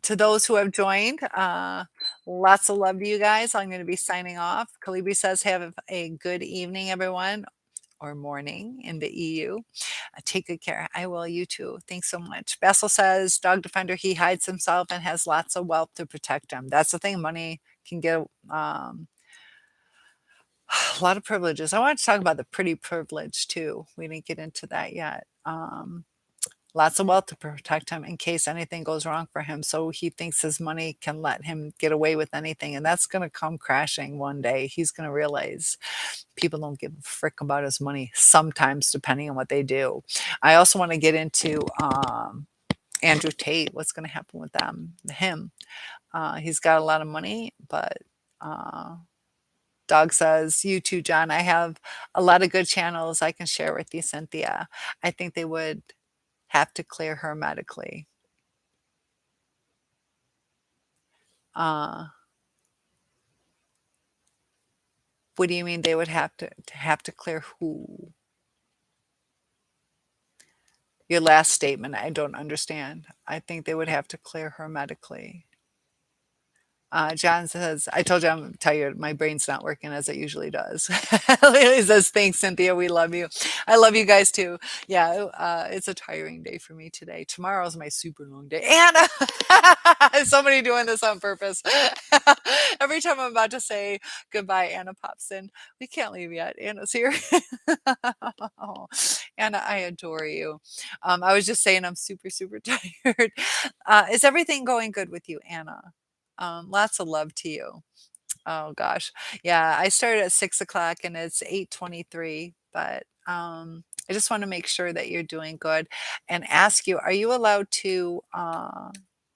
to those who have joined, lots of love to you guys. I'm going to be signing off. Kalibi says, have a good evening, everyone, or morning in the EU. Take good care. I will. You too. Thanks so much. Bessel says, Dog Defender, he hides himself and has lots of wealth to protect him. That's the thing. Money can get a lot of privileges. I want to talk about the pretty privilege too. We didn't get into that yet. Lots of wealth to protect him in case anything goes wrong for him. So he thinks his money can let him get away with anything. And that's going to come crashing one day. He's going to realize people don't give a frick about his money sometimes, depending on what they do. I also want to get into Andrew Tate. What's going to happen with him? He's got a lot of money, but Dog says, you too, John. I have a lot of good channels I can share with you, Cynthia. I think they would have to clear hermetically. Uh, what do you mean they would have to clear who? Your last statement, I don't understand. I think they would have to clear hermetically. John says, I told you I'm tired. My brain's not working as it usually does. He says, thanks, Cynthia. We love you. I love you guys too. Yeah, it's a tiring day for me today. Tomorrow's my super long day. Anna! Is somebody doing this on purpose? Every time I'm about to say goodbye, Anna pops in. We can't leave yet. Anna's here. Oh, Anna, I adore you. I was just saying I'm super, super tired. Is everything going good with you, Anna? Lots of love to you. Oh gosh. Yeah, I started at 6 o'clock and it's 8:23, but I just want to make sure that you're doing good and ask you, are you allowed to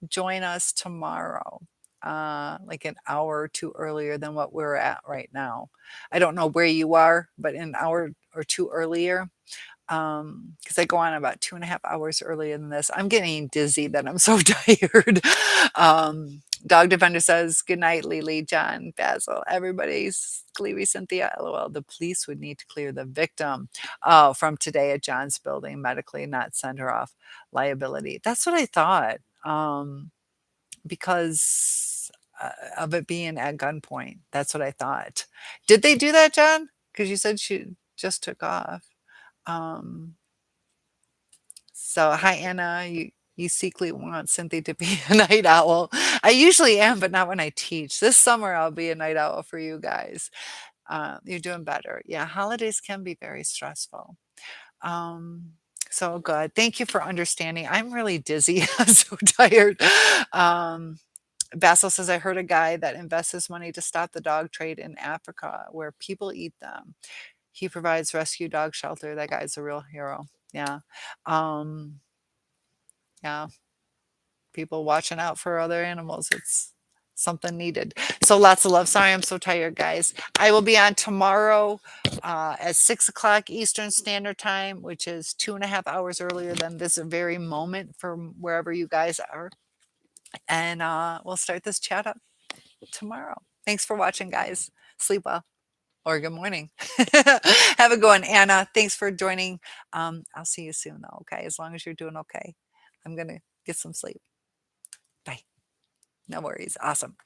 join us tomorrow? Like an hour or two earlier than what we're at right now. I don't know where you are, but an hour or two earlier. Because I go on about 2.5 hours earlier than this. I'm getting dizzy that I'm so tired. Dog Defender says, good night, Lily, John, Basil, everybody's Clevie, Cynthia, LOL. The police would need to clear the victim from today at John's building medically, not send her off liability. That's what I thought. Because of it being at gunpoint. That's what I thought. Did they do that, John? Because you said she just took off. Um, so hi Anna, you secretly want Cynthia to be a night owl. I usually am, but not when I teach. This summer I'll be a night owl for you guys. You're doing better. Yeah, holidays can be very stressful. Um, so good. Thank you for understanding. I'm really dizzy. I'm so tired. Um, Basil says, I heard a guy that invests his money to stop the dog trade in Africa where people eat them. He provides rescue dog shelter. That guy's a real hero. Yeah. Um, yeah. People watching out for other animals. It's something needed. So lots of love. Sorry, I'm so tired, guys. I will be on tomorrow at 6 o'clock Eastern Standard Time, which is 2.5 hours earlier than this very moment from wherever you guys are. And we'll start this chat up tomorrow. Thanks for watching, guys. Sleep well or good morning. Have a good one, Anna. Thanks for joining. I'll see you soon, though. Okay, as long as you're doing okay. I'm gonna get some sleep. Bye. No worries. Awesome.